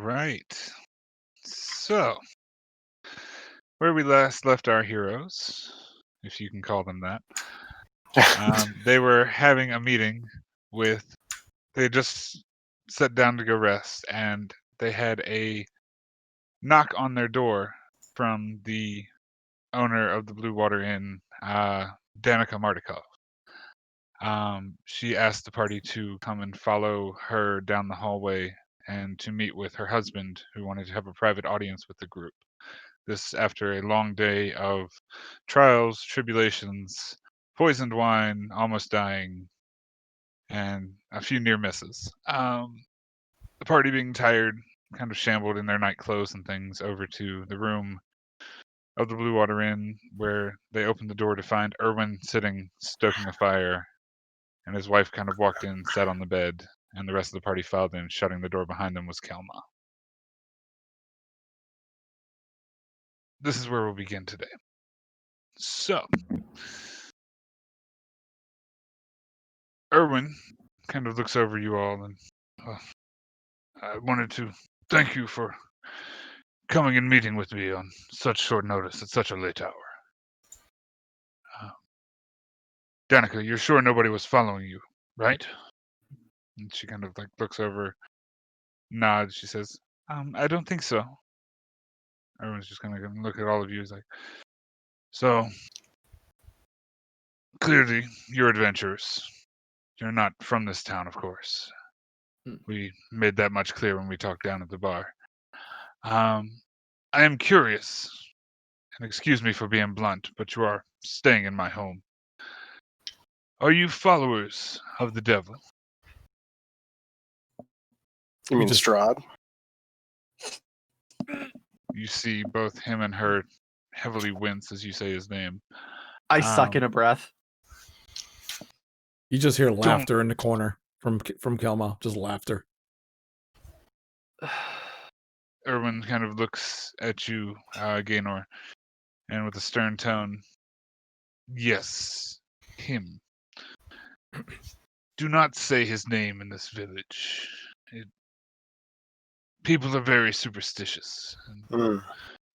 right. So, where we last left our heroes, if you can call them that, they were having a meeting with. They had just sat down to go rest, and they had a knock on their door from the owner of the Blue Water Inn, Danica Mardikov. She asked the party to come and follow her down the hallway and to meet with her husband, who wanted to have a private audience with the group. This after a long day of trials, tribulations, poisoned wine, almost dying, and a few near misses. The party being tired, kind of shambled in their night clothes and things over to the room of the Blue Water Inn, where they opened the door to find Erwin sitting, stoking a fire, and his wife kind of walked in, sat on the bed, and the rest of the party filed in. Shutting the door behind them was Kelma. This is where we'll begin today. So, Erwin kind of looks over you all, and I wanted to thank you for coming and meeting with me on such short notice at such a late hour. Danica, you're sure nobody was following you, right? And she kind of like looks over, nods. She says, I don't think so. Everyone's just kind of gonna look at all of you. He's like, so clearly you're adventurers. You're not from this town, of course. We made that much clear when we talked down at the bar. I am curious, and excuse me for being blunt, but you are staying in my home. Are you followers of the devil? You mean Strahd? You see both him and her heavily wince as you say his name. I suck in a breath. You just hear laughter in the corner from Kelma, just laughter. Erwin kind of looks at you, Gaynor, and with a stern tone, yes, him. Do not say his name in this village. People are very superstitious, and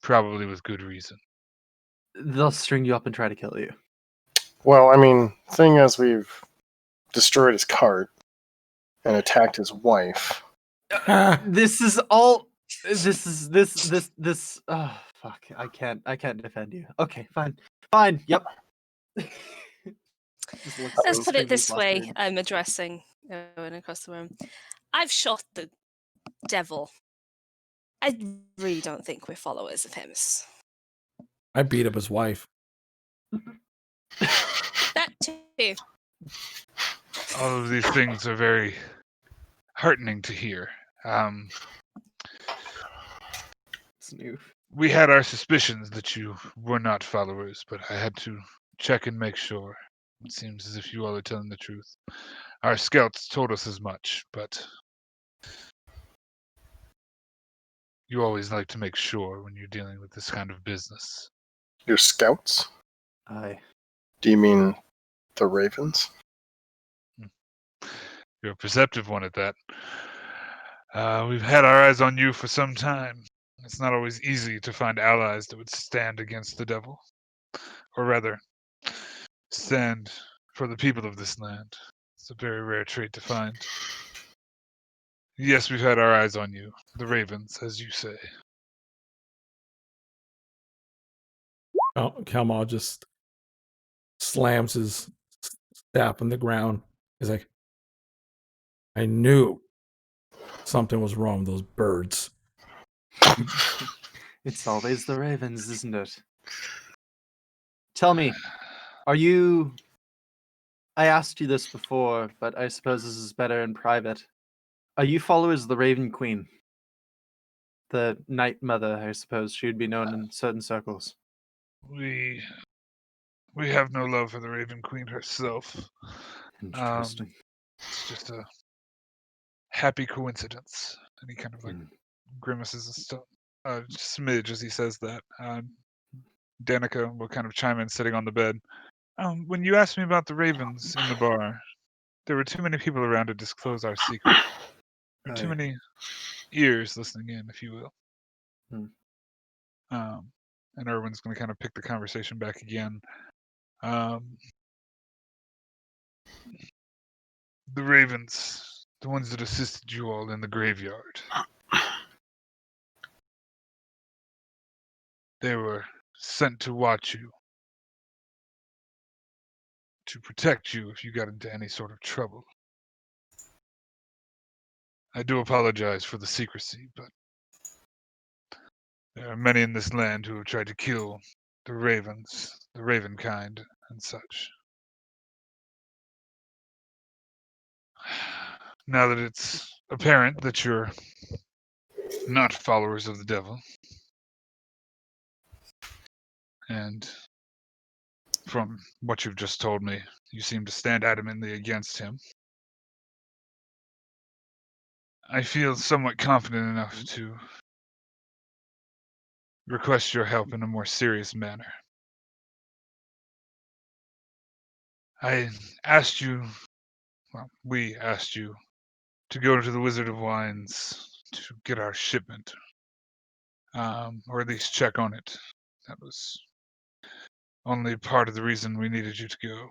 probably with good reason. They'll string you up and try to kill you. Well, I mean, seeing as we've destroyed his cart and attacked his wife. This is all. This. Oh, fuck! I can't defend you. Okay, fine. Yep. Let's put it this way. I'm addressing Owen across the room. I've shot the devil. I really don't think we're followers of him. I beat up his wife. That too. All of these things are very heartening to hear. We had our suspicions that you were not followers, but I had to check and make sure. It seems as if you all are telling the truth. Our scouts told us as much, but you always like to make sure when you're dealing with this kind of business. Your scouts? Aye. Do you mean the Ravens? You're a perceptive one at that. We've had our eyes on you for some time. It's not always easy to find allies that would stand against the devil. Or rather, stand for the people of this land. It's a very rare trait to find. Yes, we've had our eyes on you. The Ravens, as you say. Oh, Kelma just slams his staff on the ground. He's like, I knew something was wrong with those birds. It's always the Ravens, isn't it? Tell me, are you... I asked you this before, but I suppose this is better in private. Are you followers of the Raven Queen? The Night Mother, I suppose she would be known in certain circles. We have no love for the Raven Queen herself. Interesting. It's just a happy coincidence. And he kind of like grimaces and stuff. Smidge as he says that. Danica will kind of chime in sitting on the bed. When you asked me about the Ravens in the bar, there were too many people around to disclose our secret. There were too many ears listening in, if you will. Hmm. And Erwin's going to kind of pick the conversation back again. The ravens, the ones that assisted you all in the graveyard, they were sent to watch you, to protect you if you got into any sort of trouble. I do apologize for the secrecy, but there are many in this land who have tried to kill the ravens, the raven kind, and such. Now that it's apparent that you're not followers of the devil, and from what you've just told me, you seem to stand adamantly against him, I feel somewhat confident enough to request your help in a more serious manner. I asked you, well, we asked you to go to the Wizard of Wines to get our shipment, or at least check on it. That was only part of the reason we needed you to go.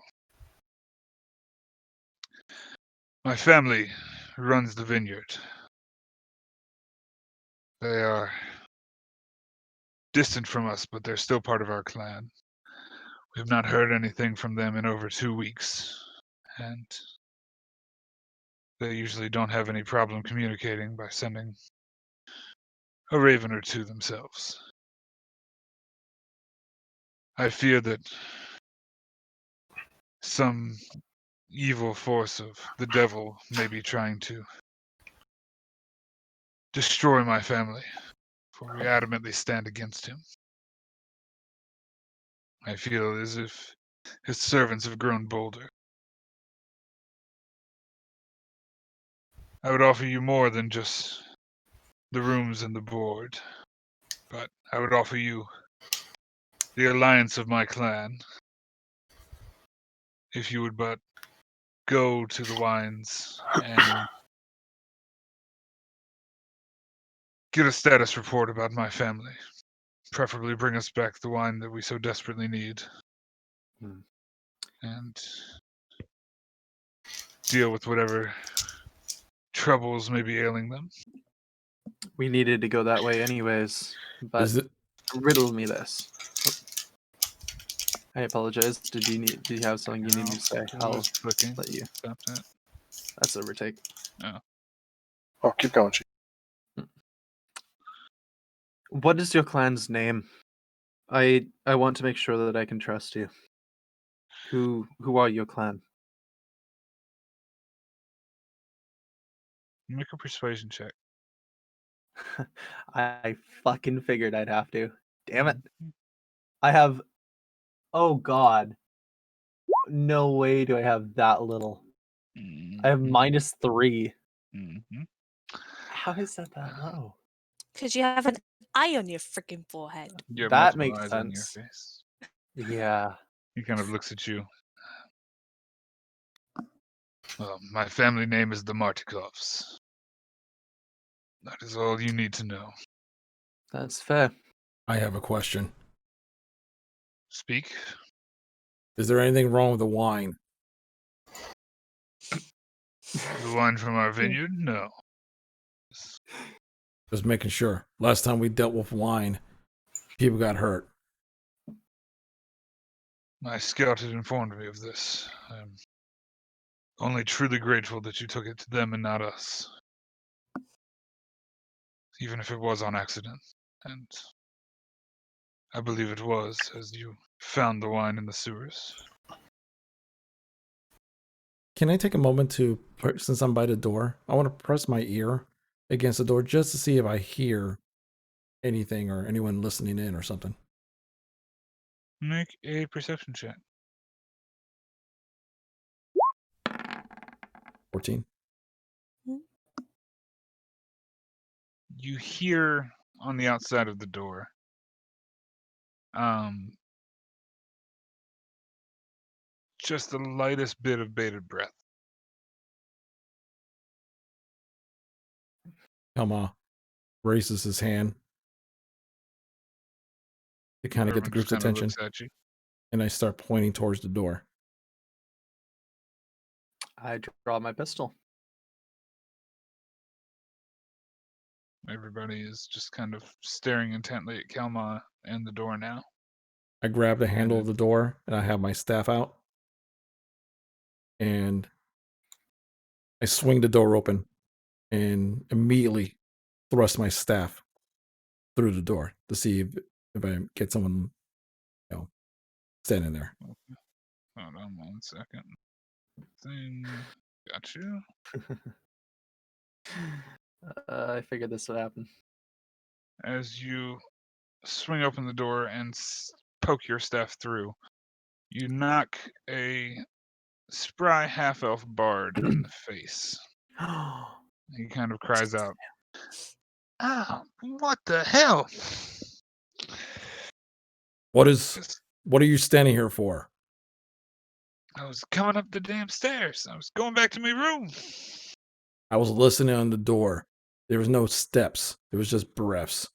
My family runs the vineyard. They are distant from us, but they're still part of our clan. We have not heard anything from them in over 2 weeks, and they usually don't have any problem communicating by sending a raven or two themselves. I fear that some evil force of the devil may be trying to destroy my family, for we adamantly stand against him. I feel as if his servants have grown bolder. I would offer you more than just the rooms and the board, but I would offer you the alliance of my clan, if you would but go to the wines and get a status report about my family. Preferably bring us back the wine that we so desperately need. And deal with whatever troubles may be ailing them. We needed to go that way anyways, but Is it? riddle me this. I apologize. Did you have something you need to say? I'll clicking. let you. Stop that. That's a retake. Oh, keep going, Chief. What is your clan's name? I want to make sure that I can trust you. Who are your clan? Make a persuasion check. I fucking figured I'd have to. Damn it. I have. Oh god. No way do I have that little. I have -3. Mm-hmm. How is that low? Because you have an eye on your freaking forehead. You have That multiple makes eyes on your sense. face. Yeah. He kind of looks at you. Well, my family name is the Martikovs. That is all you need to know. That's fair. I have a question. Speak. Is there anything wrong with the wine? The wine from our vineyard? No. Just making sure. Last time we dealt with wine, people got hurt. My scout had informed me of this. I'm only truly grateful that you took it to them and not us. Even if it was on accident. And I believe it was, as you found the wine in the sewers. Can I take a moment to, since I'm by the door, I want to press my ear against the door just to see if I hear anything or anyone listening in or something. Make a perception check. 14. You hear on the outside of the door, just the lightest bit of bated breath. Come on. raises his hand to kind of get the Everyone just group's kinda attention, looks at you. and I start pointing towards the door. I draw my pistol. Everybody is just kind of staring intently at Kelma and the door now. I grab the handle of And the door, and I have my staff out, and I swing the door open, and immediately thrust my staff through the door to see if I get someone, standing there. hold on 1 second. Thing. Got you. I figured this would happen. As you swing open the door and poke your staff through, you knock a spry half-elf bard in the face. He kind of cries out, "Ah, what the hell? What Just- are you standing here for? I was coming up the damn stairs. I was going back to my room." I was listening on the door. There was no steps. It was just breaths.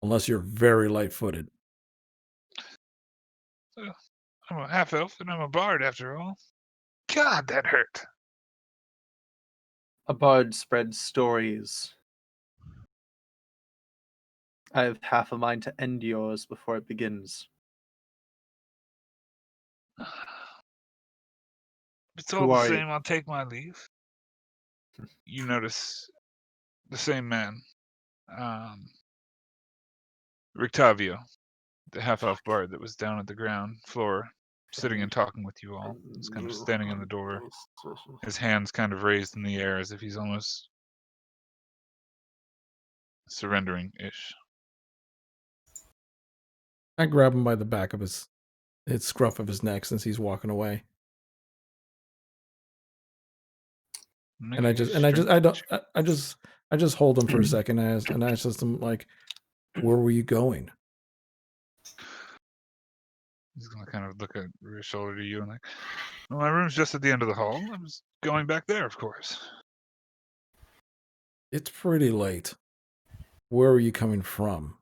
Unless you're very light-footed. I'm a half-elf and I'm a bard after all. God, that hurt. A bard spreads stories. I have half a mind to end yours before it begins. It's all Who the are you? same. I'll take my leave. You notice the same man, Rictavio, the half-elf bard that was down at the ground floor, sitting and talking with you all. He's kind of standing in the door, his hands kind of raised in the air as if he's almost surrendering-ish. I grab him by the back of his scruff of his neck since he's walking away. And I just hold him for a second and I ask him, like, where were you going? He's gonna kind of look at your shoulder to you and like, well, my room's just at the end of the hall. I was going back there, of course. It's pretty late. Where are you coming from?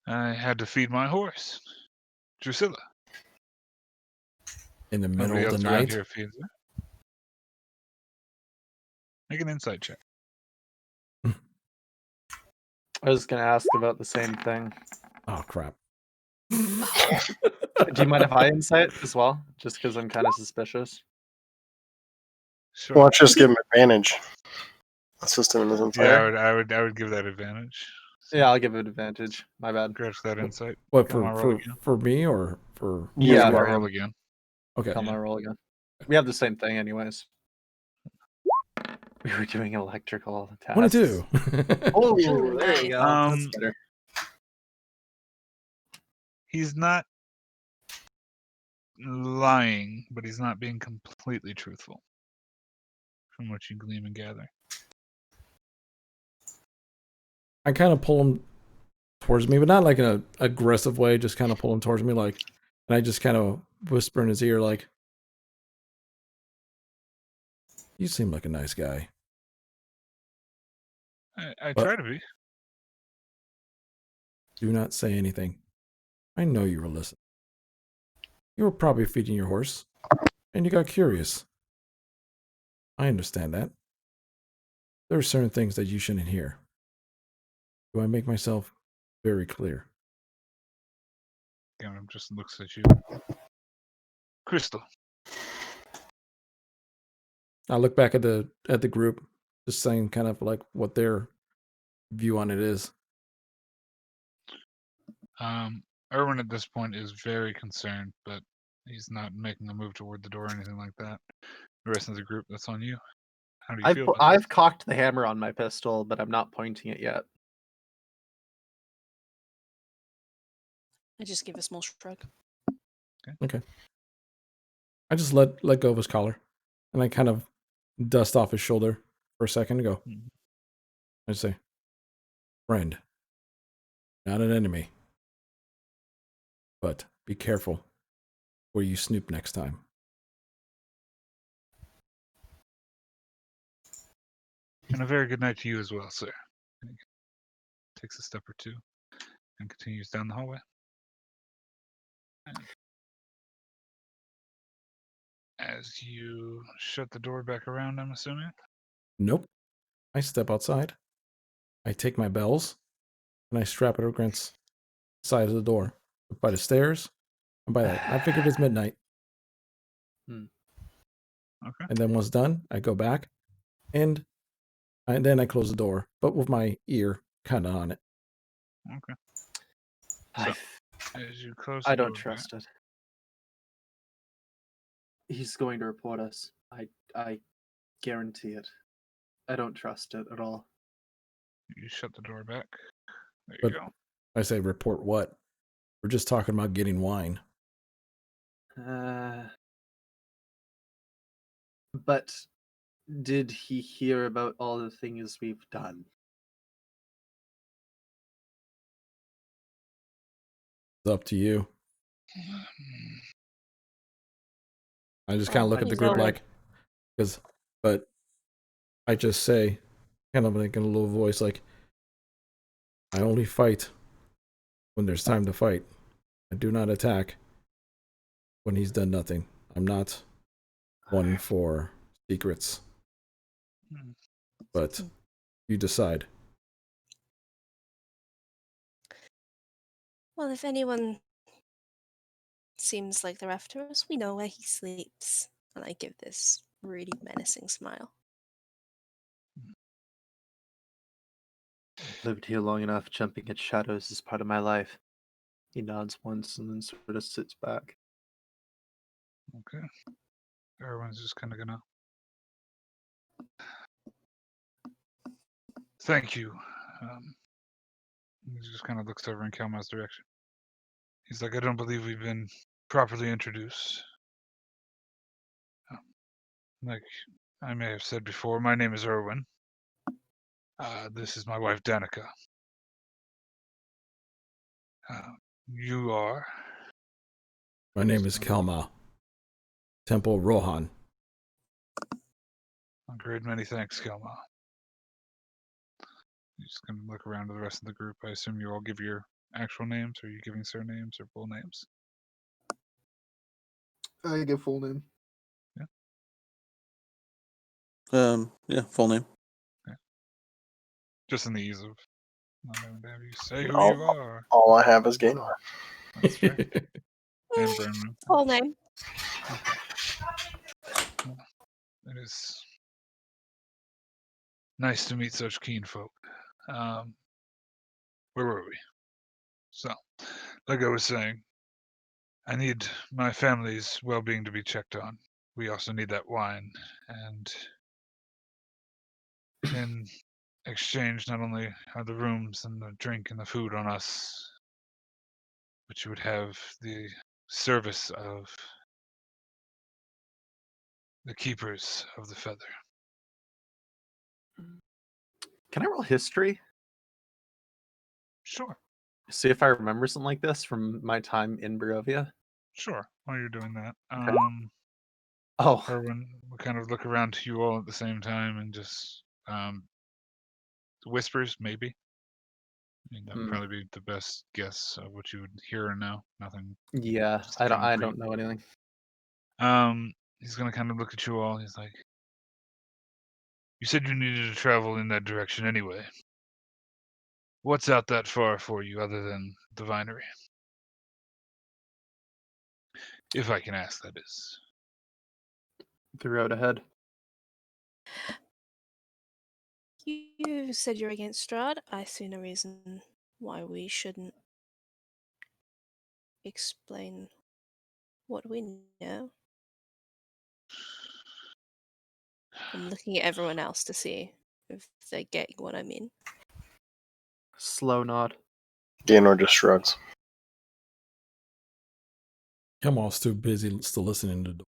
I had to feed my horse, Drusilla. In the middle Nobody of else the around night? here feeds her. Make an insight check. I was going to ask about the same thing. Oh, crap. Do you mind if I insight as well? Just because I'm kind of suspicious. Sure. Why don't you just give him advantage? Assist him in his Yeah, entire. I would give that advantage. Yeah, I'll give it advantage. My bad. Scratch that insight. What, Come on, roll again. for me or for... Yeah, Come on, for roll him. again. Okay. Tell my roll again. We have the same thing anyways. We were doing electrical tasks. 22. Oh, there you go. That's better. He's not lying, but he's not being completely truthful, from what you glean and gather. I kind of pull him towards me, but not like in an aggressive way, just kind of pull him towards me, like, and I just kind of whisper in his ear, like, you seem like a nice guy. I But- try to be. Do not say anything. I know you were listening. You were probably feeding your horse, and you got curious. I understand that. There are certain things that you shouldn't hear. Do I make myself very clear? Gavin just looks at you. Crystal. I look back at the group, just saying kind of like what their view on it is. Erwin at this point is very concerned, but he's not making a move toward the door or anything like that. The rest of the group, that's on you. How do you feel about I've cocked the hammer on my pistol, but I'm not pointing it yet. I just give a small shrug. Okay. I just let go of his collar, and I kind of dust off his shoulder for a second and go. Mhm. I say, friend, not an enemy, but be careful where you snoop next time. And a very good night to you as well, sir. And he takes a step or two and continues down the hallway. And as you shut the door back around, I'm assuming? Nope. I step outside. I take my bells and I strap it against the side of the door. By the stairs. And by that, I figured it's midnight. Okay. And then once done, I go back and then I close the door, but with my ear kind of on it. Okay. I, As you close I the don't door trust it. He's going to report us. I guarantee it. I don't trust it at all. you shut the door back. There But you go. I say, report what? We're just talking about getting wine. But did he hear about all the things we've done? It's up to you. I just kind of look at the he's group over. like, but I just say, kind of like in a low voice, like, I only fight when there's time to fight. I do not attack when he's done nothing. I'm not one for secrets. But you decide. Well, if anyone seems like they're after us, we know where he sleeps. And I give this really menacing smile. Lived here long enough, jumping at shadows is part of my life. He nods once and then sort of sits back. Okay. Everyone's just kind of gonna. Thank you. He just kind of looks over in Kalma's direction. He's like, I don't believe we've been properly introduced. Like I may have said before, my name is Erwin. This is my wife, Danica. You are? My name is Kalma. Temple Rohan. A great many thanks, Kalma. You're just gonna look around to the rest of the group. I assume you all give your actual names. Are you giving surnames or full names? I give full name. Yeah, full name. Yeah. Just in the ease of not having to have you say who All- you are. All I have is Gaynor. That's fair. And Brennan. Full name. Well, it is nice to meet such keen folk. Where were we? So, like I was saying, I need my family's well-being to be checked on. We also need that wine, and in exchange, not only are the rooms and the drink and the food on us, but you would have the service of the keepers of the feather. Can I roll history? Sure, See if I remember something like this from my time in Barovia? sure. While you're doing that, Oh, Erwin will kind of look around to you all at the same time and just whispers, maybe. I mean, that would probably be the best guess of what you would hear or know. Nothing. yeah. Just I concrete. don't know anything. He's gonna kind of look at you all. He's like, "You said you needed to travel in that direction anyway. What's out that far for you other than the vinery? If I can ask, that is." The road ahead. You said you're against Strahd. I see no reason why we shouldn't explain what we know. I'm looking at everyone else to see if they're getting what I mean. Slow nod. Gaynor just shrugs. Kalma's too busy still listening to the door.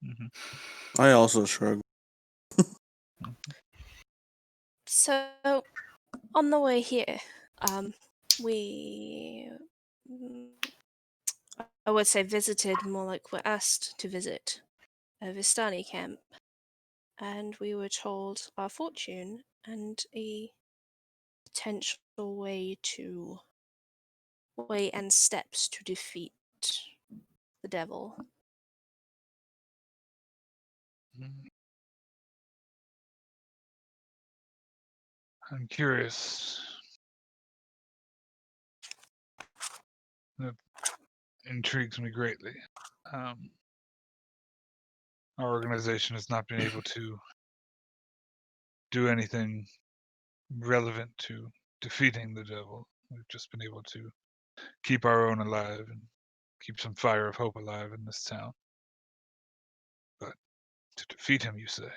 Mm-hmm. I also shrug. So, on the way here, we, I would say visited, more like we're asked to visit a Vistani camp, and we were told our fortune and a potential way and steps to defeat the devil. I'm curious. That intrigues me greatly. Our organization has not been able to do anything relevant to defeating the devil. We've just been able to keep our own alive and keep some fire of hope alive in this town. But to defeat him, you say?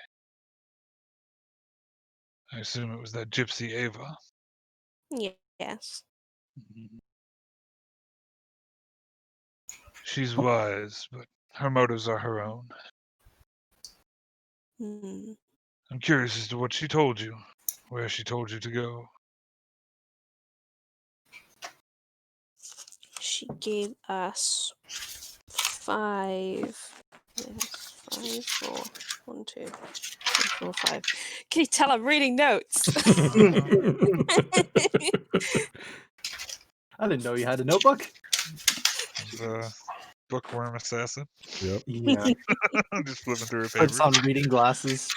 I assume it was that gypsy Ava. Yes. She's wise, but her motives are her own. Hmm. I'm curious as to what she told you, where she told you to go. She gave us 5. Yes, 5, 4. 1, 2, 3, 4, 5. Can you tell I'm reading notes? I didn't know you had a notebook. The bookworm assassin. Yep. Yeah. I'm just flipping through her Puts papers. on reading glasses.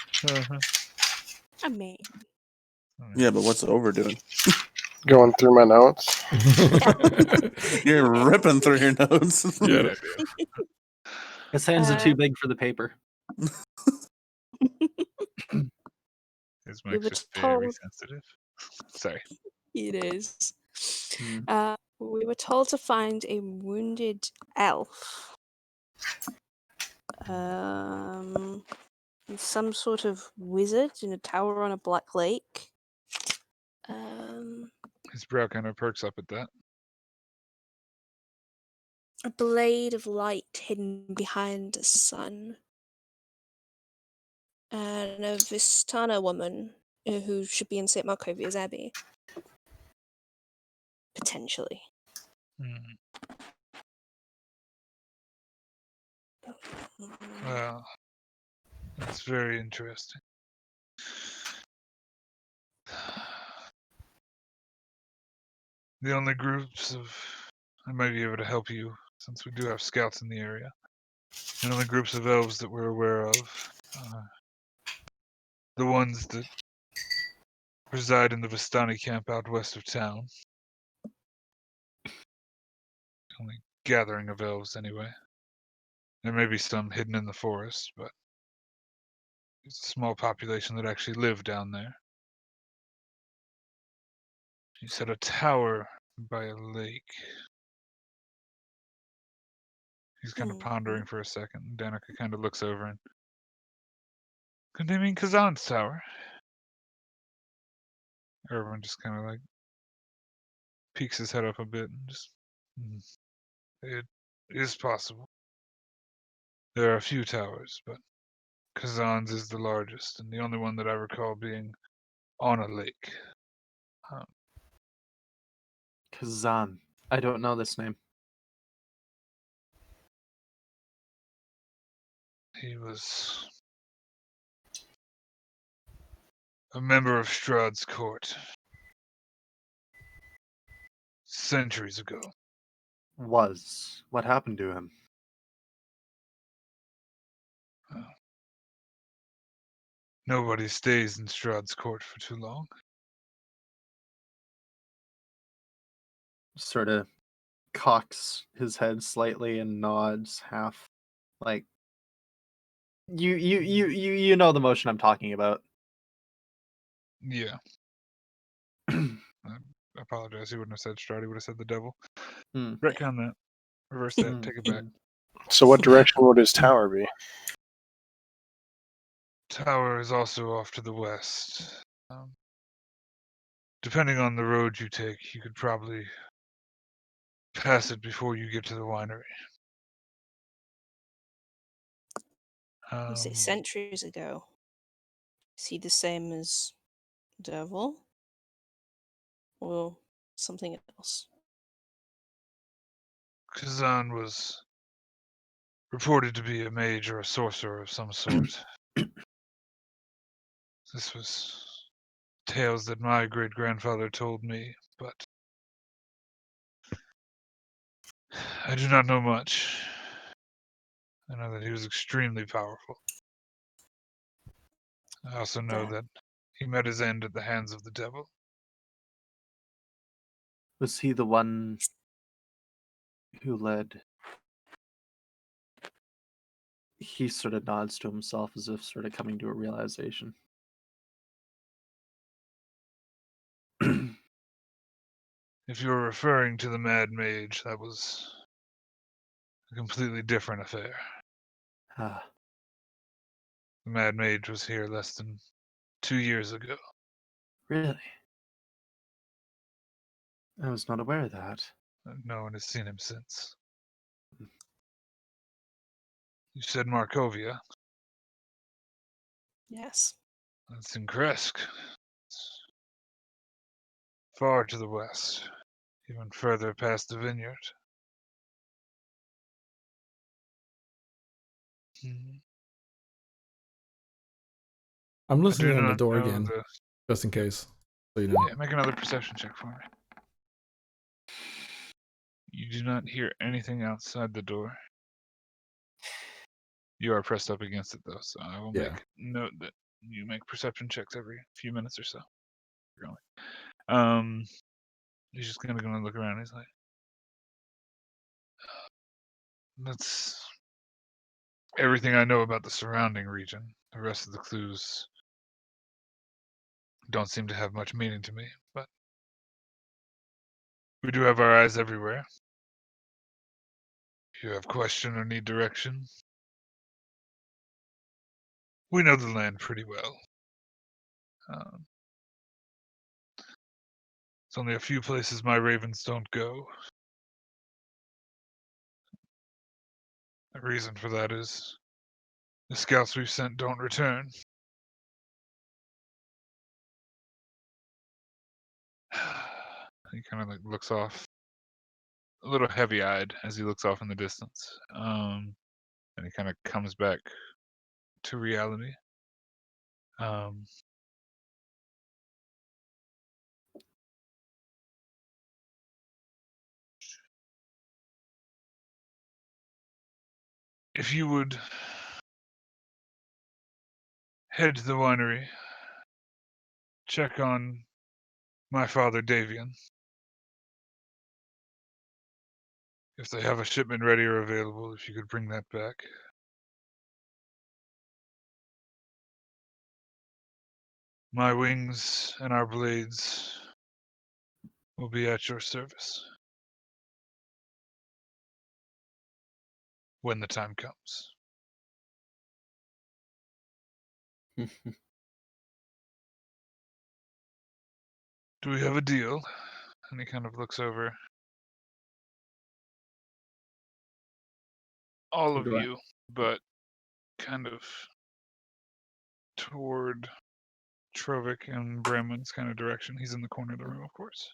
I mean, Yeah, but what's Over doing? Going through my notes. You're ripping through your notes. Yeah. His hands are too big for the paper. His We mic's were just very told- sensitive. Sorry. it is. Hmm. We were told to find a wounded elf. Some sort of wizard in a tower on a black lake. His brow kind of perks up at that. A blade of light hidden behind the sun. And a Vistana woman who should be in St. Markovia's Abbey. Potentially. Well, that's very interesting. The only groups of... I might be able to help you, since we do have scouts in the area. The only groups of elves that we're aware of are the ones that reside in the Vistani camp out west of town. Only gathering of elves, anyway. There may be some hidden in the forest, but it's a small population that actually live down there. You said a tower by a lake. He's kind of pondering for a second. Danica kind of looks over and... Could they mean Kazan's tower? Irvin just kind of like peeks his head up a bit and just... It is possible. There are a few towers, but Kazan's is the largest and the only one that I recall being on a lake. Kazan. I don't know this name. He was a member of Strahd's court centuries ago. Was. What happened to him? Nobody stays in Strahd's court for too long. Sort of cocks his head slightly and nods half like you know the motion I'm talking about. Yeah. I apologize. He wouldn't have said Strahd. He would have said the devil. Retcon that. Reverse that. Take it back. So what direction would his tower be? Tower is also off to the west. Depending on the road you take, you could probably pass it before you get to the winery. You say centuries ago. Is he the same as devil? Or something else? Kazan was reported to be a mage or a sorcerer of some sort. This was tales that my great-grandfather told me, but I do not know much. I know that he was extremely powerful. I also know that he met his end at the hands of the devil. Was he the one who led? He sort of nods to himself as if sort of coming to a realization. If you're referring to the Mad Mage, that was a completely different affair. Ah, The Mad Mage was here less than 2 years ago. really? I was not aware of that. No one has seen him since. You said Markovia. Yes. That's in Kresk. It's far to the west, even further past the vineyard. Hmm. I'm I do listening on the not door know again, just in case. So you know. Yeah, make another perception check for me. You do not hear anything outside the door. You are pressed up against it, though, so I will Yeah. make note that you make perception checks every few minutes or so. Really. He's just gonna look around. He's like, "That's everything I know about the surrounding region. The rest of the clues don't seem to have much meaning to me, but we do have our eyes everywhere. If you have question or need direction, we know the land pretty well. It's only a few places my ravens don't go. The reason for that is the scouts we've sent don't return. He kind of looks off, a little heavy-eyed as he looks off in the distance. And he kind of comes back to reality. If you would head to the winery, check on my father Davian. If they have a shipment ready or available, if you could bring that back. My wings and our blades will be at your service when the time comes. Do we have a deal? And he kind of looks over all of you, but kind of toward Trovic and Bremen's kind of direction. He's in the corner of the room, of course.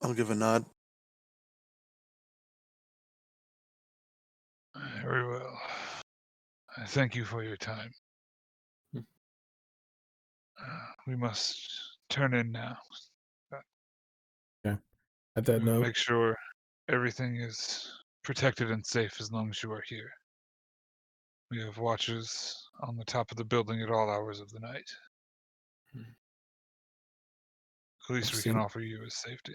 I'll give a nod. Very well. I thank you for your time. We must turn in now. At that We will note, make sure everything is protected and safe as long as you are here. We have watchers on the top of the building at all hours of the night. The least I've we can seen- offer you is safety.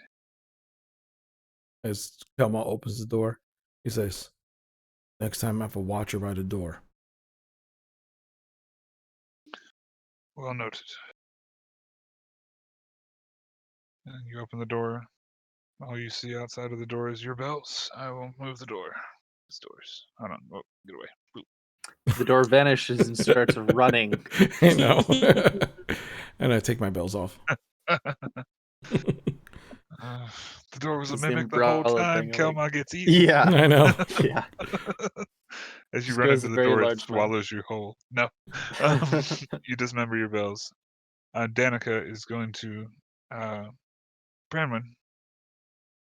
as Kelma opens the door, he says, "Next time I have a watcher by the door." Well noted. And you open the door. All you see outside of the door is your bells. I will move the door. These doors. Hold on. Oh, get away. Boop. The door vanishes and starts running. I know. And I take my bells off. The door was a It's the mimic the whole umbrella time. thing, like- Kelma gets eaten. Yeah, I know. yeah. As you This run goes into a the very door, it large amount. swallows you whole. No. You dismember your bells. Danica is going to... Branwen,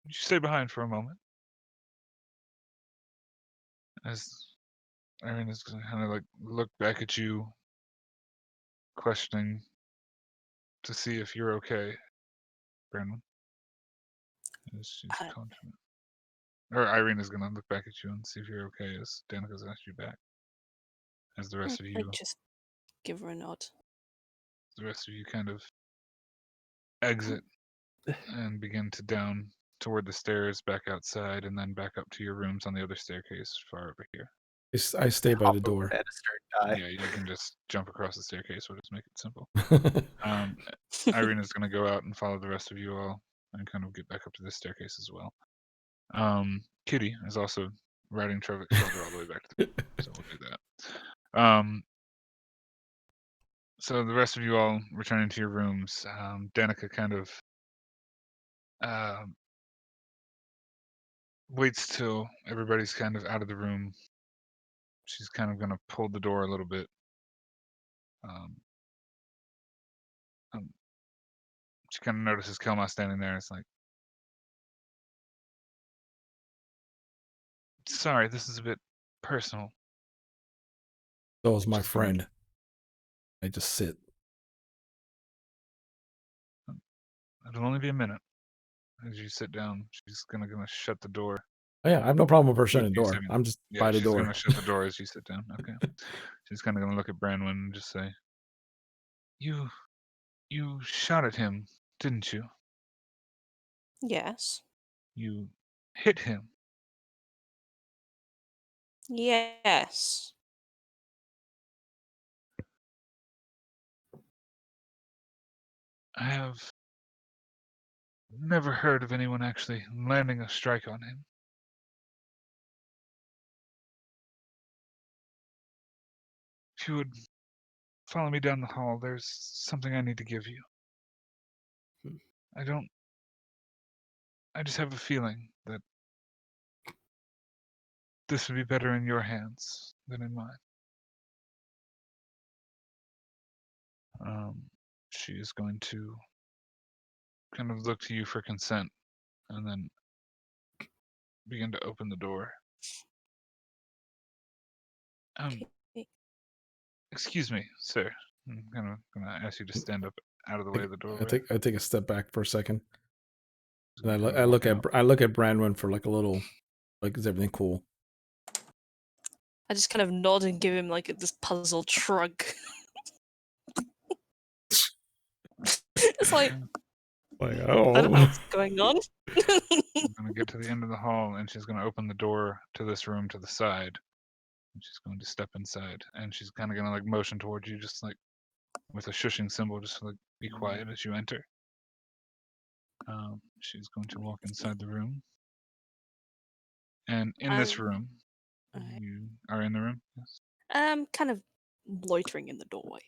would you stay behind for a moment? As Irina's gonna kind of like look back at you, questioning to see if you're okay, Brandon. As she's Uh, confident. Or Irina's gonna look back at you and see if you're okay as Danica's asked you back. As the rest of I you just give her a nod. kind of exit and begin to down toward the stairs, back outside, and then back up to your rooms on the other staircase far over here. I stay by the door. Banister and die. Yeah, you can just jump across the staircase. We'll just make it simple. Irina's going to go out and follow the rest of you all and kind of get back up to the staircase as well. Kitty is also riding Trevor all the way back to the so we'll do that. So the rest of you all returning to your rooms. Danica kind of waits till everybody's kind of out of the room. She's kind of going to pull the door a little bit. She kind of notices Kelma standing there. It's like, sorry, this is a bit personal. So is my friend. I just sit. It'll only be a minute. As you sit down, she's gonna shut the door. Oh, yeah, I have no problem with her shutting the door. I'm just by the she's door. gonna shut the door as you sit down. Okay. She's kind of gonna look at Branwen and just say, You shot at him, didn't you? Yes. You hit him. Yes. I have never heard of anyone actually landing a strike on him. If you would follow me down the hall, there's something I need to give you. I just have a feeling that this would be better in your hands than in mine. She is going to kind of look to you for consent and then begin to open the door. Okay. Excuse me, sir. I'm kind of going to ask you to stand up out of the way of the doorway. I take a step back for a second. And Kind of I look walk at I look at Branwen for like a little, like, is everything cool? I just kind of nod and give him like this puzzled shrug. It's like, Like, I don't know what's going on. I'm going to get to the end of the hall, and she's going to open the door to this room to the side. And she's going to step inside, and she's kind of going to like motion towards you, just like with a shushing symbol, just to, like, be quiet as you enter. She's going to walk inside the room. And in this room, you are in the room? Yes. Kind of loitering in the doorway.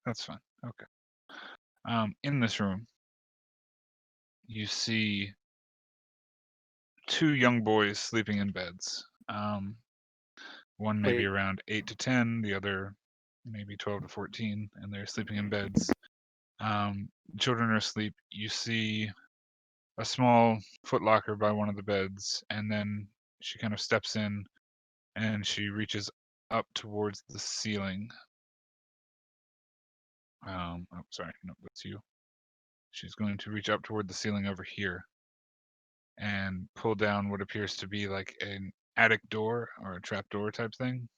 That's fine. Okay. In this room, you see two young boys sleeping in beds. One maybe Wait. around 8 to 10, the other maybe 12 to 14, and they're sleeping in beds. Children are asleep. You see a small footlocker by one of the beds, and then she kind of steps in and she reaches up towards the ceiling. Oh, sorry, no, that's you. She's going to reach up toward the ceiling over here and pull down what appears to be like an attic door or a trap door type thing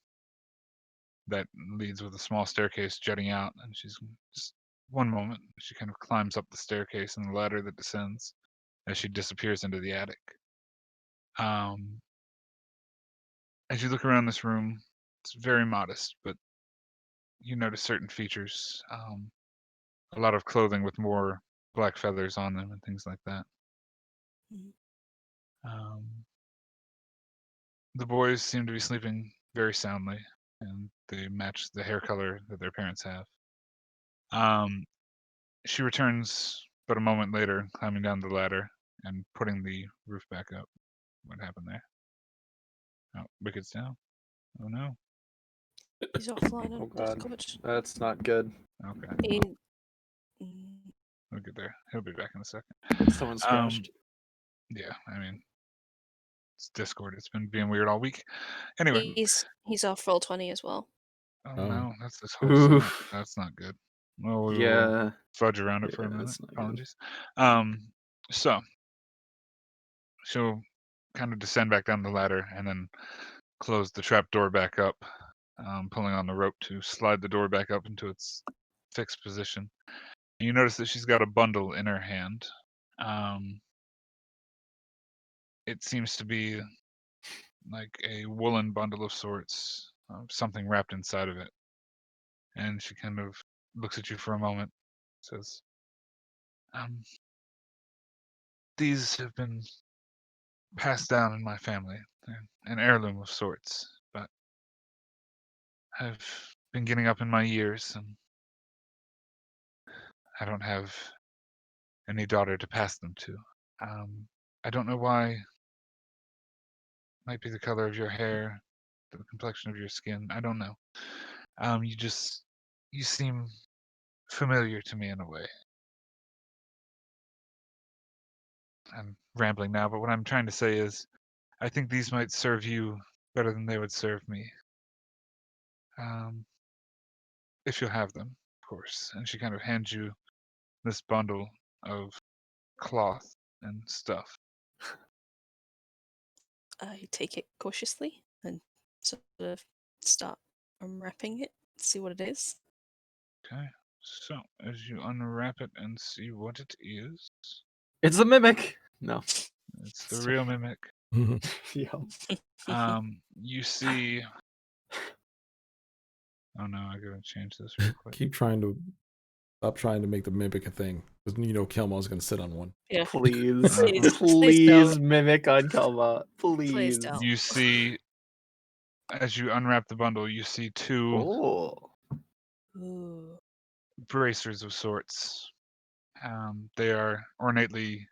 that leads with a small staircase jutting out. And she's just one moment. She kind of climbs up the staircase and the ladder that descends as she disappears into the attic. As you look around this room, it's very modest, but you notice certain features. A lot of clothing with more black feathers on them and things like that. The boys seem to be sleeping very soundly, and they match the hair color that their parents have. She returns but a moment later, climbing down the ladder and putting the roof back up. What happened there? Oh, Wicked's down. Oh no. He's offline Oh on god, Discord. that's not good. Okay. In... We'll get there. He'll be back in a second. Someone's crashed. Yeah, I mean, It's Discord. It's been being weird all week. Anyway. He's off Roll20 as well. Oh, Oh. no, that's this whole setup. Oof. That's not good. Well, we will Yeah. fudge around it for a Yeah, minute. that's not good. Apologies. So she'll kind of descend back down the ladder and then close the trap door back up, pulling on the rope to slide the door back up into its fixed position. And you notice that she's got a bundle in her hand. It seems to be like a woolen bundle of sorts, something wrapped inside of it. And she kind of looks at you for a moment, says, these have been passed down in my family. They're an heirloom of sorts, but I've been getting up in my years, and I don't have any daughter to pass them to. I don't know why. Might be the color of your hair, the complexion of your skin. I don't know. You seem familiar to me in a way. I'm rambling now, but what I'm trying to say is, I think these might serve you better than they would serve me. If you'll have them, of course. And she kind of hands you this bundle of cloth and stuff. I take it cautiously and sort of start unwrapping it, see what it is. Okay. So, as you unwrap it and see what it is, It's a mimic. No. it's the real mimic. Yeah. You see. Oh no, I gotta change this real quick. Stop trying to make the mimic a thing. Because Kelmar's gonna sit on one. Yeah. Please. Please Please don't. mimic on Kelma. Please. Please don't. You see, as you unwrap the bundle, you see two Oh. Ooh. bracers of sorts. They are ornately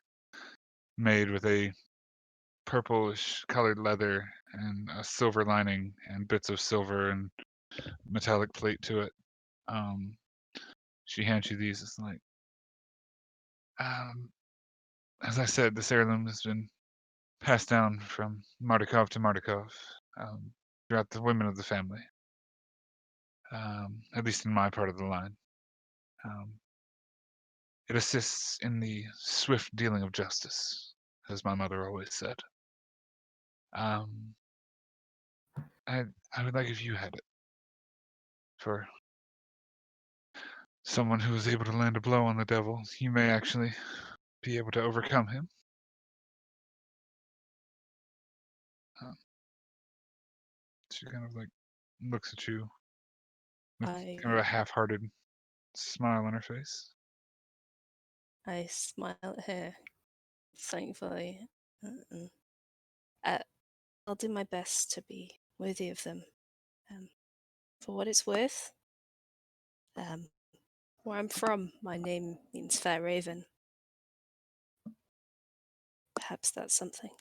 made with a purplish colored leather and a silver lining and bits of silver and metallic plate to it. She hands you these. It's like, as I said, this heirloom has been passed down from Mardukov to Mardukov throughout the women of the family, at least in my part of the line. It assists in the swift dealing of justice, as my mother always said. I would like if you had it for someone who is able to land a blow on the devil. You may actually be able to overcome him. She kind of like looks at you with kind of a half-hearted smile on her face. I smile at her, thankfully. I'll do my best to be worthy of them. For what it's worth, where I'm from, my name means Fair Raven. Perhaps that's something.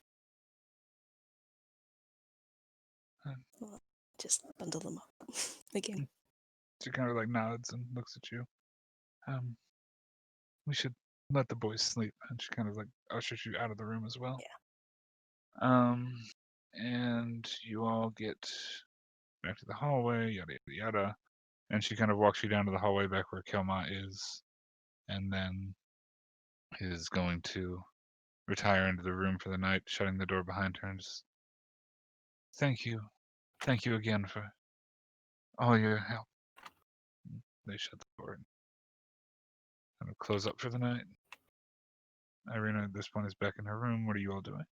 Well, just bundle them up again. She kind of like nods and looks at you. We should let the boys sleep. And she kind of like ushers you out of the room as well. Yeah. And you all get back to the hallway, yada yada yada. And she kind of walks you down to the hallway back where Kelma is, and then is going to retire into the room for the night, shutting the door behind her and just thank you again for all your help. They shut the door and kind of close up for the night. Irina at this point is back in her room. What are you all doing?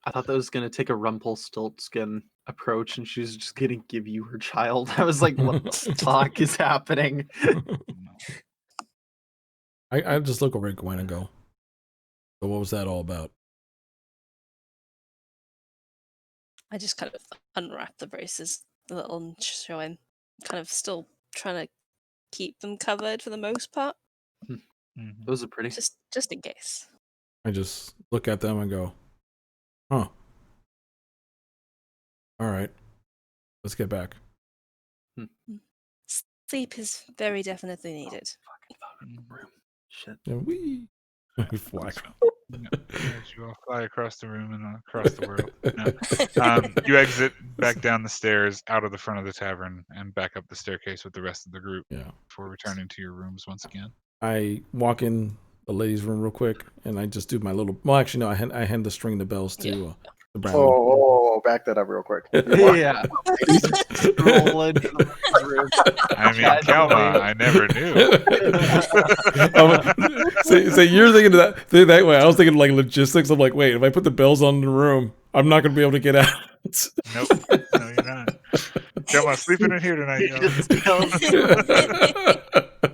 I thought that was going to take a Rumpelstiltskin approach and she's just going to give you her child. I was like, what the fuck is happening? I just look over at Gwen and go, so what was that all about? I just kind of unwrap the braces a little and show him. Kind of still trying to keep them covered for the most part. Those are pretty. Just in case. I just look at them and go, huh. All right. Let's get back. Sleep is very definitely needed. Fucking room. Shit. And we flash. As you all fly across the room and across the world. No. You exit back down the stairs, out of the front of the tavern, and back up the staircase with the rest of the group Yeah. before returning to your rooms once again. I walk in the ladies' room real quick, and I just do my little. Well, actually, no. I hand the string the bells to the brown one. Oh, back that up real quick. Yeah. Stroll into the room. I mean, Kalma, I never knew. So you're thinking that way. I was thinking like logistics. I'm like, wait, if I put the bells on in the room, I'm not going to be able to get out. Nope. No, you're not. Kalma, sleeping in here tonight, y'all.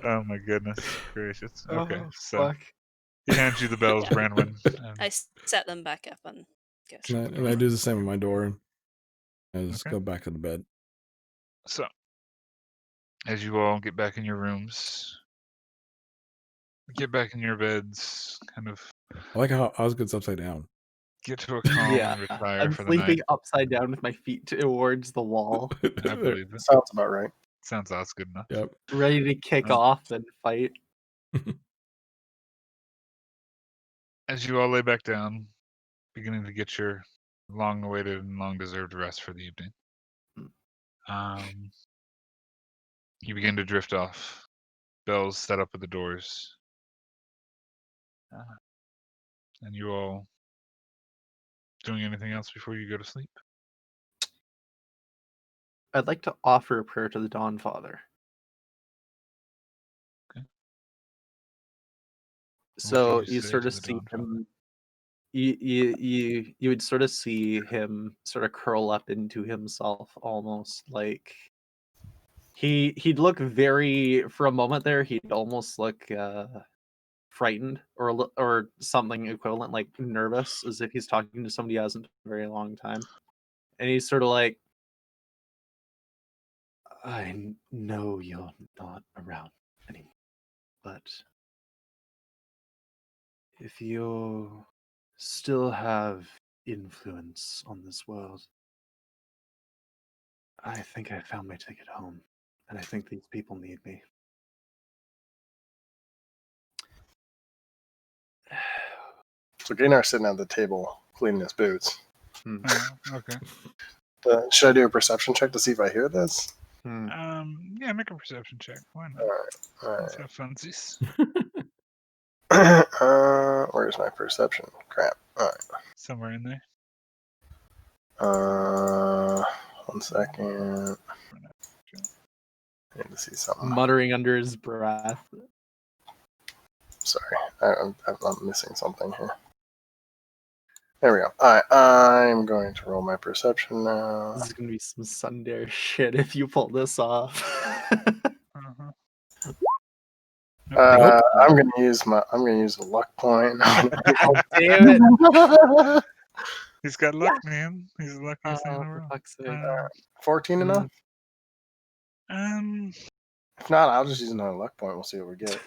Oh my goodness gracious. Okay, so Fuck. he hands you the bells, Branwyn. I set them back up and get And I do the same with my door. I just Okay. go back to the bed. So, as you all get back in your rooms, get back in your beds, kind of I like how Osgood's upside down. get to a calm Yeah. and retire I'm for the sleeping night. upside down with my feet towards the wall, I believe it. Sounds about right. Sounds good enough. Yep. ready to kick Oh. off and fight. As you all lay back down, beginning to get your long-awaited and long-deserved rest for the evening, you begin to drift off. Bells set up at the doors, and you all doing anything else before you go to sleep? I'd like to offer a prayer to the Dawn Father. Okay. So What do you say sort to of the see Dawn Father? him. You would sort of see him sort of curl up into himself, almost like he'd look very, for a moment there, he'd almost look frightened or something equivalent, like nervous, as if he's talking to somebody he hasn't in a very long time. And he's sort of like, I know you're not around anymore, but if you still have influence on this world, I think I found my ticket home, and I think these people need me. So Gaynar's sitting at the table cleaning his boots. Okay. Should I do a perception check to see if I hear this? Yeah, make a perception check. Why not? All Let's have funsies. right. Where's my perception? Crap. All right. Somewhere in there. 1 second. I need to see something. Muttering under his breath. Sorry, I'm missing something here. There we go. All right, I'm going to roll my perception now. This is gonna be some Sundare shit if you pull this off. Uh-huh. I'm gonna use a luck point. Damn it! He's got luck, man. He's the luckiest thing in the For world. fuck's sake. 14 enough? If not, I'll just use another luck point. We'll see what we get.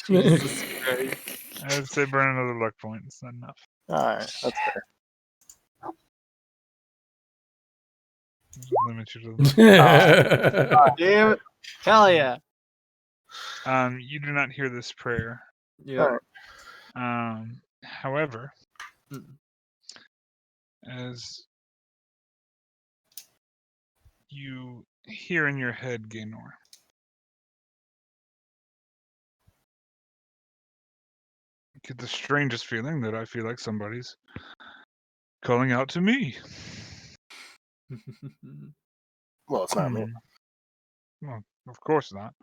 Jesus Christ. I would say burn another luck point. It's not enough. All right, that's fair. Limit you to the... Damn it. Hell yeah. You do not hear this prayer. Yeah. However, as you hear in your head, Gaynor, you get the strangest feeling that I feel like somebody's calling out to me. Well, it's not me. Well, of course not.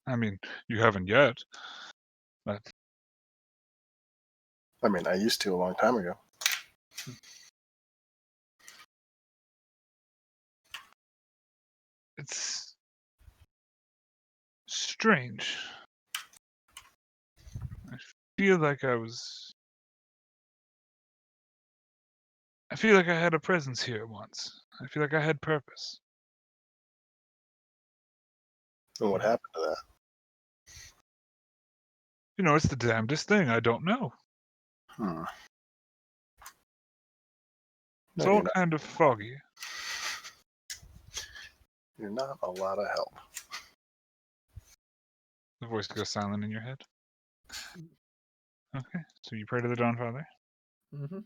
I mean, you haven't yet, but I mean, I used to a long time ago. it's strange. I feel like I feel like I had a presence here once. I feel like I had purpose. And what happened to that? You know, it's the damnedest thing. I don't know. It's No, all kind of foggy. you're not a lot of help. The voice goes silent in your head. Okay, so you pray to the Dawnfather. Mm-hmm.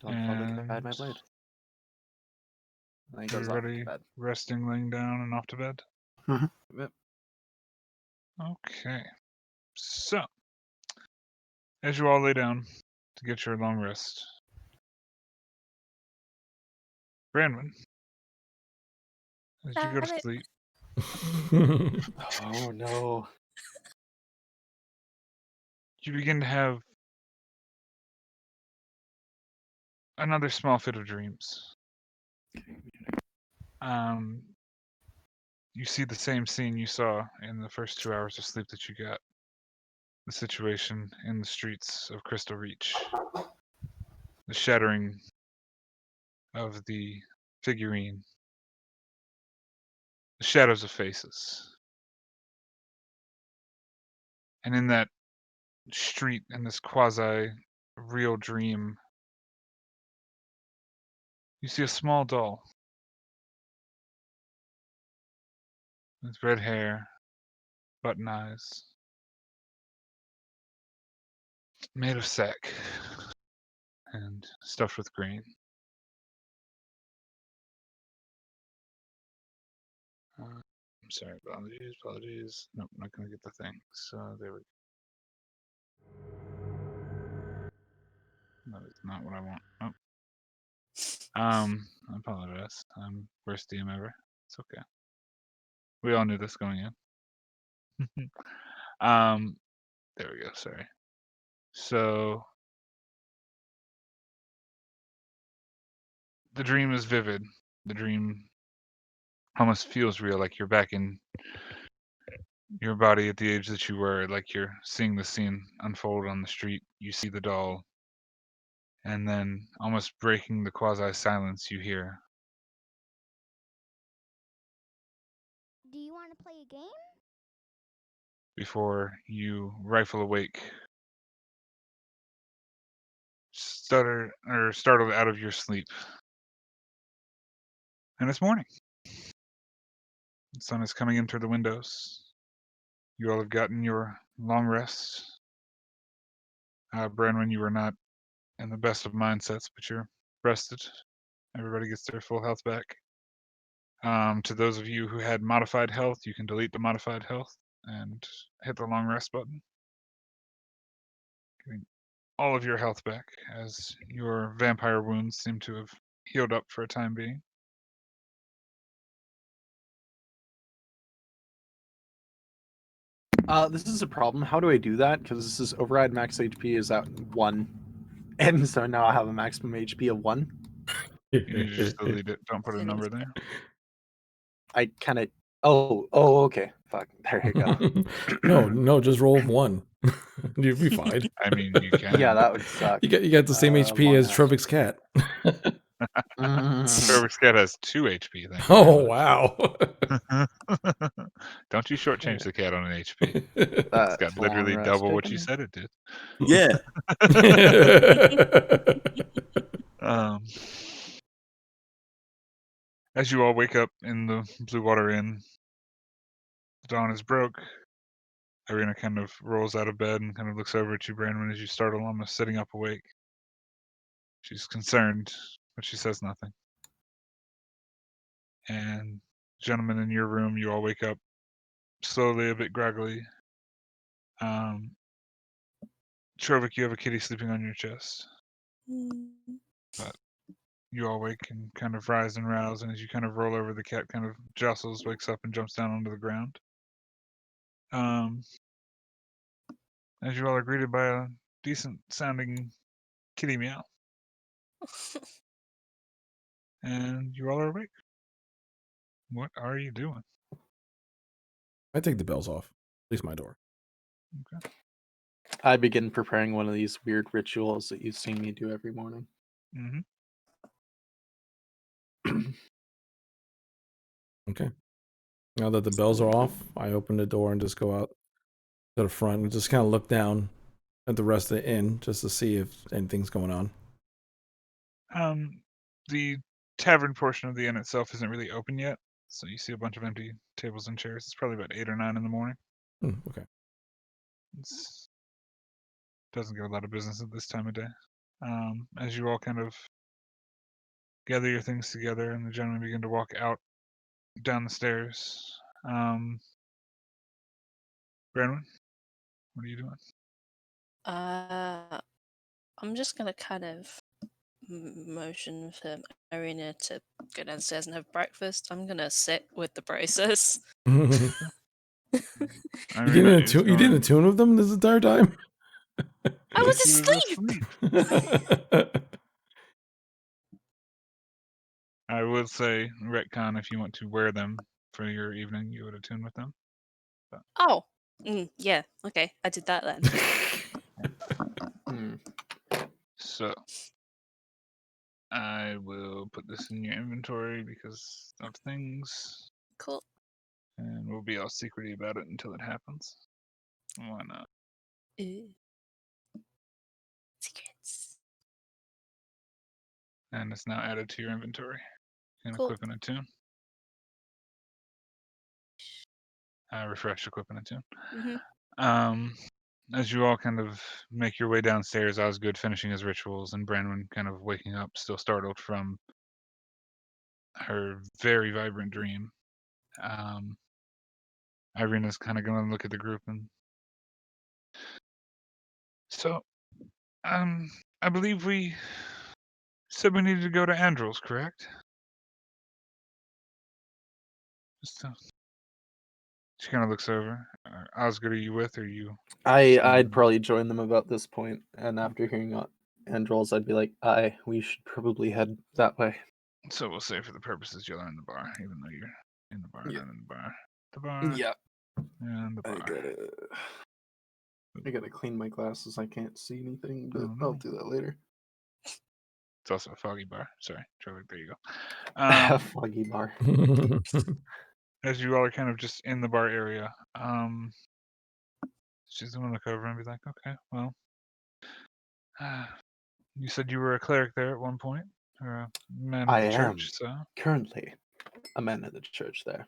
Dawnfather, guide my And blade. And then he goes off to everybody bed. resting, laying down, and off to bed. Yep. Okay. So, as you all lay down to get your long rest, Branwen, as you go to Damn it. sleep, Oh no. you begin to have another small fit of dreams. You see the same scene you saw in the first 2 hours of sleep that you got. The situation in the streets of Crystal Reach. The shattering of the figurine. The shadows of faces. And in that street, in this quasi-real dream, you see a small doll. With red hair, button eyes. Made of sack. And stuffed with grain. I'm sorry, apologies. Nope, not gonna get the thing. So there we go. That is not what I want. Oh. I apologize. I'm worst DM ever. It's okay. We all knew this going in. There we go, sorry. So the dream is vivid. The dream almost feels real, like you're back in your body at the age that you were, like you're seeing the scene unfold on the street. You see the doll, and then almost breaking the quasi-silence, you hear, Do you want to play a game? before you rifle awake, startled out of your sleep. And it's morning. The sun is coming in through the windows. You all have gotten your long rest. Branwen, you are not in the best of mindsets, but you're rested. Everybody gets their full health back. To those of you who had modified health, you can delete the modified health and hit the long rest button. Getting all of your health back as your vampire wounds seem to have healed up for a time being. This is a problem. How do I do that? Because this is override max HP is at 1. And so now I have a maximum HP of 1. You need to just delete it. Don't put a number there. I kind of... Oh, okay. Fuck. There you go. No, just roll 1. You'll be fine. I mean, you can. Yeah, that would suck. You got the same HP as Trovik's cat. Trovik's cat has 2 HP. Thank you Oh, very wow. much. Don't you shortchange the cat on an HP. It's That's got long literally rest double what you taken. said it did. Yeah. As you all wake up in the Blue Water Inn, the dawn is broke. Irina kind of rolls out of bed and kind of looks over at you, Brandon, as you startle, almost sitting up awake. She's concerned, but she says nothing. And gentlemen, in your room, you all wake up slowly, a bit groggily. Trovik, you have a kitty sleeping on your chest. But you all wake and kind of rise and rouse, and as you kind of roll over, the cat kind of jostles, wakes up, and jumps down onto the ground. As you all are greeted by a decent-sounding kitty meow. And you all are awake. What are you doing? I take the bells off. At least my door. Okay. I begin preparing one of these weird rituals that you've seen me do every morning. Mm-hmm. Okay. Now that the bells are off, I open the door and just go out to the front and just kind of look down at the rest of the inn just to see if anything's going on. The tavern portion of the inn itself isn't really open yet, so you see a bunch of empty tables and chairs. It's probably about 8 or 9 in the morning. Okay. It's doesn't get a lot of business at this time of day. As you all kind of gather your things together and the gentlemen begin to walk out down the stairs. Branwen, what are you doing? I'm just gonna kind of motion for Irina to go downstairs and have breakfast. I'm gonna sit with the bracers. You Irina didn't you didn't attune with them this entire time? I was She asleep. I would say retcon if you want to wear them for your evening, you would attune with them. Oh, yeah. Okay, I did that then. So I will put this in your inventory because of things, Cool. and we'll be all secrety about it until it happens. Why not? Secrets. And it's now added to your inventory. You can Cool. equip and attune. Refresh, equip and attune. Mm-hmm. As you all kind of make your way downstairs, Osgood finishing his rituals, and Branwen kind of waking up, still startled from her very vibrant dream. Irina's kind of going to look at the group and so, I believe we said we needed to go to Andrel's, correct? Just, she kind of looks over. Osgood, are you with? Or are you? I'd probably join them about this point, and after hearing Androl's, I'd be like, "Aye, we should probably head that way." So we'll say for the purposes you're in the bar, even though you're in the bar, Yeah. not in the bar. The bar. Yeah, And the bar. I gotta clean my glasses. I can't see anything, but Oh, I'll no. do that later. It's also a foggy bar. Sorry, Trevor. There you go. Foggy bar. As you all are kind of just in the bar area, she's gonna look over and be like, "Okay, well, you said you were a cleric there at one point, or a man of I the am church, so currently a man of the church there.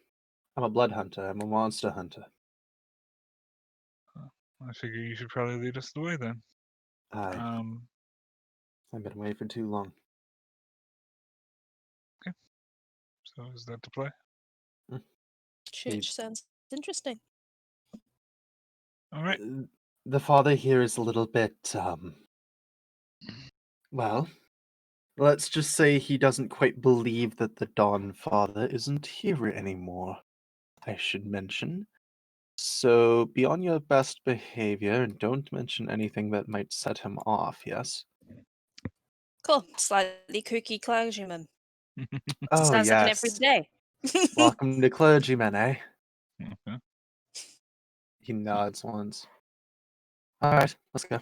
I'm a blood hunter. I'm a monster hunter. I figure you should probably lead us the way then." I've been away for too long. Okay. So is that to play? Church sounds interesting. All right. The father here is a little bit, well, let's just say he doesn't quite believe that the Dawn Father isn't here anymore, I should mention. So be on your best behavior and don't mention anything that might set him off, yes? Cool. Slightly kooky clergyman. Oh, Sounds like an every yes. day. Welcome to clergymen, eh? Okay. He nods once. Alright, let's go.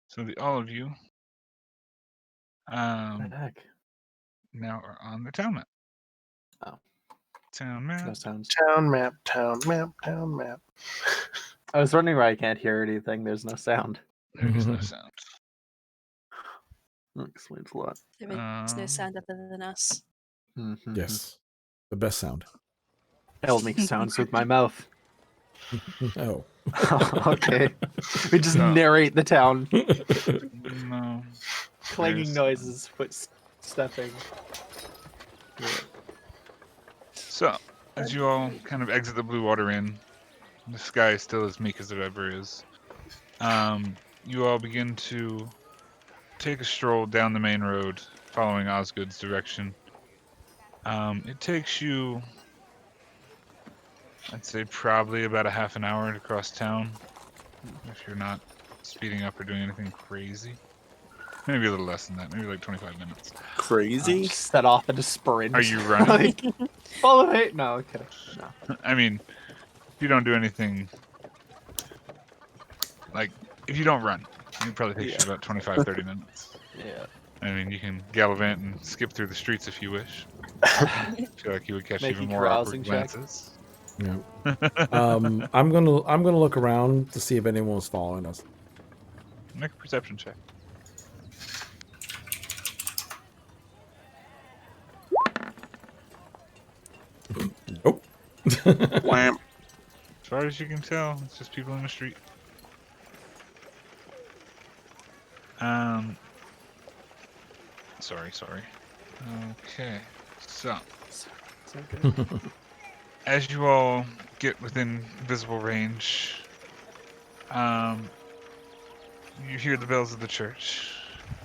So all of you, What the heck? now are on the town map. Oh. Town map. No sounds. Town map, town map, town map. I was wondering why I can't hear anything. There's no sound. There is no sound. That explains a lot. There is no sound other than us. Yes, the best sound. I'll make sounds with my mouth. Oh. Okay. We just No. narrate the town. No. Clanging There's- noises, footstepping. So, as you all kind of exit the Blue Water Inn, the sky is still as meek as it ever is. You all begin to take a stroll down the main road, following Osgood's direction. It takes you, I'd say, probably about a half an hour to cross town, if you're not speeding up or doing anything crazy. Maybe a little less than that, maybe like 25 minutes. Crazy. Set off at a sprint. Are you running? Like, follow it? No, okay. No. I mean, if you don't do anything, like, if you don't run, it probably takes you about 25, 30 minutes. Yeah. I mean, you can gallivant and skip through the streets if you wish. I feel like you would catch Make even a more carousing awkward check. glances. Yeah. I'm gonna look around to see if anyone was following us. Make a perception check. Nope. Wham. As far as you can tell, it's just people in the street. Sorry. Okay, so as you all get within visible range, you hear the bells of the church.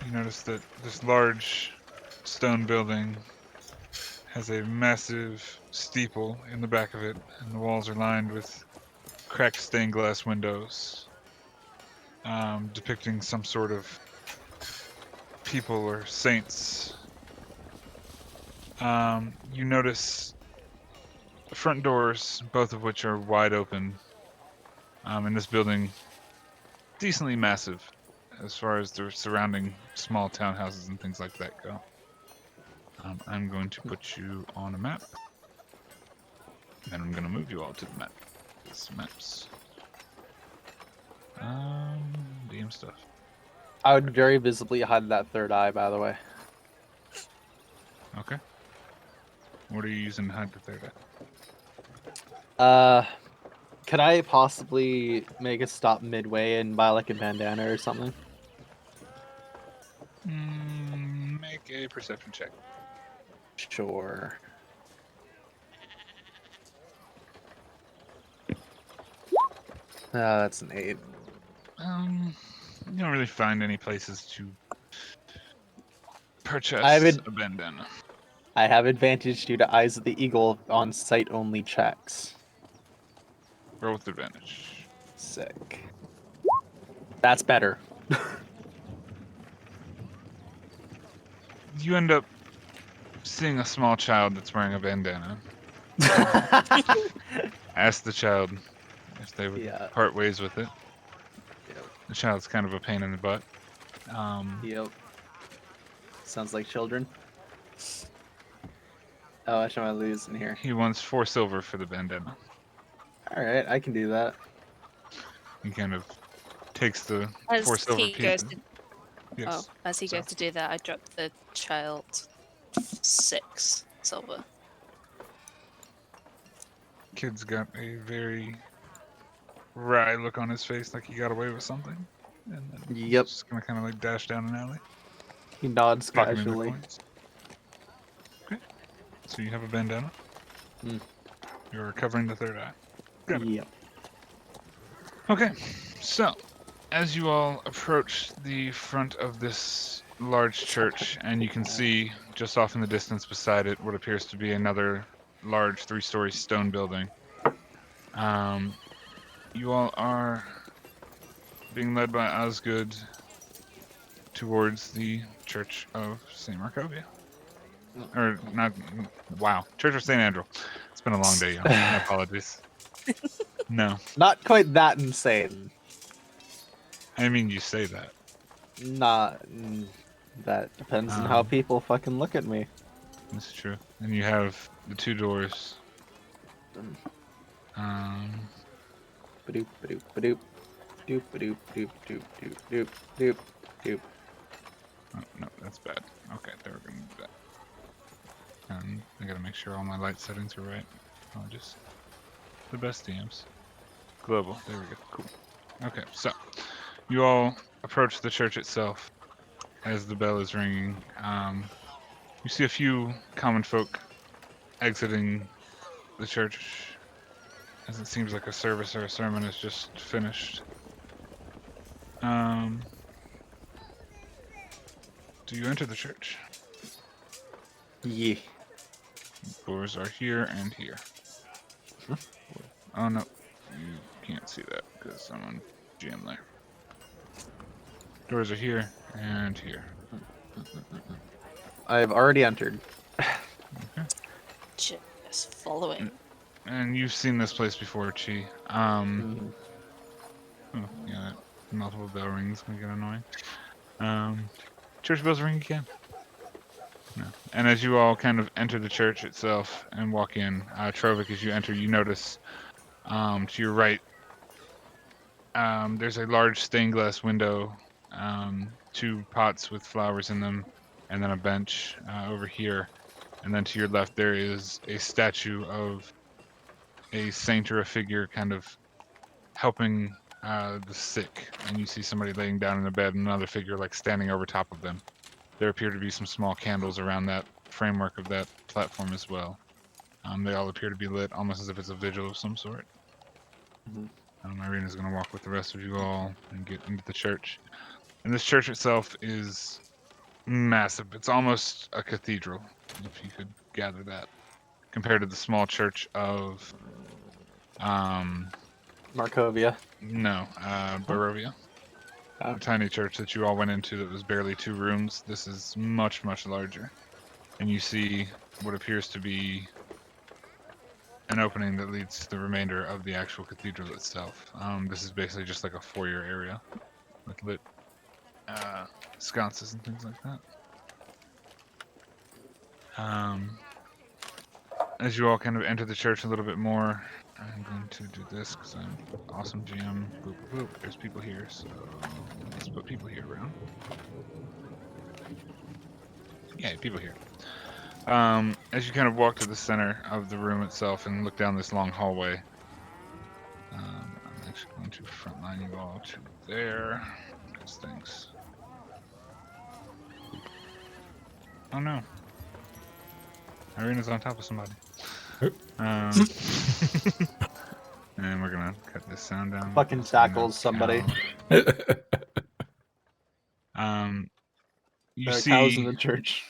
You notice that this large stone building has a massive steeple in the back of it, and the walls are lined with cracked stained glass windows, depicting some sort of people or saints. You notice the front doors, both of which are wide open, in this building, decently massive as far as the surrounding small townhouses and things like that go. I'm going to put you on a map, and I'm going to move you all to the map. This maps. DM stuff. I would very visibly hide that third eye, by the way. Okay. What are you using to hide the third eye? Could I possibly make a stop midway and buy like a bandana or something? Make a perception check. Sure. That's an 8. You don't really find any places to purchase a bandana. I have advantage due to Eyes of the Eagle on sight-only checks. Roll with advantage. Sick. That's better. You end up seeing a small child that's wearing a bandana. Ask the child if they would part ways with it. Yep. The child's kind of a pain in the butt. Yep. Sounds like children. How much am I losing here? He wants 4 silver for the bandana. Alright, I can do that. He kind of takes the As 4 silver he goes pieces. to, Yes. as he goes to do that, I drop the child 6 silver. Kid's got a very wry look on his face, like he got away with something. And then he's just gonna kind of like dash down an alley. He nods pocketing the casually. coins. Okay. So you have a bandana. You're covering the third eye. Got it. Yep. Okay. So, as you all approach the front of this large church, and you can see just off in the distance beside it what appears to be another large 3-story stone building. You all are being led by Osgood towards the Church of St. Markovia. Or not, wow, Church of St. Andrew. It's been a long day, y'all. My apologies. No. Not quite that insane. I mean, you say that. That depends on how people fucking look at me. That's true. And you have the 2 doors. Badoop, badoop, badoop. Doop, badoop, doop, doop, doop, doop, doop, doop. Oh, no, that's bad. Okay, they were gonna do that. And I gotta make sure all my light settings are right. Oh, just the best DMs. Global, there we go, cool. Okay, so you all approach the church itself as the bell is ringing. You see a few common folk exiting the church as it seems like a service or a sermon is just finished. Do you enter the church? Yeah. Doors are here and here. Oh no, you can't see that because I'm on GM layer. Doors are here and here. I've already entered. Okay. Just following. And you've seen this place before, Chi. Oh, yeah, that multiple bell rings can get annoying. Church bells ring again. No. And as you all kind of enter the church itself and walk in, Trovik, as you enter, you notice to your right, there's a large stained glass window, 2 pots with flowers in them, and then a bench over here. And then to your left, there is a statue of a saint or a figure kind of helping the sick, and you see somebody laying down in a bed and another figure like standing over top of them. There appear to be some small candles around that framework of that platform as well. They all appear to be lit, almost as if it's a vigil of some sort. Mhm. Irina's going to walk with the rest of you all and get into the church. And this church itself is massive. It's almost a cathedral, if you could gather that, compared to the small church of, Markovia. Barovia. Oh. A tiny church that you all went into that was barely 2 rooms. This is much, much larger. And you see what appears to be an opening that leads to the remainder of the actual cathedral itself. This is basically just like a foyer area with lit sconces and things like that. As you all kind of enter the church a little bit more, I'm going to do this because I'm awesome GM. Boop, boop, boop. There's people here, so let's put people here around. Yeah, people here. As you kind of walk to the center of the room itself and look down this long hallway, I'm actually going to frontline you all to there, because things. Oh no. Irina's on top of somebody. And we're gonna cut this sound down. Fucking so we know tackles somebody. You There are cows in see the church.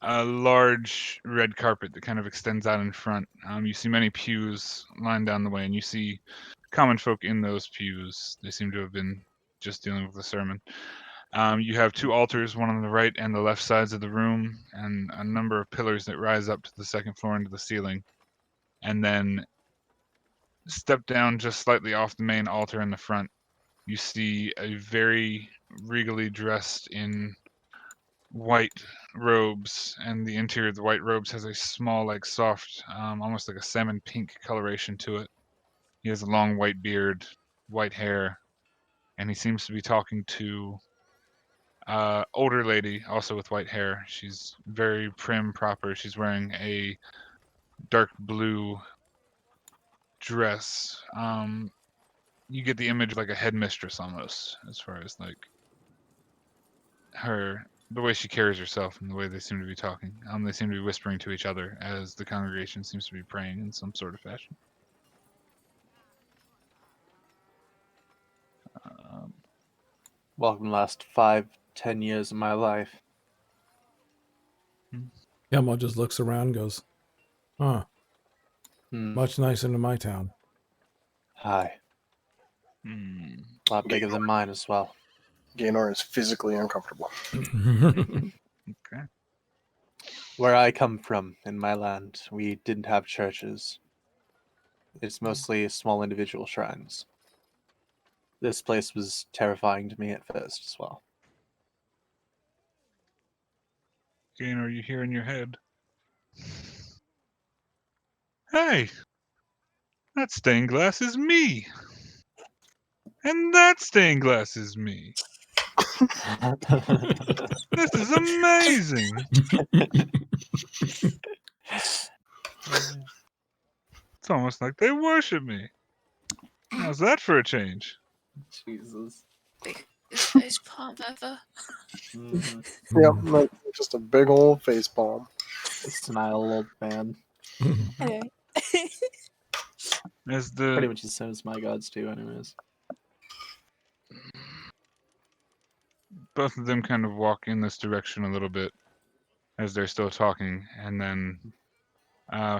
a large red carpet that kind of extends out in front. You see many pews lined down the way, and you see common folk in those pews. They seem to have been just dealing with the sermon. You have 2 altars, one on the right and the left sides of the room, and a number of pillars that rise up to the 2nd floor into the ceiling. And then step down just slightly off the main altar in the front. You see a very regally dressed in white robes, and the interior of the white robes has a small, like soft, almost like a salmon pink coloration to it. He has a long white beard, white hair, and he seems to be talking to older lady, also with white hair. She's very prim, proper. She's wearing a dark blue dress. You get the image of like a headmistress almost, as far as like the way she carries herself and the way they seem to be talking. They seem to be whispering to each other as the congregation seems to be praying in some sort of fashion. Welcome, last 5-10 years of my life. Yamo just looks around and goes, huh, Hmm. much nicer than my town. Hi. Hmm. A lot bigger than mine as well. Gaynor is physically uncomfortable. Okay. Where I come from, in my land, we didn't have churches. It's mostly small individual shrines. This place was terrifying to me at first as well. Jane, are you here in your head? Hey! That stained glass is me! And that stained glass is me! This is amazing! It's almost like they worship me. How's that for a change? Jesus. His face palm ever. Mm-hmm. Yep, like just a big old face palm. Senile old man. Anyway. As Pretty the much the same as my gods too, anyways. both of them kind of walk in this direction a little bit as they're still talking, and then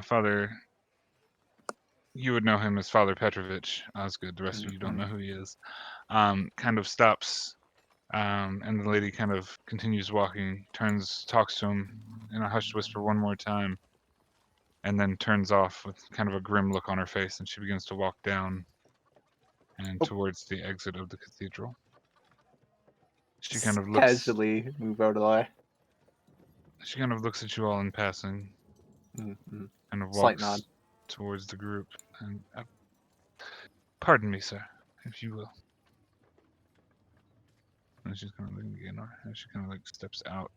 Father, you would know him as Father Petrovich Osgood. The rest of you don't know who he is. Kind of stops, and the lady kind of continues walking, talks to him in a hushed whisper one more time, and then turns off with kind of a grim look on her face, and she begins to walk down and towards the exit of the cathedral. She kind of looks Casually move out of the way. She kind of looks at you all in passing, Mm-hmm. kind of Slight walks nod. towards the group, and pardon me, sir, if you will. And she's kind of looking again, and she kind of like steps out,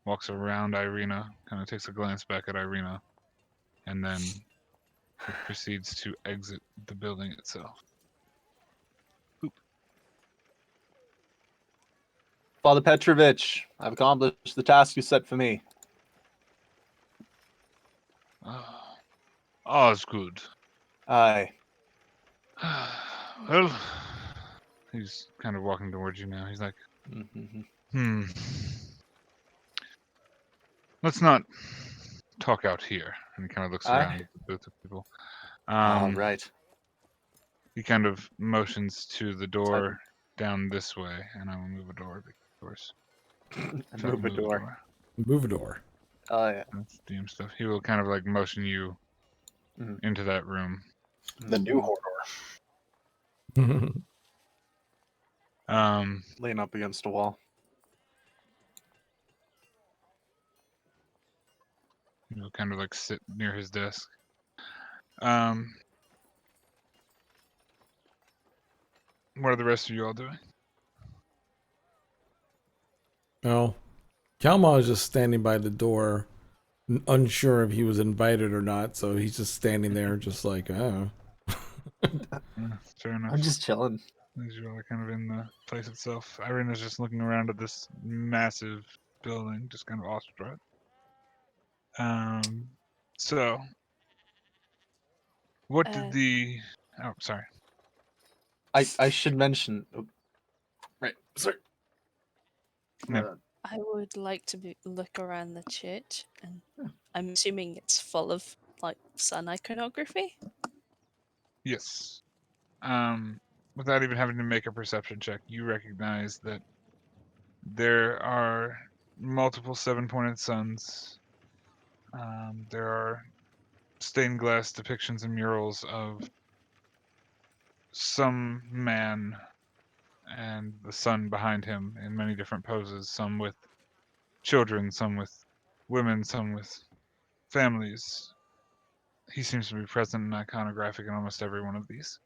walks around Irina, kind of takes a glance back at Irina, and then He proceeds to exit the building itself. Father Petrovich, I've accomplished the task you set for me. All's good. Aye. Well, he's kind of walking towards you now. He's like, let's not talk out here. And he kind of looks Aye. around at the booth of people. All right. He kind of motions to the door down this way, and I will move a door, of course. So Move a door. Move a door. Oh, yeah. That's DM stuff. He will kind of like motion you into that room. The new Hordor. Laying up against a wall. He'll kind of like sit near his desk. What are the rest of you all doing? Well, Kalma is just standing by the door, unsure if he was invited or not, so he's just standing there, just like, oh. Fair enough. I'm just chilling. As you all are kind of in the place itself. Irina's just looking around at this massive building, just kind of awestruck. So, what did the... Oh, sorry. I should mention... Oh, right, sorry. Yeah. I would like to look around the church, and I'm assuming it's full of like sun iconography. Yes. Without even having to make a perception check, you recognize that there are multiple seven-pointed suns. There are stained glass depictions and murals of some man and the sun behind him in many different poses, some with children, some with women, some with families. He seems to be present and iconographic in almost every one of these.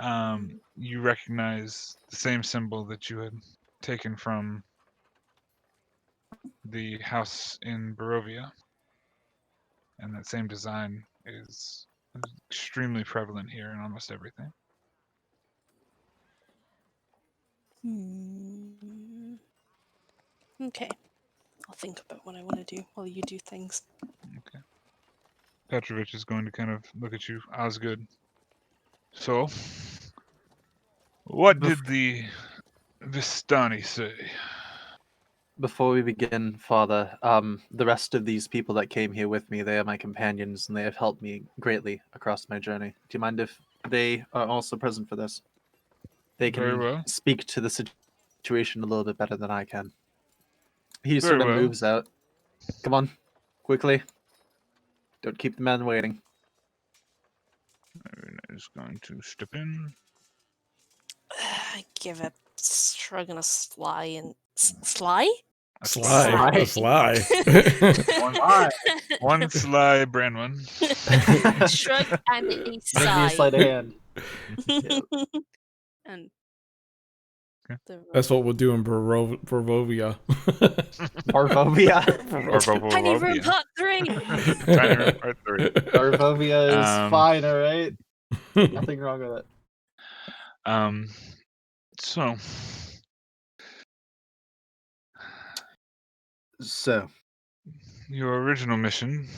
You recognize the same symbol that you had taken from the house in Barovia, and that same design is extremely prevalent here in almost everything. Okay. I'll think about what I want to do while you do things. Okay. Petrovich is going to kind of look at you, Osgood. So, what did the Vistani say? Before we begin, Father, the rest of these people that came here with me, they are my companions, and they have helped me greatly across my journey. Do you mind if they are also present for this? They Very can well. speak to the situation a little bit better than I can. He Very sort of well. moves out. Come on, quickly. Don't keep the man waiting. Irina is going to step in. I give a shrug and a sly and sly. Sly. A sly. One sly Branwen. Shrug and a Give me a sigh. sleight of hand. And That's what we'll do in Barovia. Barovia. Tiny room part 3. Tiny room part 3. Barovia is fine, all right? Nothing wrong with it. So, your original mission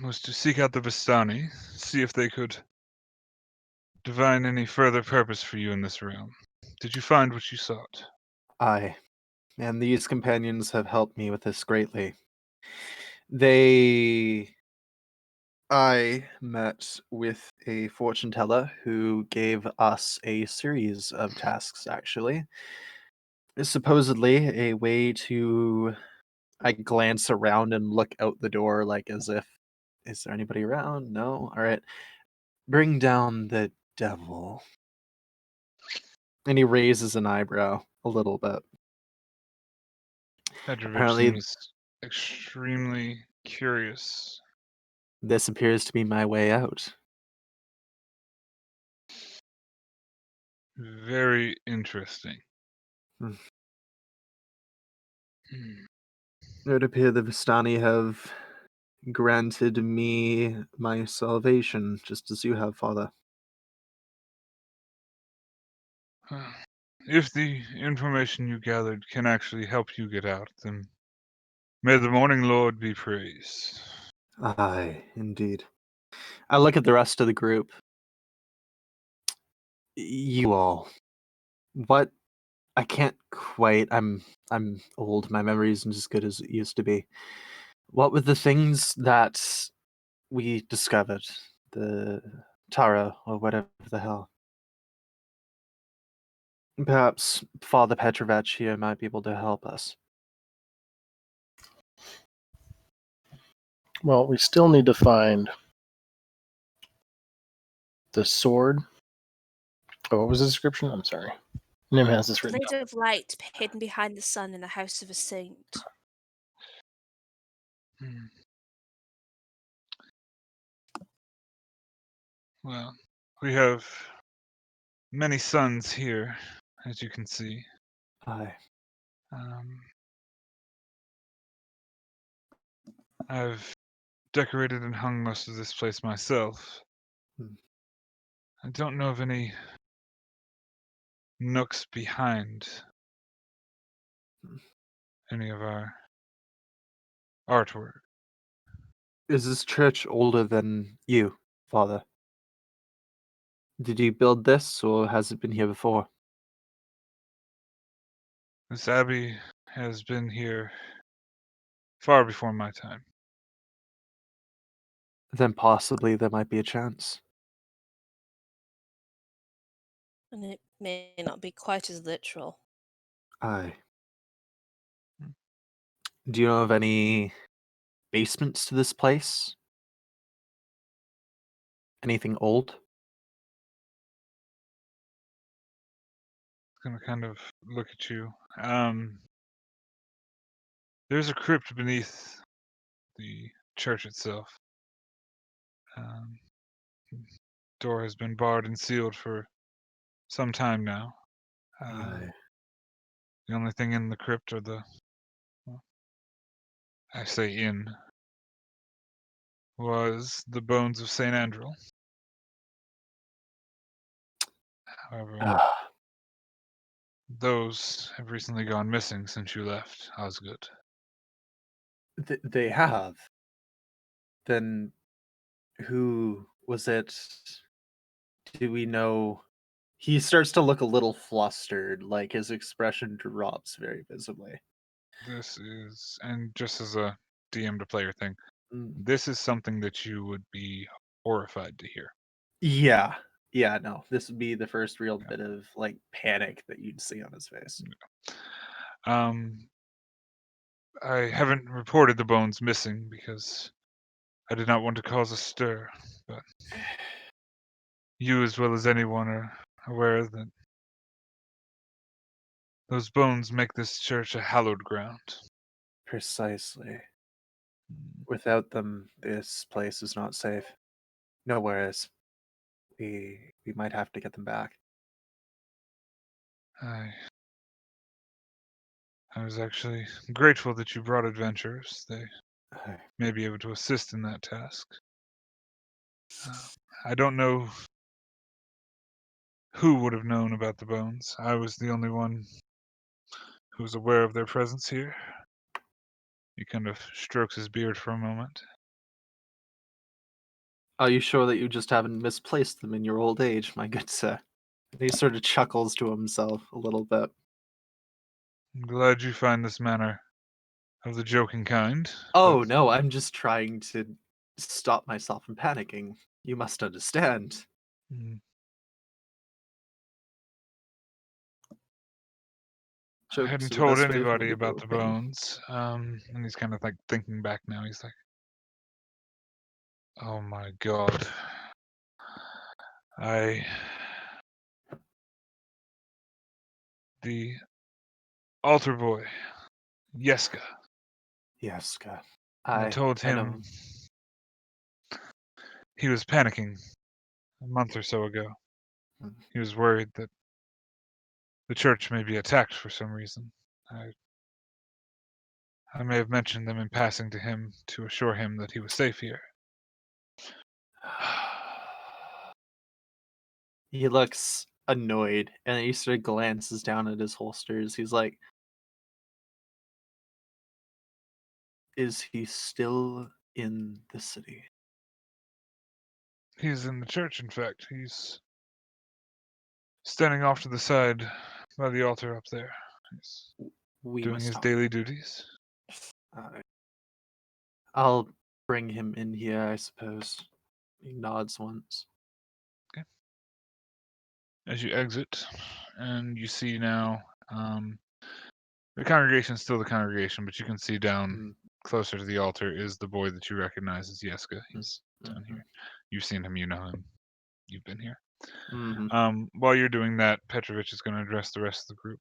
was to seek out the Vistani, see if they could divine any further purpose for you in this realm. Did you find what you sought? aye. And these companions have helped me with this greatly. I met with a fortune teller who gave us a series of tasks, actually. Supposedly a way to... I glance around and look out the door like as if, is there anybody around? No? Alright. Bring down the devil. And he raises an eyebrow a little bit. Petrovich Apparently, seems extremely curious. this appears to be my way out. Very interesting. It would appear the Vistani have granted me my salvation, just as you have, Father. If the information you gathered can actually help you get out, then may the Morning Lord be praised. Aye, indeed. I look at the rest of the group. You all. What? I can't quite. I'm old. My memory isn't as good as it used to be. What were the things that we discovered? The Tara, or whatever the hell. Perhaps Father Petrovich here might be able to help us. Well, we still need to find the sword. Oh, what was the description? I'm sorry. Nim has this written Made down. of light hidden behind the sun in the house of a saint. Well, we have many suns here, as you can see. Aye. I've decorated and hung most of this place myself. Hmm. I don't know of any nooks behind any of our artwork. Is this church older than you, Father? Did you build this, or has it been here before? This abbey has been here far before my time. Then possibly there might be a chance. And it may not be quite as literal. Aye. Do you know of any basements to this place? Anything old? Gonna kind of look at you. There's a crypt beneath the church itself. Door has been barred and sealed for some time now. Aye. The only thing in the crypt are I say in, was the bones of St. Andrew. However, Ah, those have recently gone missing since you left Osgood. they have. Then who was it? Do we know? He starts to look a little flustered, like his expression drops very visibly. This is, and just as a DM to player thing, Mm. this is something that you would be horrified to hear. Yeah. Yeah, no. This would be the first real Yeah. bit of like panic that you'd see on his face. I haven't reported the bones missing because I did not want to cause a stir, but you as well as anyone are aware that those bones make this church a hallowed ground. Precisely. Without them, this place is not safe. Nowhere is. We might have to get them back. I was actually grateful that you brought adventurers. They Aye. may be able to assist in that task. I don't know who would have known about the bones. I was the only one who was aware of their presence here. He kind of strokes his beard for a moment. Are you sure that you just haven't misplaced them in your old age, my good sir? And he sort of chuckles to himself a little bit. I'm glad you find this manner of the joking kind. Oh, but no, I'm just trying to stop myself from panicking. You must understand. I Joke hadn't is the told best way of anybody about the manipulating. bones. And he's kind of like thinking back now. He's like, oh my god. The altar boy, Yeska. Yeska. I told I know. him he was panicking a month or so ago. Mm. He was worried that the church may be attacked for some reason. I may have mentioned them in passing to him to assure him that he was safe here. He looks annoyed, and he sort of glances down at his holsters. He's like, "Is he still in the city?" He's in the church, in fact. He's standing off to the side by the altar up there. He's We doing must his talk. daily duties. I'll bring him in here, I suppose. He nods once. Okay. As you exit, and you see now, the congregation is still the congregation, but you can see down closer to the altar is the boy that you recognize as Yeska. He's down here. You've seen him, you know him. You've been here. While you're doing that, Petrovich is going to address the rest of the group.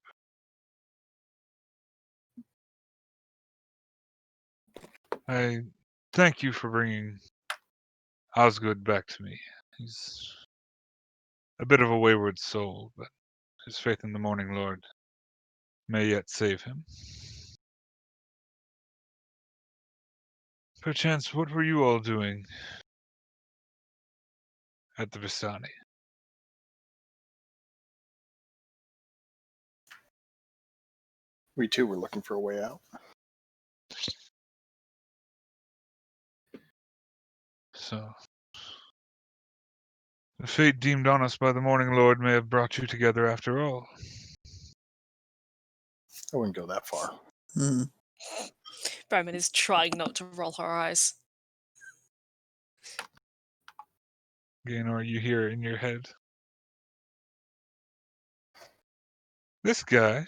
I thank you for bringing Osgood back to me. He's a bit of a wayward soul, but his faith in the Morning Lord may yet save him. Perchance, what were you all doing at the Vistani? We too were looking for a way out. So, the fate deemed on us by the Morning Lord may have brought you together after all. I wouldn't go that far. Bremen is trying not to roll her eyes. Gaynor, you hear in your head. This guy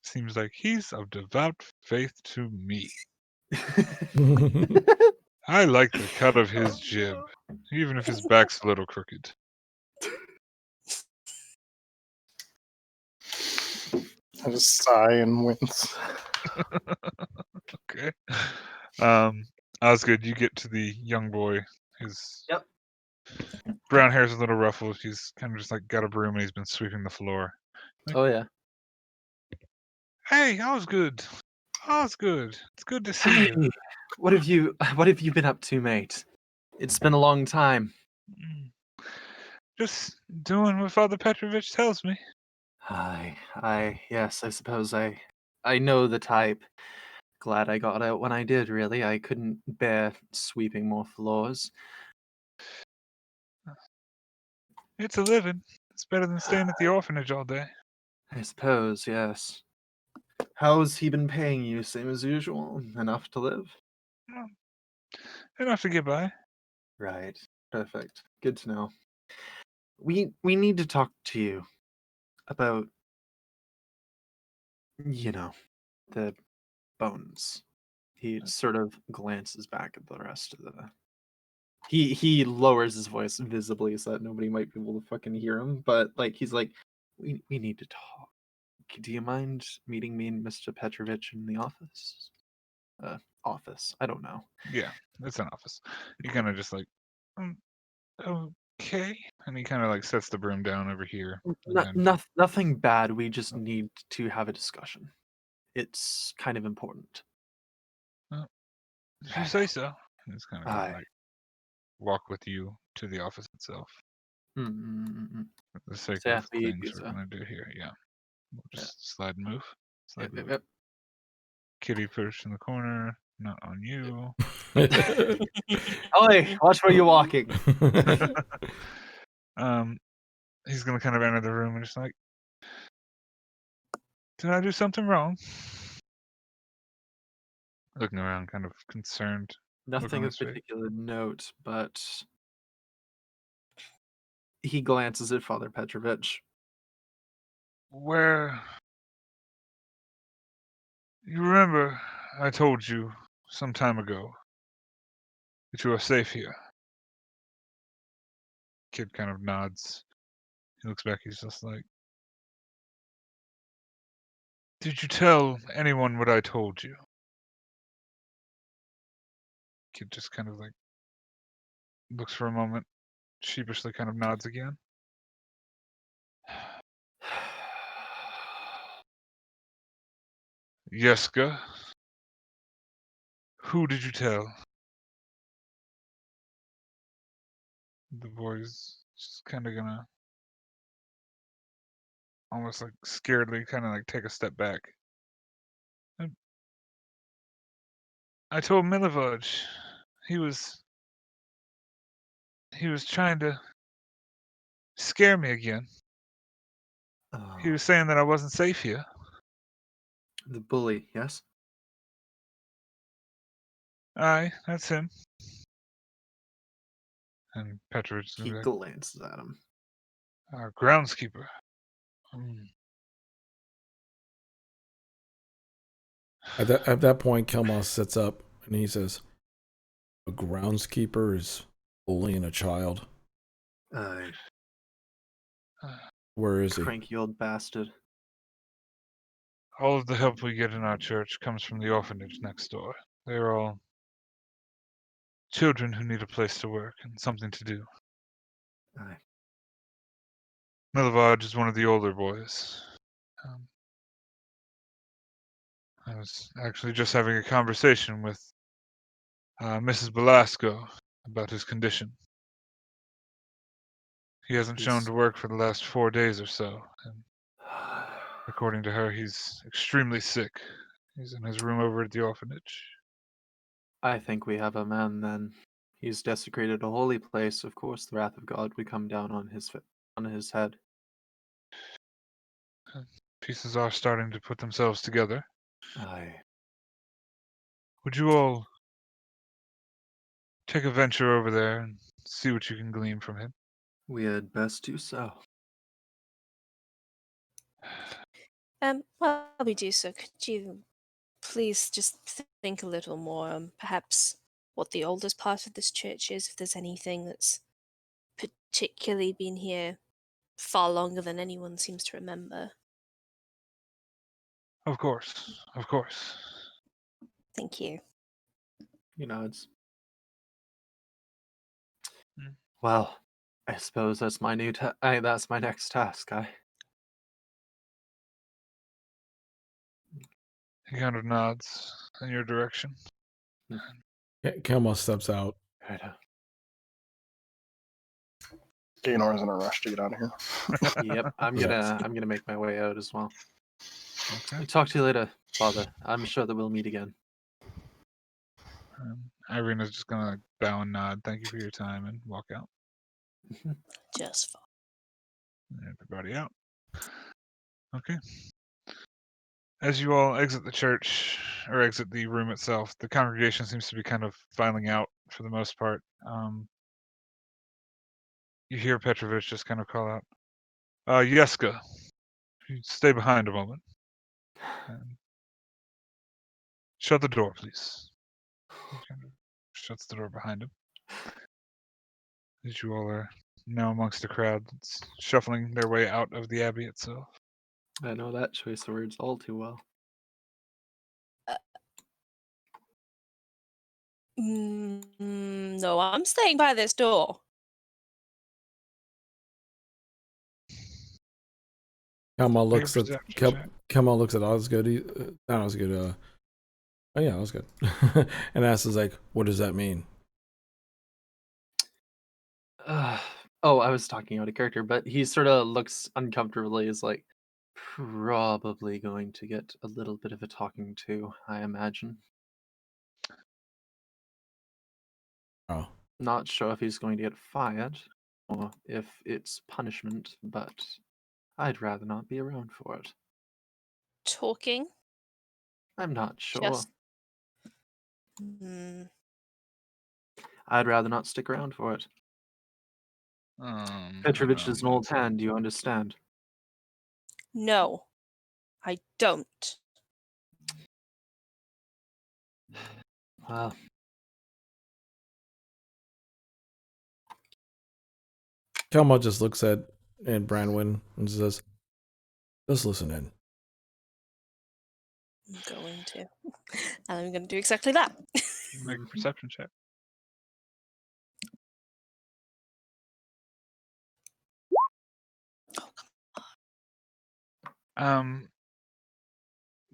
seems like he's of devout faith to me. I like the cut of his jib, even if his back's a little crooked. I just sigh and wince. Okay. Osgood, you get to the young boy. His brown hair's a little ruffled. He's kind of just like got a broom and he's been sweeping the floor. Like, Oh yeah. Hey, Osgood. Osgood. It's good to see you. Hey, what have you been up to, mate? It's been a long time. Just doing what Father Petrovich tells me. Yes, I suppose I know the type. Glad I got out when I did, really. I couldn't bear sweeping more floors. It's a living. It's better than staying at the orphanage all day. I suppose, yes. How's he been paying you? Same as usual? Enough to live? Enough to get by. Right. Perfect. Good to know. We need to talk to you about, the bones. He sort of glances back at the rest of the... He lowers his voice visibly so that nobody might be able to fucking hear him, but he's like, we need to talk. Do you mind meeting me and Mr. Petrovich in the office? Office. I don't know. Yeah, it's an office. He kind of just like, okay. And he kind of like sets the broom down over here. Nothing bad. We just need to have a discussion. It's kind of important. If you say so. And it's kind of Aye. like walk with you to the office itself. For the sake So, yeah, of we things use we're going to do here, yeah. We'll just slide and move. Slide and move. Yep. Kitty perched in the corner, not on you. Oi, watch where you're walking. He's gonna kind of enter the room and just like, did I do something wrong? Looking around, kind of concerned. Nothing of particular note, but he glances at Father Petrovich. Where... You remember I told you some time ago that you are safe here? Kid kind of nods. He looks back, he's just like, did you tell anyone what I told you? Kid just kind of like looks for a moment, sheepishly kind of nods again. Yeska, Who did you tell? The boy's just kind of gonna almost like scaredly kind of like take a step back. I told Milivaj he was trying to scare me again. He Oh, was saying that I wasn't safe here. the bully, yes? Aye, that's him. And Petrovich is He gonna be glances at him. like, our groundskeeper. Hmm. At that point, Kelmos sits up and he says, "A groundskeeper is bullying a child. Aye, Where is he?" cranky old bastard. All of the help we get in our church comes from the orphanage next door. They're all children who need a place to work and something to do. Aye. Milivaj is one of the older boys. I was actually just having a conversation with Mrs. Belasco about his condition. He hasn't shown to work for the last 4 days or so, and according to her, he's extremely sick. He's in his room over at the orphanage. I think we have a man then. He's desecrated a holy place. Of course, the wrath of God would come down on his head. Pieces are starting to put themselves together. Aye. Would you all take a venture over there and see what you can glean from him? We had best do so. While we do so, could you please just think a little more on perhaps what the oldest part of this church is, if there's anything that's particularly been here far longer than anyone seems to remember? Of course, of course. Thank you. He nods. Hmm. Well, I suppose that's my that's my next task. He kind of nods in your direction. Kelmos steps out. Right. Gaenor's in a rush to get out of here. Yep, I'm gonna make my way out as well. Okay. Talk to you later, Father. I'm sure that we'll meet again. Irina's just gonna bow and nod. Thank you for your time, and walk out. Just fine. And everybody out. Okay. As you all exit the church, or exit the room itself, the congregation seems to be kind of filing out for the most part. You hear Petrovich just kind of call out, Yeska, you stay behind a moment. And shut the door, please. He kind of shuts the door behind him. As you all are now amongst a crowd that's shuffling their way out of the abbey itself. I know that choice of words all too well. No, I'm staying by this door. Kelmos looks at perception check. Kelmos looks at Osgood. Not Osgood. Oh yeah, Osgood. And asks, like, "What does that mean?" Oh, I was talking out of character, but he sort of looks uncomfortably as like probably going to get a little bit of a talking to, I imagine. Oh, Not sure if he's going to get fired or if it's punishment, but I'd rather not be around for it. Talking? I'm not sure. Just. Hmm. I'd rather not stick around for it. I Petrovich don't is an know. old hand, do you understand? No, I don't. Well, Kelmos just looks at Branwyn and says, "Just listen in." I'm going to. And I'm going to do exactly that. Make a perception check.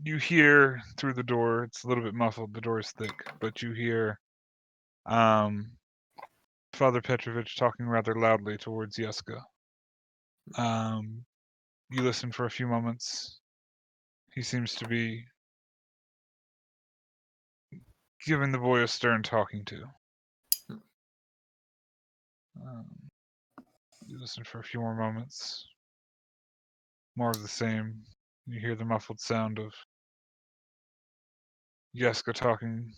you hear through the door. It's a little bit muffled. The door is thick, but you hear Father Petrovich talking rather loudly towards Yeska. You listen for a few moments. He seems to be giving the boy a stern talking to. You listen for a few more moments. More of the same. You hear the muffled sound of Yeska talking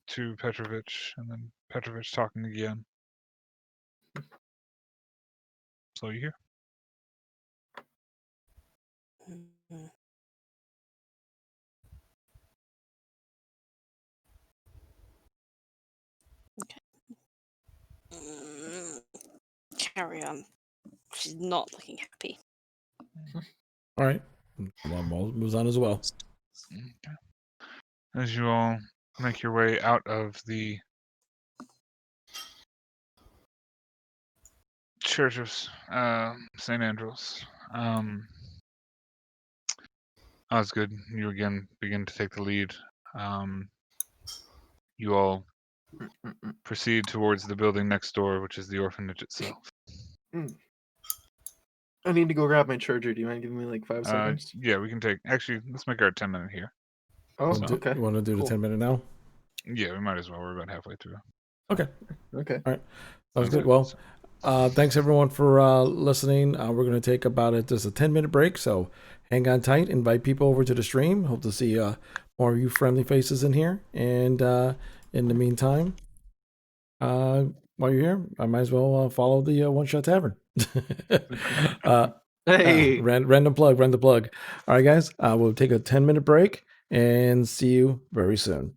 to Petrovich, and then Petrovich talking again. So you hear. Mhm. Okay. Carry on. She's not looking happy. All right. Well, moves on as well. Okay. As you all make your way out of the Church of St. Andrews, Osgood, you again begin to take the lead. You all proceed towards the building next door, which is the orphanage itself. I need to go grab my charger. Do you mind giving me like 5 seconds? Yeah, we can take. Actually, let's make our 10-minute here. Oh, So- okay. You want to do Cool. the 10-minute now? Yeah, we might as well. We're about halfway through. Okay. Okay. Sounds Sounds good. good. Well, thanks everyone for listening. We're going to take about just a 10-minute break, so hang on tight. Invite people over to the stream. Hope to see more of you friendly faces in here. And in the meantime, while you're here, I might as well follow the One Shot Tavern. Hey. Random plug. All right, guys. We'll take a 10-minute break and see you very soon.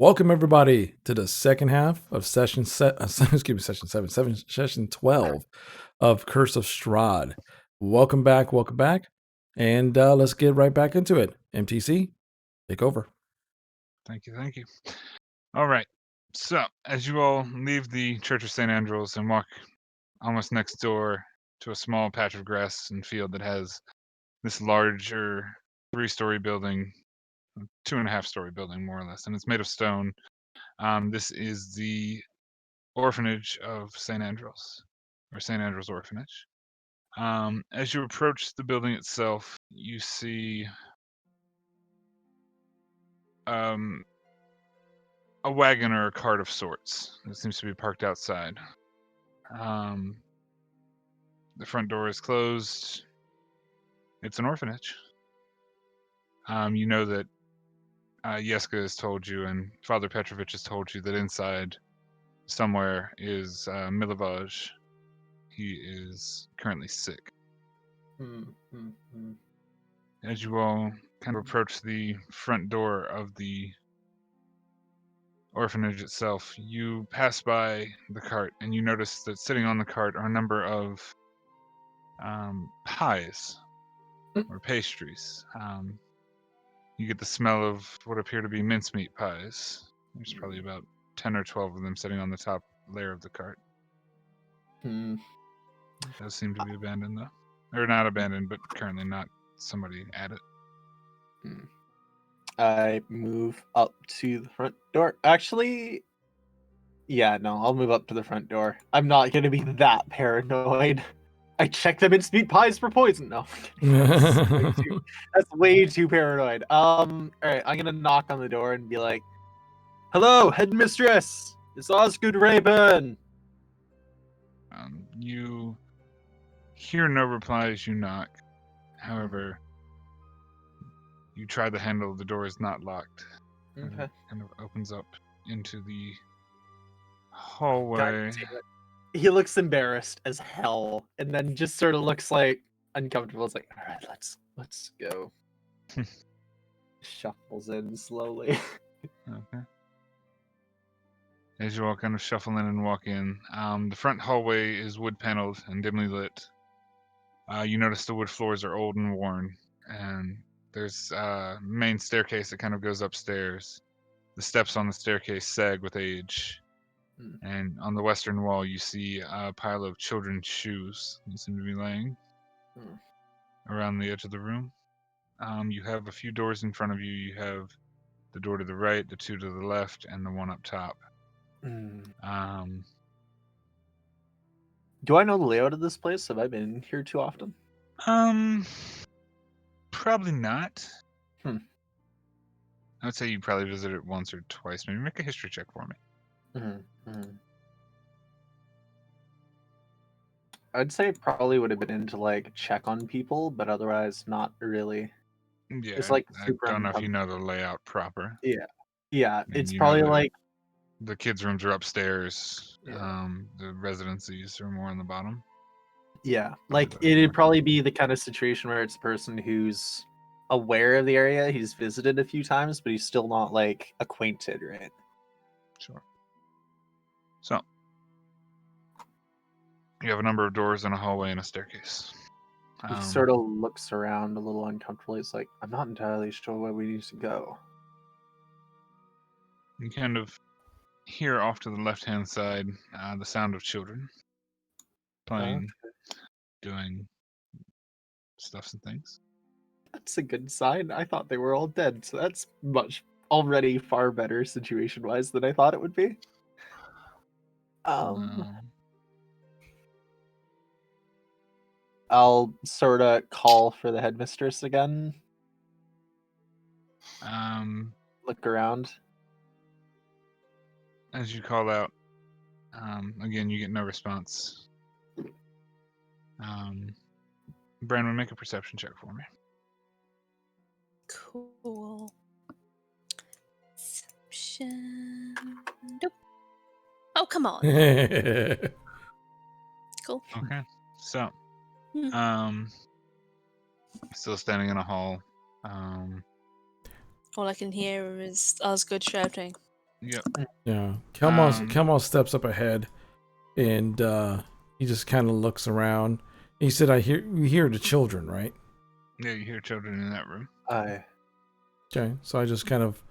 Welcome everybody to the second half of session 12 of Curse of Strahd. Welcome back, and let's get right back into it. MTC, take over. Thank you. All right. So, as you all leave the Church of St. Andrews and walk almost next door to a small patch of grass and field that has this larger 3-story building, 2.5-story building, more or less, and it's made of stone. This is the orphanage of St. Andrews, or St. Andrews Orphanage. As you approach the building itself, you see a wagon or a cart of sorts that seems to be parked outside. The front door is closed. It's an orphanage. You know that Yeska has told you, and Father Petrovich has told you that inside somewhere is Milivaj. He is currently sick. As you all kind of approach the front door of the orphanage itself, you pass by the cart and you notice that sitting on the cart are a number of pies or pastries. You get the smell of what appear to be mincemeat pies. There's probably about 10 or 12 of them sitting on the top layer of the cart. It does seem to be abandoned, though. Or not abandoned, but currently not somebody at it. I move up to the front door. Actually, yeah, no, I'll move up to the front door. I'm not going to be that paranoid. I check the mincemeat pies for poison. No, that's way too paranoid. All right, I'm gonna knock on the door and be like, "Hello, headmistress. It's Osgood Rayburn." You hear no reply as you knock. However, you try the handle. The door is not locked. Okay. It kind of opens up into the hallway. He looks embarrassed as hell, and then just sort of looks like uncomfortable. It's like, all right, let's go. Shuffles in slowly. Okay. As you all kind of shuffle in and walk in, the front hallway is wood paneled and dimly lit. You notice the wood floors are old and worn, and there's a main staircase that kind of goes upstairs. The steps on the staircase sag with age. And on the western wall, you see a pile of children's shoes that seem to be laying around the edge of the room. You have a few doors in front of you. You have the door to the right, the two to the left, and the one up top. Do I know the layout of this place? Have I been here too often? Probably not. I would say you probably visited it once or twice. Maybe make a history check for me. I'd say it probably would have been into like check on people, but otherwise not really. Yeah, It's like I super don't know if you know the layout proper. Yeah, And it's you know probably that like the kids' rooms are upstairs. Yeah. The residencies are more on the bottom. Yeah, Probably like the it'd north. probably be the kind of situation where it's a person who's aware of the area, he's visited a few times, but he's still not like acquainted, right? Sure. So, you have a number of doors and a hallway and a staircase. He sort of looks around a little uncomfortable. He's like, I'm not entirely sure where we need to go. You kind of hear off to the left-hand side the sound of children playing, doing stuffs and things. That's a good sign. I thought they were all dead, so that's already far better situation-wise than I thought it would be. I'll sort of call for the headmistress again. Look around. As you call out, again, you get no response. Brandon, make a perception check for me. Cool. Perception. Nope. Oh, come on. Cool. Okay. So, Hmm. still standing in a hall. All I can hear is Osgood shouting. Yep. Yeah. Um, Kelmal steps up ahead and he just kind of looks around. He said, we hear the children, right? Yeah, you hear children in that room. I Okay. So I just kind of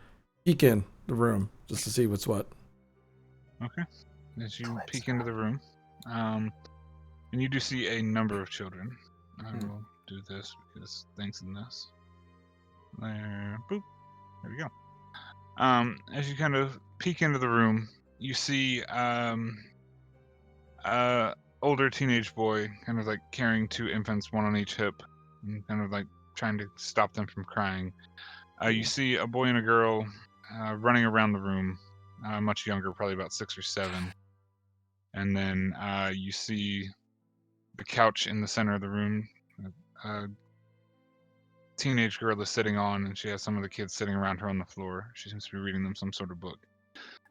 peek in the room just to see what's what. Okay. As you peek into the room, and you do see a number of children. I will do this because things in this. There, boop. There we go. As you kind of peek into the room, you see older teenage boy kind of like carrying two infants, one on each hip, and kind of like trying to stop them from crying. You see a boy and a girl running around the room, much younger, probably about 6 or 7. And then you see the couch in the center of the room. A teenage girl is sitting on, and she has some of the kids sitting around her on the floor. She seems to be reading them some sort of book.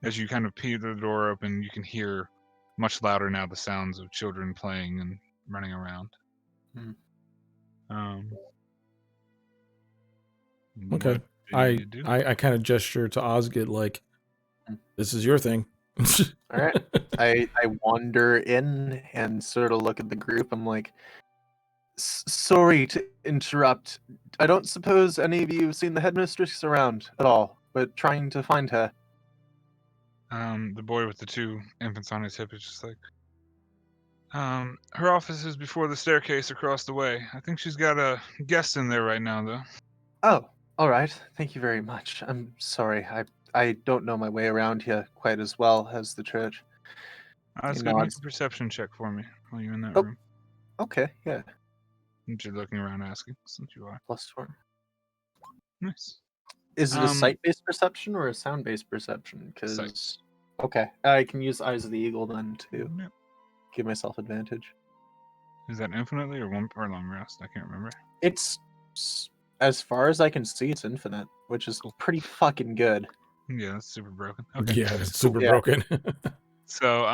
As you kind of peel the door open, you can hear much louder now the sounds of children playing and running around. Okay. What do I you do? kind of gesture to Osgood like, this is your thing. All right. I wander in and sort of look at the group. I'm like, sorry to interrupt. I don't suppose any of you have seen the headmistress around at all, but trying to find her. The boy with the two infants on his hip is just like, her office is before the staircase across the way. I think she's got a guest in there right now, though. Oh, all right. Thank you very much. I'm sorry. I don't know my way around here quite as well as the church. Let's He go make nods. a perception check for me while you're in that Oh. room. Okay, yeah. Since you're looking around asking, since you are. +4. Nice. Is it a sight-based perception or a sound-based perception? Because okay, I can use Eyes of the Eagle then to Yep. give myself advantage. Is that infinitely or long rest? I can't remember. It's as far as I can see, it's infinite, which is Cool. pretty fucking good. Yeah, that's super broken. Okay. Yeah, it's super Yeah. broken. So,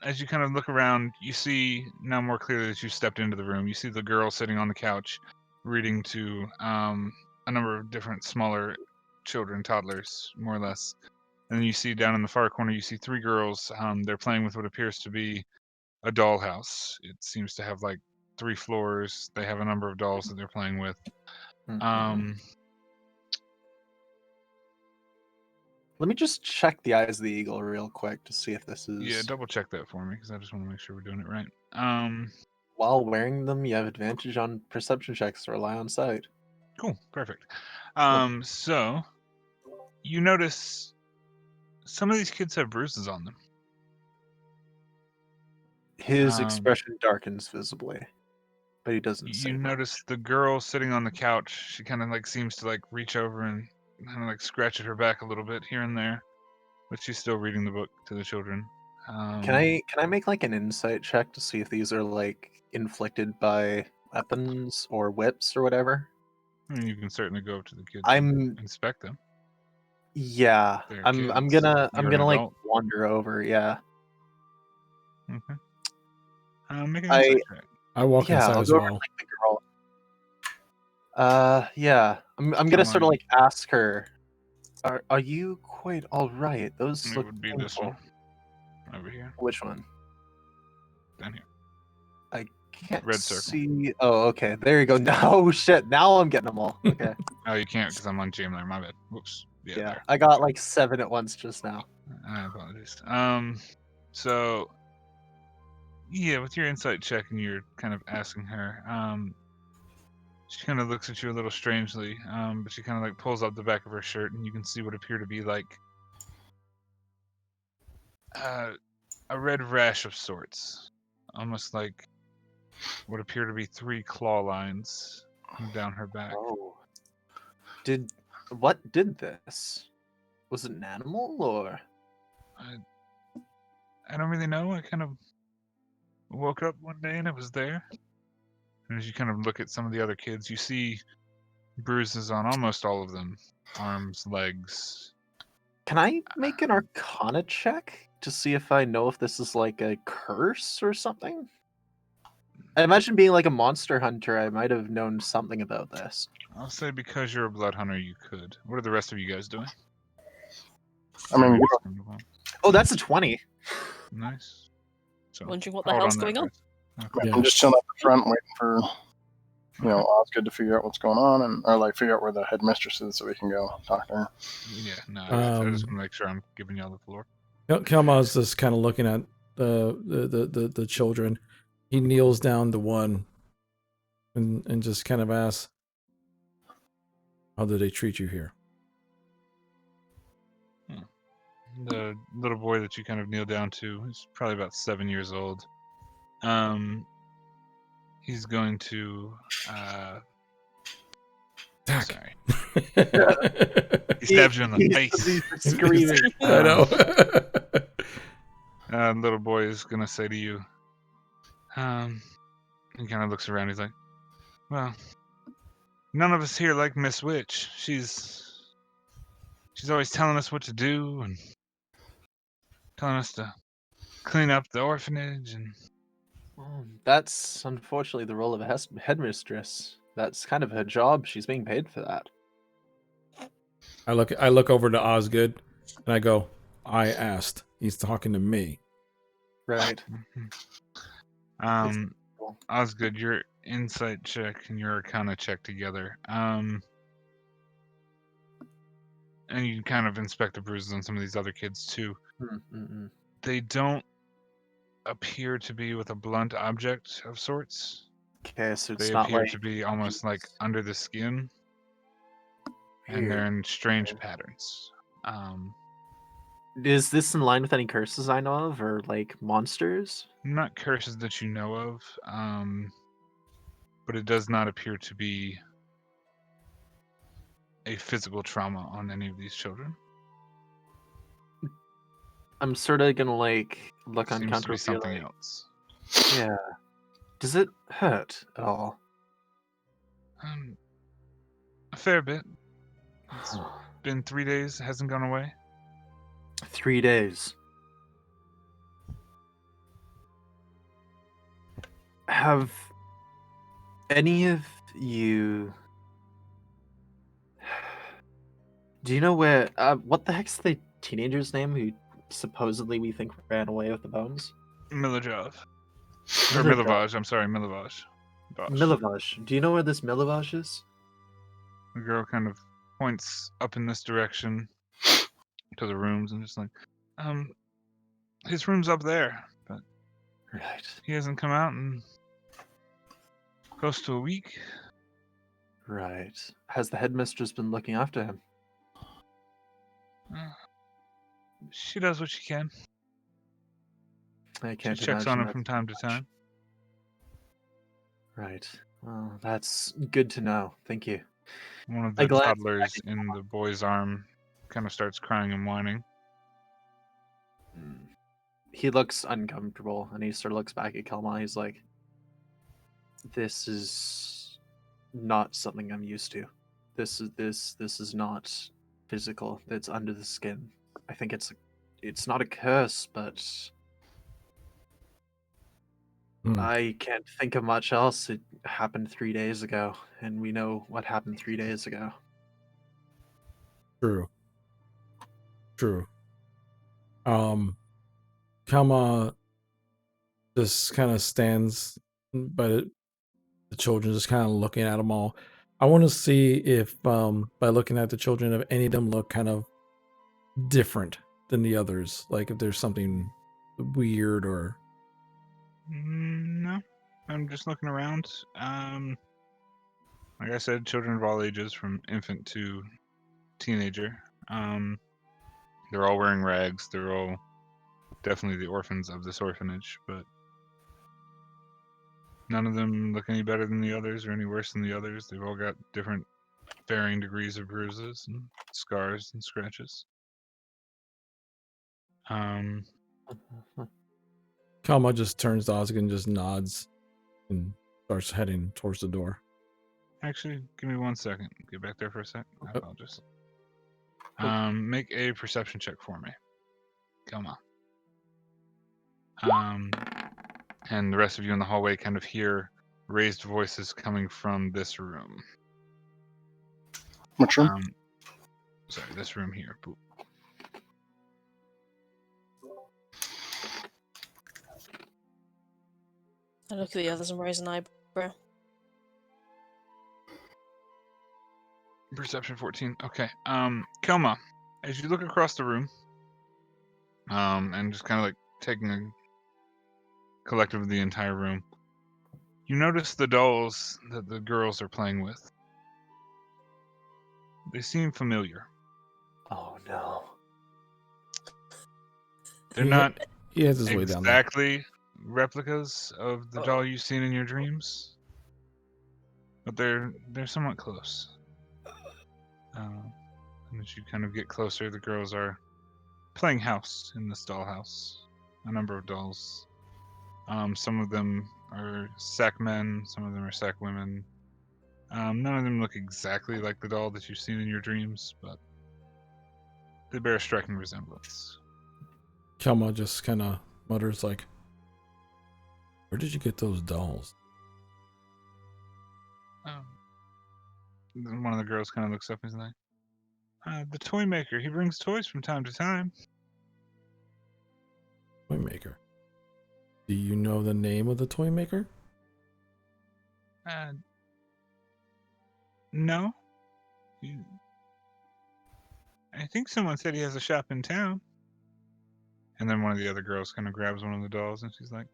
as you kind of look around, you see now more clearly that you stepped into the room. You see the girl sitting on the couch, reading to a number of different smaller children, toddlers, more or less. And then you see down in the far corner, you see 3 girls. They're playing with what appears to be a dollhouse. It seems to have like 3 floors. They have a number of dolls that they're playing with. Let me just check the Eyes of the Eagle real quick to see if this is. Yeah, double check that for me because I just want to make sure we're doing it right. While wearing them, you have advantage on perception checks to rely on sight. Cool, perfect. So you notice some of these kids have bruises on them. His expression darkens visibly, but he doesn't say You much. notice the girl sitting on the couch. She kind of like seems to like reach over and kind of like scratch at her back a little bit here and there, but she's still reading the book to the children. Can I make like an insight check to see if these are like inflicted by weapons or whips or whatever? I mean, you can certainly go up to the kids I'm and inspect them. yeah. They're I'm kids. gonna You're an like adult. wander over. Yeah. Okay. Make an insight check. I walk inside I'll as go over well. like the girl. Yeah. I'm gonna sort of like ask her. Are you quite all right? Those It look would be painful. this one over here. Which one? Down here. I can't Red circle. see. Oh, okay. There you go. No shit. Now I'm getting them all. Okay. Oh, you can't because I'm on GM there. My bad. Whoops. Yeah. Yeah, There. I got like 7 at once just now. I apologize. So yeah, with your insight check and you're kind of asking her, she kind of looks at you a little strangely, but she kind of like pulls up the back of her shirt and you can see what appear to be like a red rash of sorts, almost like what appear to be 3 claw lines down her back. Oh. What did this? Was it an animal or? I don't really know. I kind of woke up one day and it was there. And as you kind of look at some of the other kids, you see bruises on almost all of them. Arms, legs. Can I make an Arcana check to see if I know if this is like a curse or something? I imagine being like a monster hunter, I might have known something about this. I'll say because you're a blood hunter, you could. What are the rest of you guys doing? I mean, Oh, that's a 20. Nice. So, Wondering what the hold hell's on going that, on. guys. Okay. Yeah. I'm just chilling at the front waiting for, Osgood to figure out what's going on or like figure out where the headmistress is so we can go talk to her. Yeah, no, I just Um, want to make sure I'm giving y'all the floor. Kelma's just kind of looking at the children. He kneels down to one and just kind of asks, "How do they treat you here?" The little boy that you kind of kneel down to is probably about 7 years old. He's going to Attack. sorry. He stabs you in the face. Screaming. I know. Little boy is gonna say to you, he kind of looks around. He's like, "Well, none of us here like Miss Witch. She's always telling us what to do and telling us to clean up the orphanage and." Well, that's unfortunately the role of a headmistress. That's kind of her job. She's being paid for that. I look over to Osgood and I go, "I asked. He's talking to me." Right. Osgood, your insight check and your arcana check together. And you kind of inspect the bruises on some of these other kids too. Mm-mm. They don't appear to be with a blunt object of sorts. Okay, so it's They not appear like to be almost like under the skin, and they're in strange patterns. Is this in line with any curses I know of, or like monsters? Not curses that you know of, but it does not appear to be a physical trauma on any of these children. I'm sort of gonna like look on Seems counter to be something else. Yeah. Does it hurt at all? A fair bit. It's been 3 days. It hasn't gone away. 3 days. Have any of you... Do you know where... what the heck's the teenager's name who supposedly we think ran away with the bones? Milajov. Or Milovaj, I'm sorry, Milovaj. Milovaj. Do you know where this Milovaj is? The girl kind of points up in this direction to the rooms and just like, his room's up there, but Right. he hasn't come out in close to a week. Right. Has the headmistress been looking after him? She does what she can. I can't She checks on imagine him that's from time to much. time. Right. Well, that's good to know. Thank you. One of I the glanced toddlers in the boy's arm kind of starts crying and whining. He looks uncomfortable, and he sort of looks back at Kelma. He's like, "This is not something I'm used to. This is not physical. It's under the skin. I think it's not a curse, but I can't think of much else. It happened 3 days ago, and we know what happened 3 days ago." True. Kama just kind of stands by the children, just kind of looking at them all. I want to see if, by looking at the children, if any of them look kind of different than the others. Like if there's something weird or... No, I'm just looking around. Like I said, children of all ages, from infant to teenager. They're all wearing rags. They're all definitely the orphans of this orphanage, but none of them look any better than the others or any worse than the others. They've all got different varying degrees of bruises and scars and scratches. Kama just turns to Osgood and just nods and starts heading towards the door. Actually, give me 1 second. Get back there for a sec. I Okay. apologize. Make a perception check for me. Come on. and the rest of you in the hallway kind of hear raised voices coming from this room. Which room? Sorry, this room here. Boop. I look at the others and raise an eyebrow. Perception 14. Okay. Kelma, as you look across the room, and just kind of like taking a collective of the entire room, you notice the dolls that the girls are playing with. They seem familiar. Oh no. They're not He has his way down there. exactly replicas of the doll you've seen in your dreams, but they're somewhat close. And as you kind of get closer, the girls are playing house in this dollhouse. A number of dolls. Some of them are sack men, some of them are sack women. None of them look exactly like the doll that you've seen in your dreams, but they bear a striking resemblance. Kelma just kind of mutters like, "Where did you get those dolls?" Then one of the girls kind of looks up and is like, the toy maker, he brings toys from time to time. Toy maker. Do you know the name of the toy maker? No. I think someone said he has a shop in town. And then one of the other girls kind of grabs one of the dolls and she's like,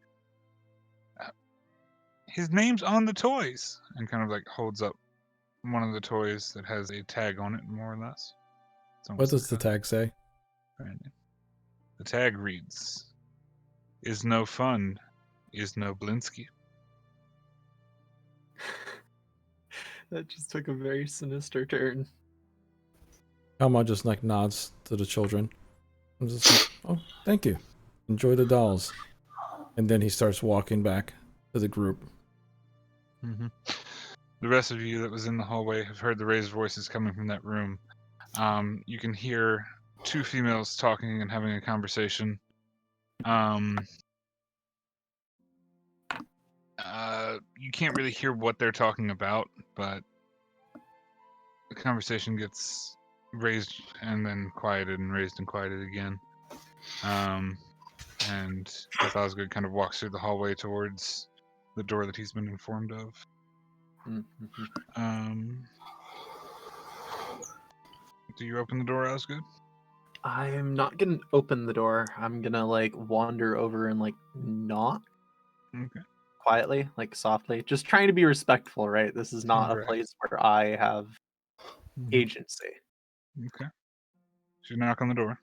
his name's on the toys. And kind of like holds up one of the toys that has a tag on it, more or less. It's What almost does the like a tag say? brand name. The tag reads, "Is no fun, is no Blinsky." That just took a very sinister turn. Kelma just like nods to the children. I'm just like, "Oh, thank you. Enjoy the dolls." And then he starts walking back to the group. Mm-hmm. The rest of you that was in the hallway have heard the raised voices coming from that room. You can hear two females talking and having a conversation. You can't really hear what they're talking about, but the conversation gets raised and then quieted and raised and quieted again. And Osgood kind of walks through the hallway towards the door that he's been informed of. Do you open the door, Osgood? I'm not gonna open the door. I'm gonna like wander over and like knock Okay. quietly, like softly. Just trying to be respectful, right? This is not Correct. a place where I have Mhm. agency. Okay. So you knock on the door.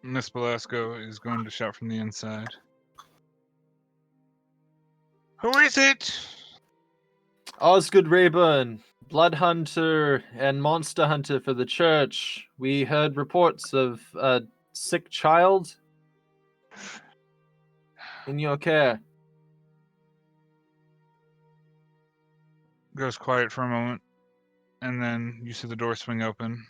Miss Belasco is going to shout from the inside. Who is it? Osgood Rayburn, blood hunter and monster hunter for the church. We heard reports of a sick child in your care. Goes quiet for a moment, and then you see the door swing open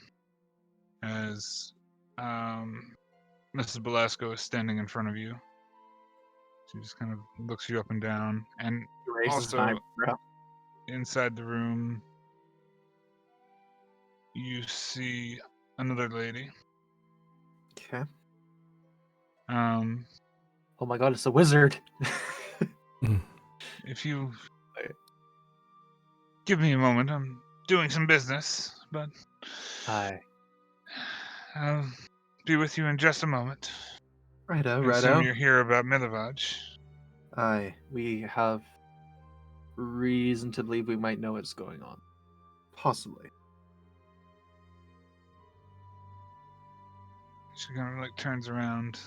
as Mrs. Belasco is standing in front of you. She just kind of looks you up and down, and He raises an also eyebrow. inside the room you see another lady. Okay. Um, Oh my god, it's a wizard. if you give me a moment, I'm doing some business, but Hi. I'll be with you in just a moment. Righto, I assume righto. you're here about Milovaj. Aye, we have reason to believe we might know what's going on. Possibly. She kind of like turns around.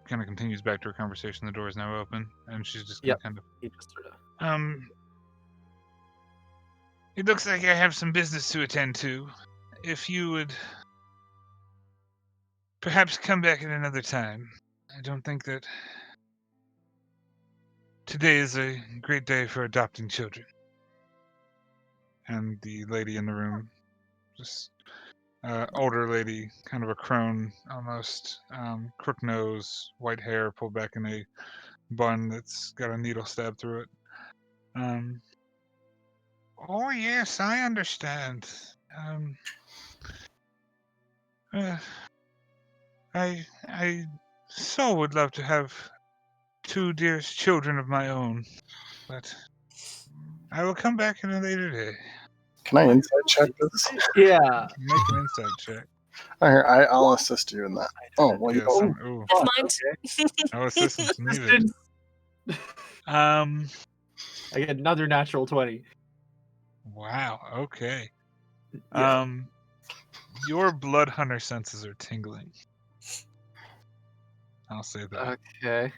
Kind of continues back to her conversation. The door is now open, and she's just gonna Yep. kind of. He just sort of. It looks like I have some business to attend to. If you would perhaps come back at another time. I don't think that today is a great day for adopting children. And the lady in the room just older lady, kind of a crone almost, crook nose, white hair pulled back in a bun that's got a needle stabbed through it. Oh yes, I understand. I so would love to have two dearest children of my own, but I will come back in a later day. Can I insight check this? Yeah. Make an insight check. I'll assist you in that. Oh, well, Yes. Ooh, Never mind. no assistance needed. Um. I get another natural 20. Wow. Okay. Yeah. Your blood hunter senses are tingling. I'll say that. Okay.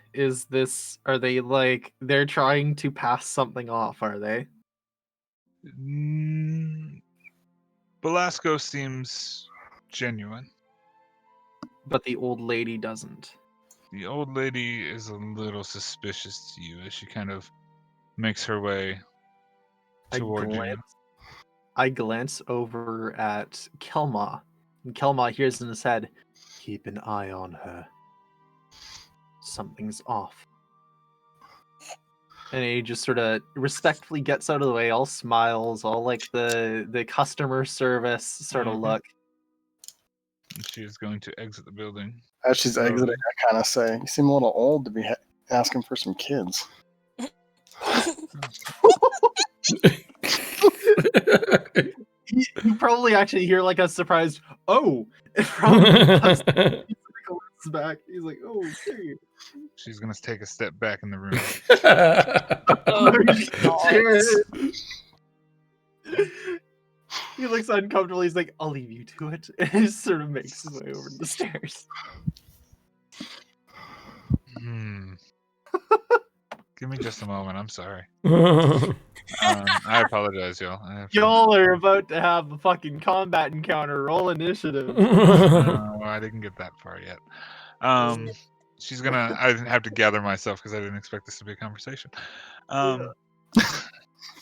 Are they like, they're trying to pass something off, are they? Belasco seems genuine. But the old lady doesn't. The old lady is a little suspicious to you as she kind of makes her way toward you. I glance over at Kelma, and Kelma hears in his head, "Keep an eye on her. Something's off." And he just sort of respectfully gets out of the way, all smiles, all like the customer service sort of look. And she is going to exit the building. As she's exiting, I kind of say, "You seem a little old to be asking for some kids." You probably actually hear like a surprised "oh" from his back. He's like, "Oh, okay." She's going to take a step back in the room. He looks uncomfortable. He's like, "I'll leave you to it," and he just sort of makes his way over to the stairs. Give me just a moment. I'm sorry. I apologize, y'all. Y'all are about to have a fucking combat encounter. Roll initiative. No, I didn't get that far yet. She's gonna. I didn't have to gather myself because I didn't expect this to be a conversation.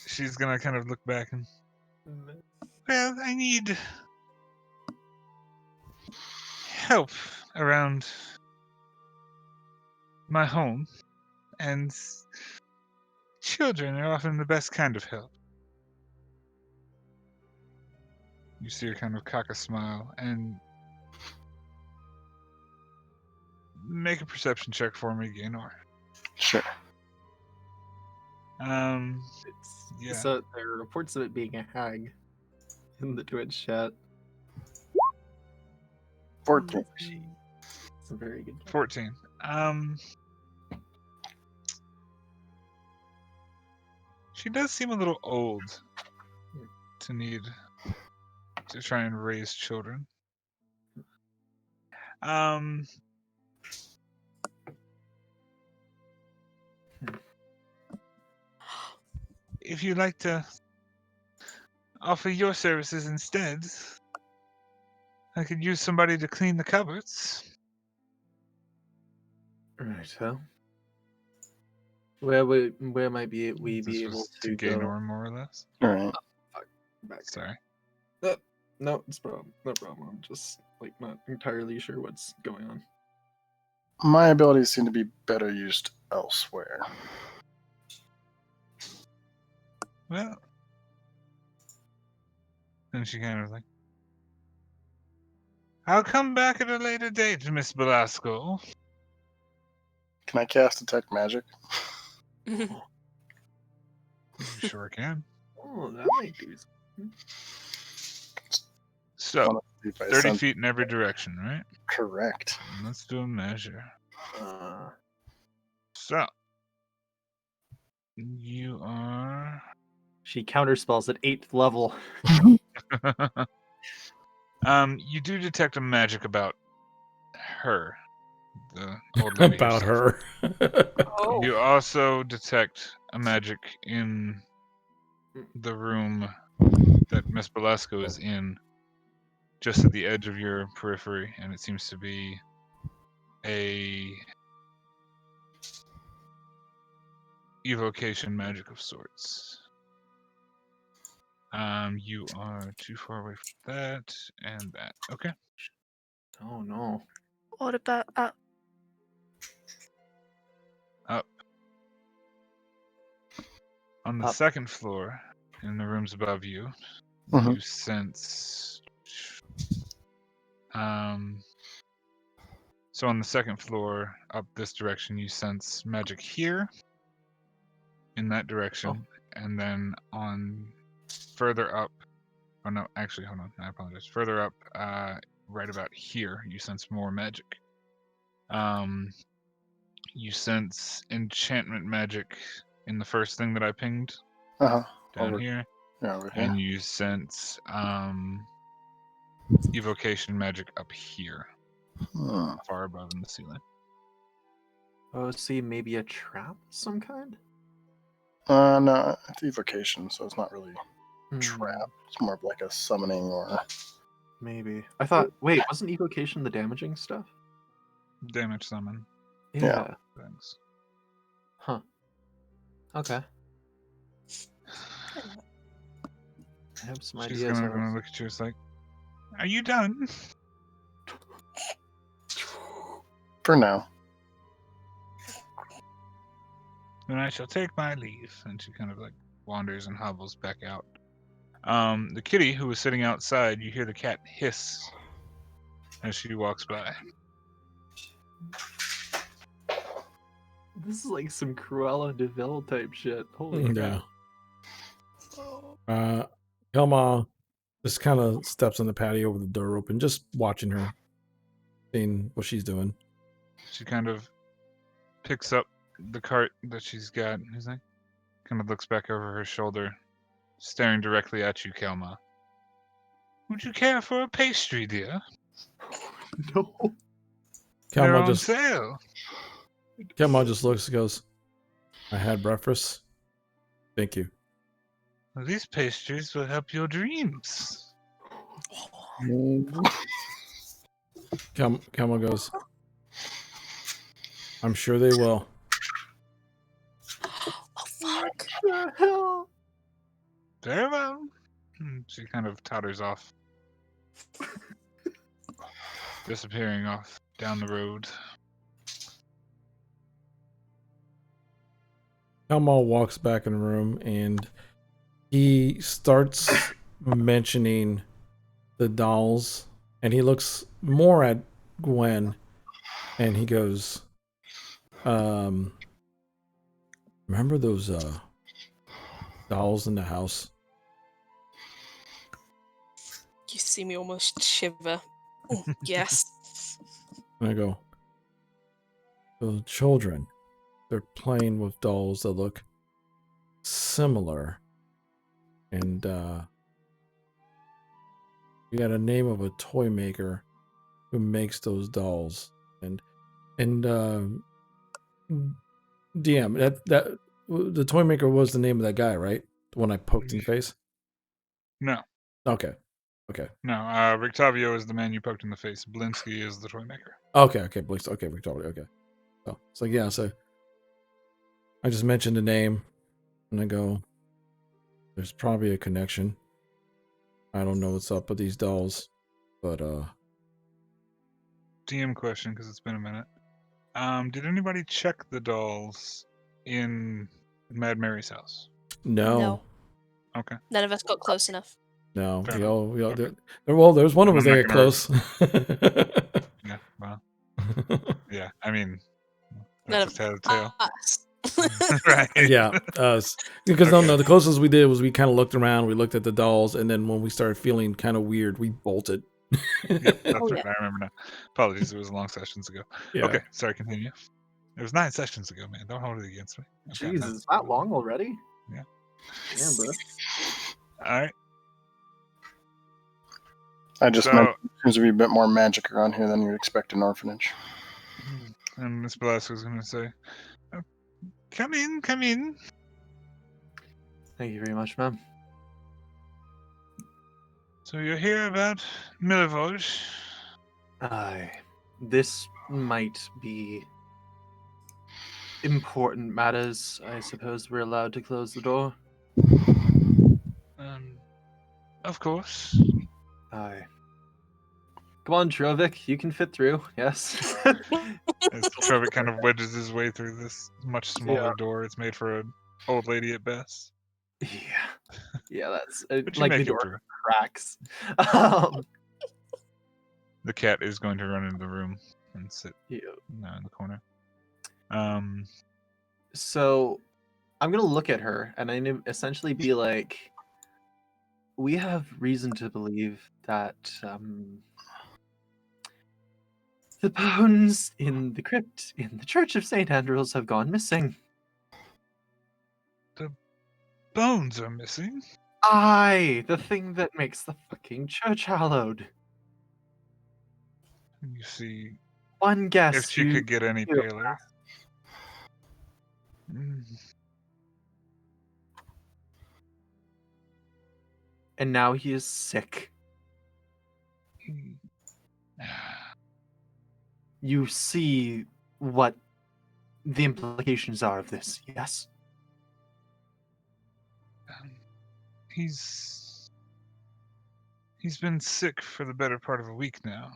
She's gonna kind of look back and. Well, I need help around my home, and children are often the best kind of help. You see her kind of cock a smile and make a perception check for me, Gaynor. Sure. Yeah. So there are reports of it being a hag in the Twitch chat. 14. It's a very good. 14. She does seem a little old to need to try and raise children. If you'd like to offer your services instead, I could use somebody to clean the cupboards. Right, so where might we be able to go? Gaynor, more or less. All right. Back. Sorry. No, it's no problem. I'm just like not entirely sure what's going on. My abilities seem to be better used elsewhere. Well, and she kind of like, I'll come back at a later date, Miss Belasco. Can I cast Detect Magic? You sure can. Oh, that might do something. So, 30 feet in every direction, right? Correct. Let's do a measure. Uh, So, you are... She counterspells at 8th level. You do detect a magic about her, the old lady About herself. her. Oh. You also detect a magic in the room that Miss Belasco is in, just at the edge of your periphery, and it seems to be a evocation magic of sorts. You are too far away from that and that. Okay. Oh no. What about Up. On the Up. second floor, in the rooms above you, Mhm. you sense. So on the second floor, up this direction, you sense magic here, in that direction, and then on further up. Oh no, actually, hold on. I apologize. Further up, right about here, you sense more magic. You sense enchantment magic in the first thing that I pinged Uh-huh. down Over, here, yeah, over here. and you sense evocation magic up here, Hmm. far above in the ceiling. Oh, see, maybe a trap of some kind? No, it's evocation, so it's not really Hmm, trap. It's more of like a summoning or. maybe. I thought, wait, wasn't evocation the damaging stuff? Damage summon Yeah. things. Huh. Okay. I have some She's ideas. gonna look at you. It's like, are you done? For now. Then I shall take my leave. And she kind of like wanders and hobbles back out. The kitty who was sitting outside, you hear the cat hiss as she walks by. This is like some Cruella de Vil type shit. Holy crap. Yeah. Helma just kind of steps on the patio with the door open, just watching her, seeing what she's doing. She kind of picks up the cart that she's got. And he's like, kind of looks back over her shoulder, staring directly at you, Kelma. Would you care for a pastry, dear? No. They're Kelma on just sale. looks and goes, I had breakfast. Thank you. Well, these pastries will help your dreams. Kelma goes, I'm sure they will. Oh fuck! What the hell? Very well. She kind of totters off, disappearing off down the road. Kelma walks back in the room and he starts mentioning the dolls, and he looks more at Gwen and he goes, remember those dolls in the house? You see me almost shiver. Yes. And I go, the children, they're playing with dolls that look similar. And we got a name of a toy maker who makes those dolls. And DM, that the toy maker was the name of that guy, right? The one I poked in the face? No, Okay. no. Rictavio is the man you poked in the face. Blinsky is the toy maker. Okay, Blix. Okay, Victoria. Okay. So it's like, yeah, so I just mentioned the name and I go, there's probably a connection. I don't know what's up with these dolls, but DM question, because it's been a minute. Did anybody check the dolls in Mad Mary's house? no. No. Okay. None of us got close enough. No, Fair we enough. all Okay. well, there's one of I'm us not that got gonna close. Yeah, well, yeah. I mean, None that's of a telltale. us. Right. Yeah, us. Because Okay. no, the closest we did was we kind of looked around, we looked at the dolls, and then when we started feeling kind of weird, we bolted. Yep, that's Oh, right. I remember now. Apologies, it was long sessions ago. Yeah. Okay, sorry, continue. It was 9 sessions ago, man. Don't hold it against me. Okay, Jesus, is that long already? Yeah. Damn, bro. All right. I just So- meant there seems to be a bit more magic around here than you'd expect in orphanage. And Miss Velasquez is going to say, "Oh, come in, come in. Thank you very much, ma'am. So you're here about Milivoje. Aye. This might be important matters. I suppose we're allowed to close the door. Of course. Aye. Come on, Trovik, you can fit through. Yes. As Trevor kind of wedges his way through this much smaller door. It's made for an old lady at best. Yeah, that's But you like the make it door through. cracks. The cat is going to run into the room and sit Yeah. in the corner. So I'm gonna look at her and I'm gonna essentially be like, we have reason to believe that the bones in the crypt in the Church of St. Andrews have gone missing. The bones are missing. Aye, the thing that makes the fucking church hallowed. You see, One guess. if she could get any you- paler. Mm, And now he is sick. he- You see what the implications are of this, yes? He's been sick for the better part of a week now.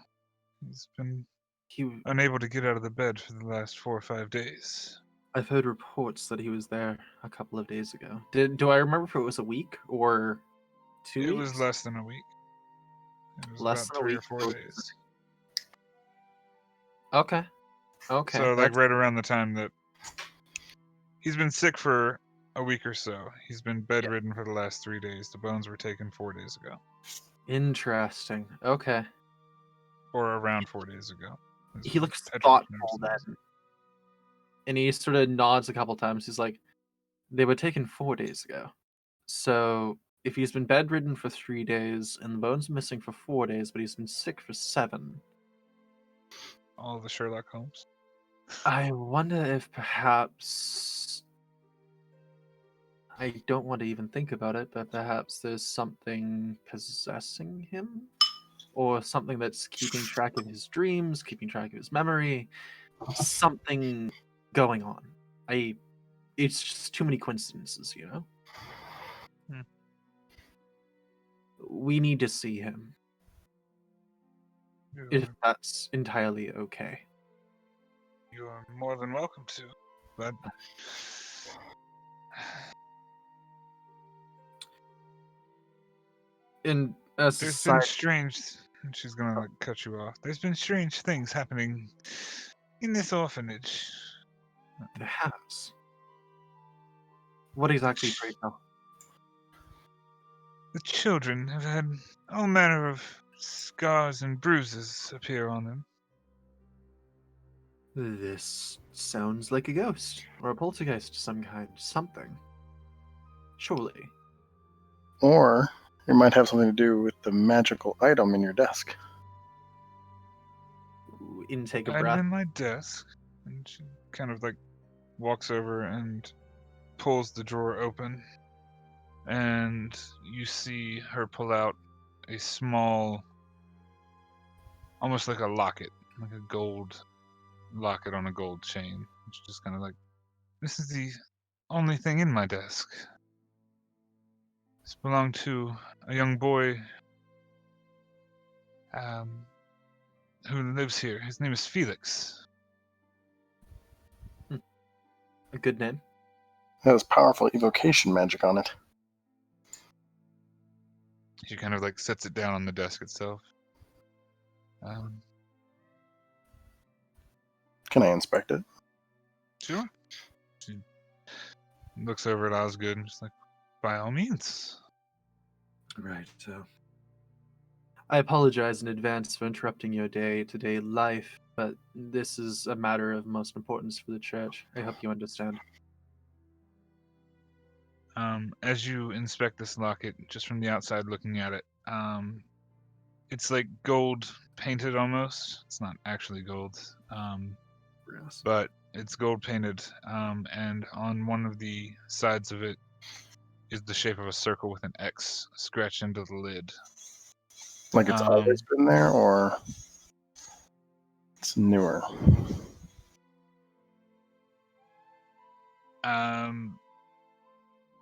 He's been He, unable to get out of the bed for the last 4 or 5 days. I've heard reports that he was there a couple of days ago. Do I remember if it was a week or 2 weeks? It was less than a week. It was Less about than a 3 or week. 4 days. Okay. Okay. So, like, that's- right around the time that he's been sick for a week or so. He's been bedridden for the last 3 days. The bones were taken 4 days ago. Interesting. Okay. Or around 4 days ago. He looks Petrified thoughtful nerves. then. And he sort of nods a couple times. He's like, they were taken 4 days ago. So if he's been bedridden for 3 days and the bone's missing for 4 days, but he's been sick for 7, All the Sherlock Holmes. I wonder if perhaps, I don't want to even think about it, but perhaps there's something possessing him? Or something that's keeping track of his dreams, keeping track of his memory. Something going on. It's just too many coincidences, you know? Hmm. We need to see him. If that's entirely okay. You are more than welcome to, but And as a there's been side, strange. She's gonna like cut you off. There's been strange things happening in this orphanage. perhaps. What exactly, pray tell? The children have had all manner of scars and bruises appear on them. This sounds like a ghost or a poltergeist of some kind. Something. Surely. Or it might have something to do with the magical item in your desk. Intake a I'm breath. in my desk, and she kind of like walks over and pulls the drawer open, and you see her pull out a small, almost like a locket, like a gold locket on a gold chain. It's just kind of like, this is the only thing in my desk. This belonged to a young boy who lives here. His name is Felix. A good name. It has powerful evocation magic on it. She kind of like sets it down on the desk itself. Can I inspect it? Sure. She looks over at Osgood and just like, by all means. Right. So, I apologize in advance for interrupting your day-to-day life, but this is a matter of most importance for the church. I hope you understand. As you inspect this locket, just from the outside looking at it, it's like gold painted almost. It's not actually gold, Yes. but it's gold painted, and on one of the sides of it is the shape of a circle with an X scratched into the lid. Like it's always been there, or it's newer?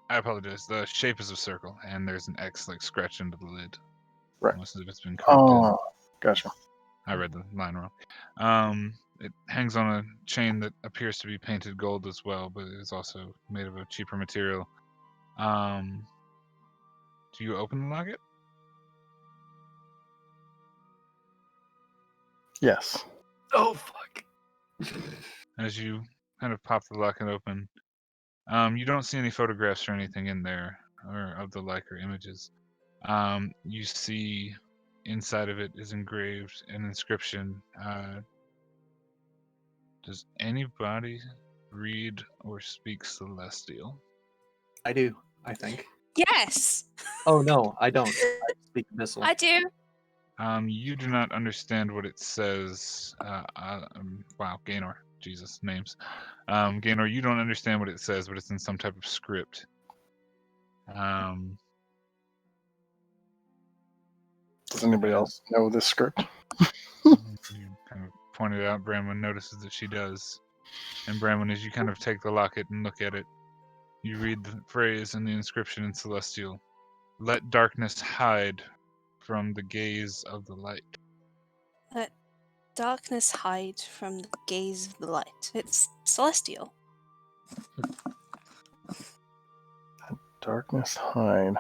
I apologize. The shape is a circle, and there's an X like scratched into the lid. Right. Most of it's been carved in. Oh, gotcha. I read the line wrong. It hangs on a chain that appears to be painted gold as well, but it is also made of a cheaper material. Do you open the locket? Yes. Oh fuck. As you kind of pop the locket open, you don't see any photographs or anything in there, or of the like or images. You see inside of it is engraved an inscription. Does anybody read or speak Celestial? I do, I think. Yes! Oh no, I don't. I speak Abyssal. I do. You do not understand what it says. Wow, Gaynor. Jesus, names. Gaynor, you don't understand what it says, but it's in some type of script. Does anybody else know this script? You kind of pointed out. Bramwin notices that she does. And Bramwin, as you kind of take the locket and look at it, you read the phrase in the inscription in Celestial. Let darkness hide from the gaze of the light. Let darkness hide from the gaze of the light. It's celestial. Darkness hide.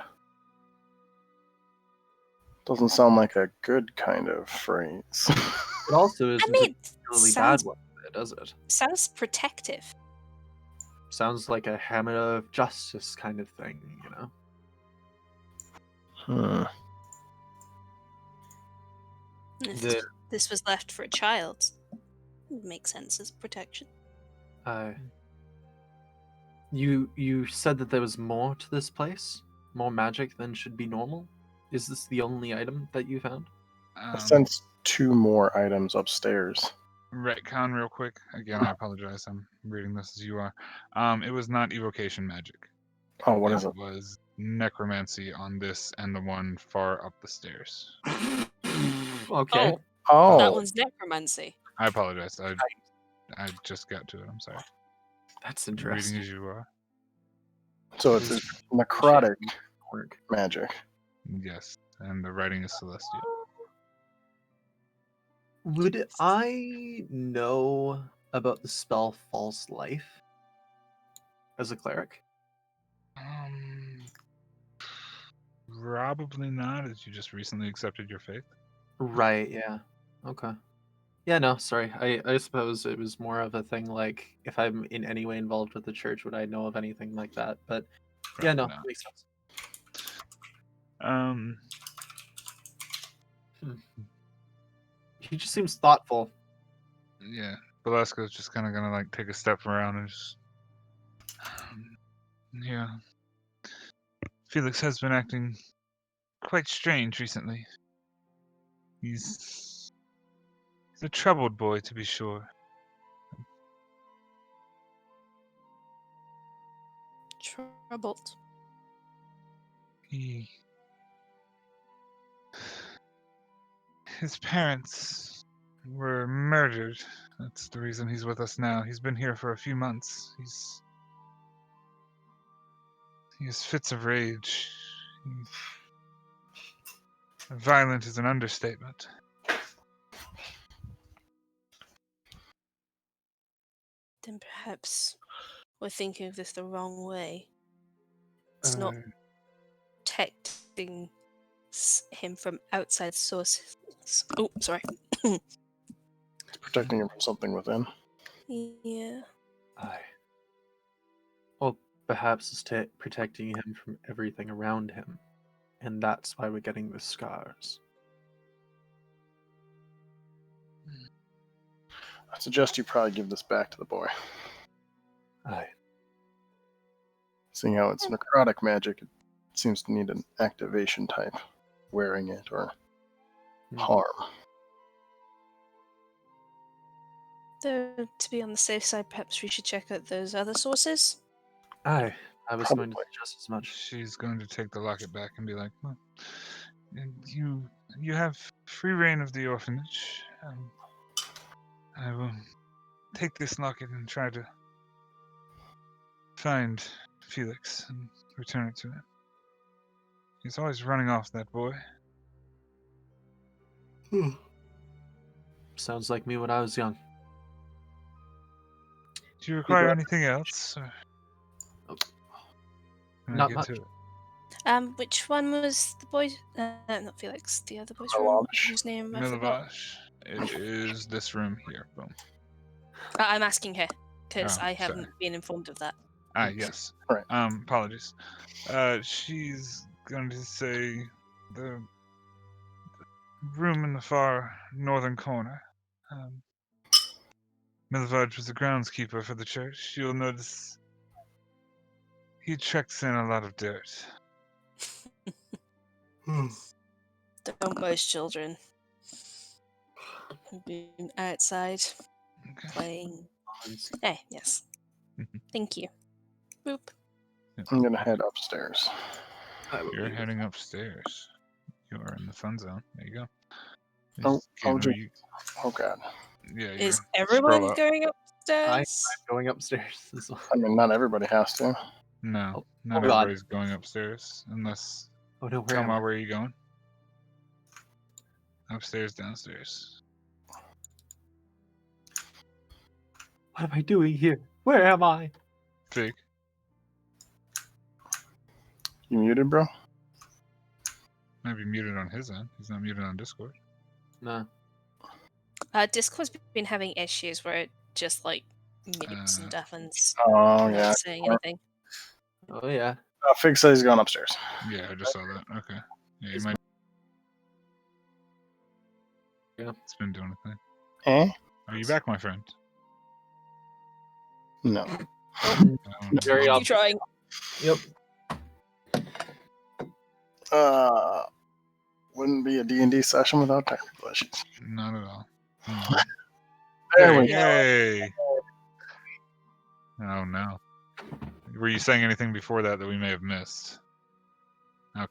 Doesn't sound like a good kind of phrase. It also isn't mean, a really sounds- bad one, does it? Sounds protective. Sounds like a hammer of justice kind of thing, you know? If The- this was left for a child, it would make sense as protection. You said that there was more to this place? More magic than should be normal? Is this the only item that you found? I sensed 2 more items upstairs. Retcon real quick. Again, I apologize. I'm reading this as you are. It was not evocation magic. Oh, what is it? It was necromancy on this and the one far up the stairs. Okay. Oh, that Oh, one's necromancy. I apologize. I just got to it. I'm sorry. That's Reading interesting. as you are. so it's a necrotic Work. magic. Yes, and the writing is celestial. Would I know about the spell False Life as a cleric? Probably not, as you just recently accepted your faith. Right, yeah. Okay. Yeah, no, sorry. I suppose it was more of a thing like if I'm in any way involved with the church, would I know of anything like that? But yeah, no, Probably not. makes sense. He just seems thoughtful. Yeah, Velasco's just kind of gonna like take a step around and just. Yeah. Felix has been acting quite strange recently. He's a troubled boy, to be sure. Troubled. His parents were murdered. That's the reason he's with us now. He's been here for a few months. He has fits of rage. Violent is an understatement. Then perhaps we're thinking of this the wrong way. It's not protecting him from outside sources. Oh, sorry. It's protecting him from something within. Yeah. Aye. Well, perhaps it's protecting him from everything around him. And that's why we're getting the scars. I suggest you probably give this back to the boy. Aye. Seeing how it's necrotic magic, it seems to need an activation type wearing it or harm. Though, to be on the safe side, perhaps we should check out those other sources. Aye. I was going to Probably. suggest as much. She's going to take the locket back and be like, well, you have free reign of the orphanage. I will take this locket and try to find Felix and return it to him. He's always running off, that boy. Sounds like me when I was young. Do you require got- anything else? Or Oh. can I Not get much. to it? Which one was the boy? Not Felix. The other boy's room. Milovash. Whose name I forgot. Milavash. It is this room here. Boom. I'm asking her because Oh, I sorry. haven't been informed of that. Yes. Right. Apologies. She's going to say the room in the far northern corner. Milivard was the groundskeeper for the church. You'll notice he checks in a lot of dirt. Don't most children be outside Okay. playing. Yes. Thank you. Boop. I'm gonna head upstairs. You're heading upstairs. You are in the fun zone. There you go. Oh, Just can't oh, remember Oh god. Yeah, Is you're- everyone scroll up. going I'm upstairs? going upstairs as well. I mean, not everybody has to. No, Oh, not hold on. everybody's going upstairs unless. Oh no, where am Kama, I? where are you going? Upstairs, downstairs. What am I doing here? Where am I? Fig. You muted, bro? Might be muted on his end. He's not muted on Discord. No. Discord's been having issues where it just like mutes and deafens. Oh Not yeah. saying anything. Oh yeah. Fig says he's going upstairs. Yeah, I just saw that. Okay. Yeah, you Is might. Yeah. It's been doing a thing. Eh? Are you back, my friend? No. Very Keep obvious. trying. Yep. Wouldn't be a D&D session without technical issues. Not at all. There we go. Yay! Oh no. Were you saying anything before that we may have missed? Okay.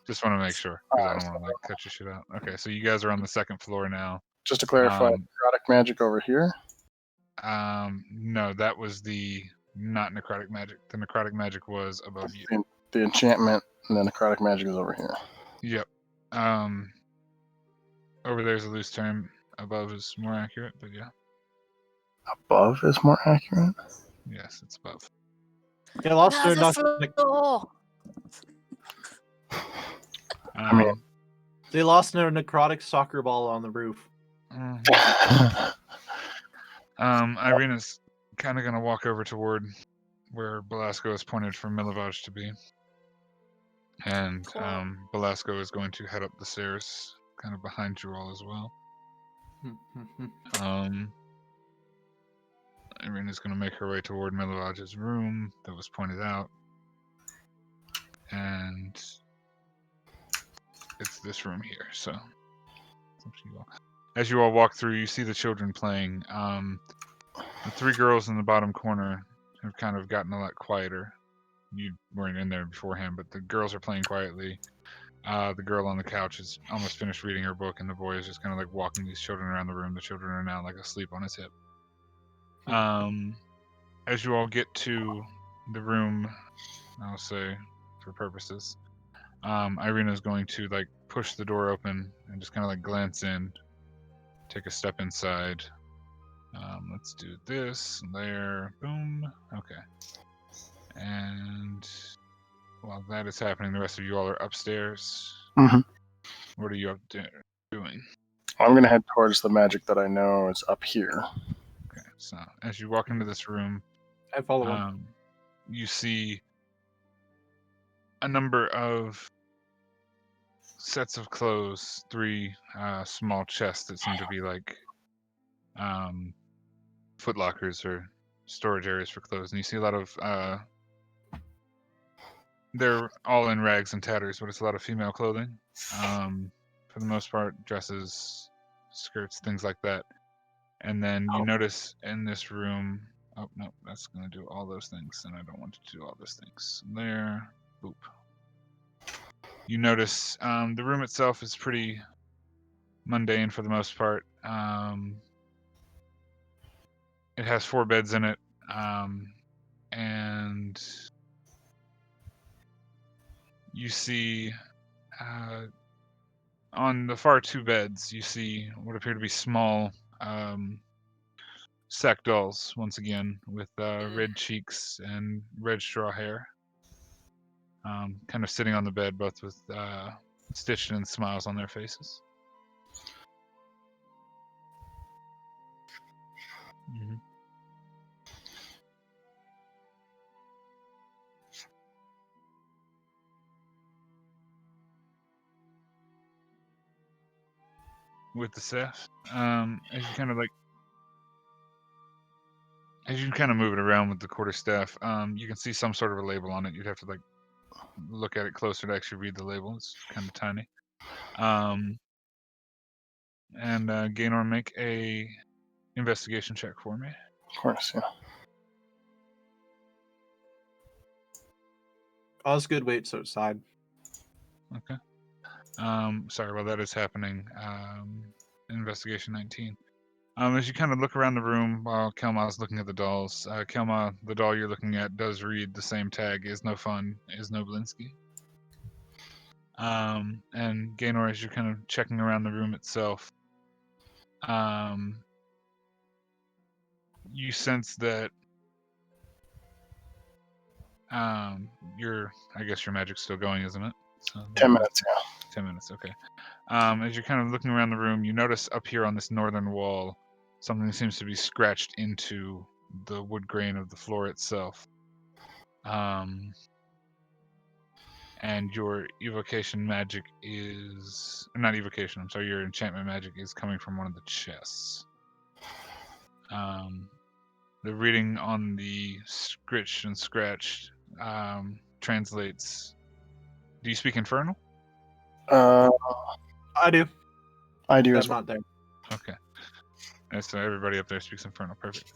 Just want to make sure because I don't want to like cut your shit out. Okay, so you guys are on the second floor now. Just to clarify, Um, necrotic magic over here. No, that was the not necrotic magic. The necrotic magic was above you. The enchantment and the necrotic magic is over here. Yep. Over there's a loose term. Above is more accurate, but yeah. Above is more accurate. Yes, it's above. Yeah, lost her Another not. floor. Um, They lost their necrotic soccer ball on the roof. Irina's kind of gonna walk over toward where Belasco is pointed for Milivoj to be, and Cool. Belasco is going to head up the stairs, kind of behind you all as well. Irina's gonna make her way toward Milivoj's room that was pointed out, and it's this room here. So, it's up to you all. As you all walk through, you see the children playing. The three girls in the bottom corner have kind of gotten a lot quieter. You weren't in there beforehand, but the girls are playing quietly. The girl on the couch is almost finished reading her book, and the boy is just kind of like walking these children around the room. The children are now like asleep on his hip. As you all get to the room, I'll say for purposes, Irina's going to like push the door open and just kind of like glance in, take a step inside. Let's do this, there, boom. Okay. And while that is happening, the rest of you all are upstairs. Mhm. What are you up doing? I'm gonna head towards the magic that I know is up here. Okay, so as you walk into this room, I follow him. you see a number of sets of clothes, three small chests that seem to be like foot lockers or storage areas for clothes, and you see a lot of they're all in rags and tatters, but it's a lot of female clothing. For the most part, dresses, skirts, things like that. And then you notice in this room, oh no, that's gonna do all those things, and I don't want to do all those things. There, boop. You notice the room itself is pretty mundane for the most part. It has 4 beds in it, and you see on the far two beds, you see what appear to be small sack dolls, once again, with red cheeks and red straw hair. Kind of sitting on the bed, both with stitched in smiles on their faces. Mm-hmm. With the staff, as you kind of move it around with the quarterstaff, you can see some sort of a label on it. You'd have to look at it closer to actually read the label. It's kind of tiny. And Gaynor, make a investigation check for me. Of course, yeah. Osgood waits outside. Okay. Sorry, while that is happening, investigation 19. As you kind of look around the room while Kelma's looking at the dolls, Kelma, the doll you're looking at, does read the same tag: "Is no fun, is no Blinsky." And Gaynor, as you're kind of checking around the room itself, you sense that I guess your magic's still going, isn't it? So 10 minutes, yeah. 10 minutes, okay. As you're kind of looking around the room, you notice up here on this northern wall, something seems to be scratched into the wood grain of the floor itself. And your evocation magic is... Not evocation, I'm sorry, your enchantment magic is coming from one of the chests. The reading on the scritched and scratched translates... Do you speak Infernal? I do. I do But as I'm well. not there. Okay. And so everybody up there speaks Infernal. Perfect.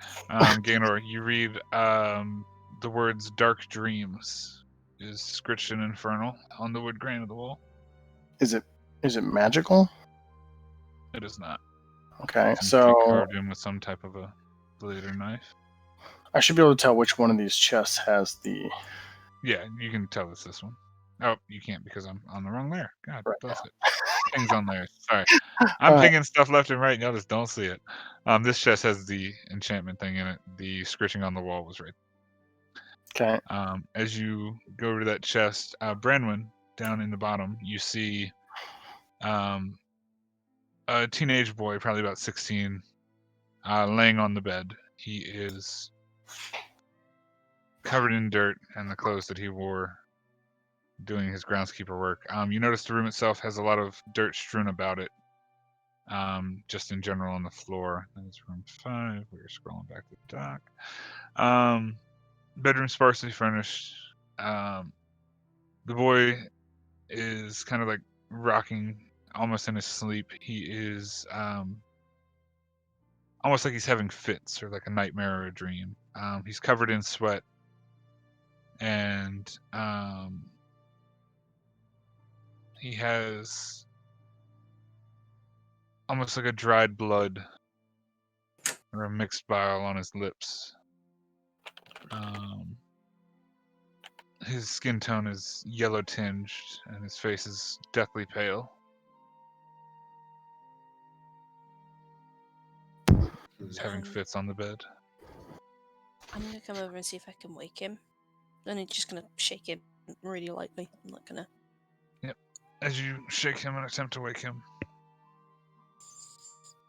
Gaynor, you read the words "Dark Dreams" is scritched in Infernal on the wood grain of the wall. Is it magical? It is not. Okay, It seems to be so carved in with some type of a blade or knife. I should be able to tell which one of these chests has the... Yeah, you can tell it's this one. Oh, you can't because I'm on the wrong layer. God Right, bless it. Things on layers. Sorry. I'm pinging stuff left and right, and y'all just don't see it. This chest has the enchantment thing in it. The scritching on the wall was right. Okay. As you go over to that chest, Branwyn, down in the bottom, you see a teenage boy, probably about 16, laying on the bed. He is covered in dirt and the clothes that he wore doing his groundskeeper work. You notice the room itself has a lot of dirt strewn about it, just in general on the floor. That's room 5. We're scrolling back to the dock. Bedroom sparsely furnished. The boy is kind of rocking almost in his sleep. He is almost like he's having fits or like a nightmare or a dream. He's covered in sweat and he has almost like a dried blood or a mixed bile on his lips. His skin tone is yellow tinged and his face is deathly pale. He's having fits on the bed. I'm gonna come over and see if I can wake him. Then I'm just gonna shake him really lightly. I'm not gonna. Yep. As you shake him and attempt to wake him,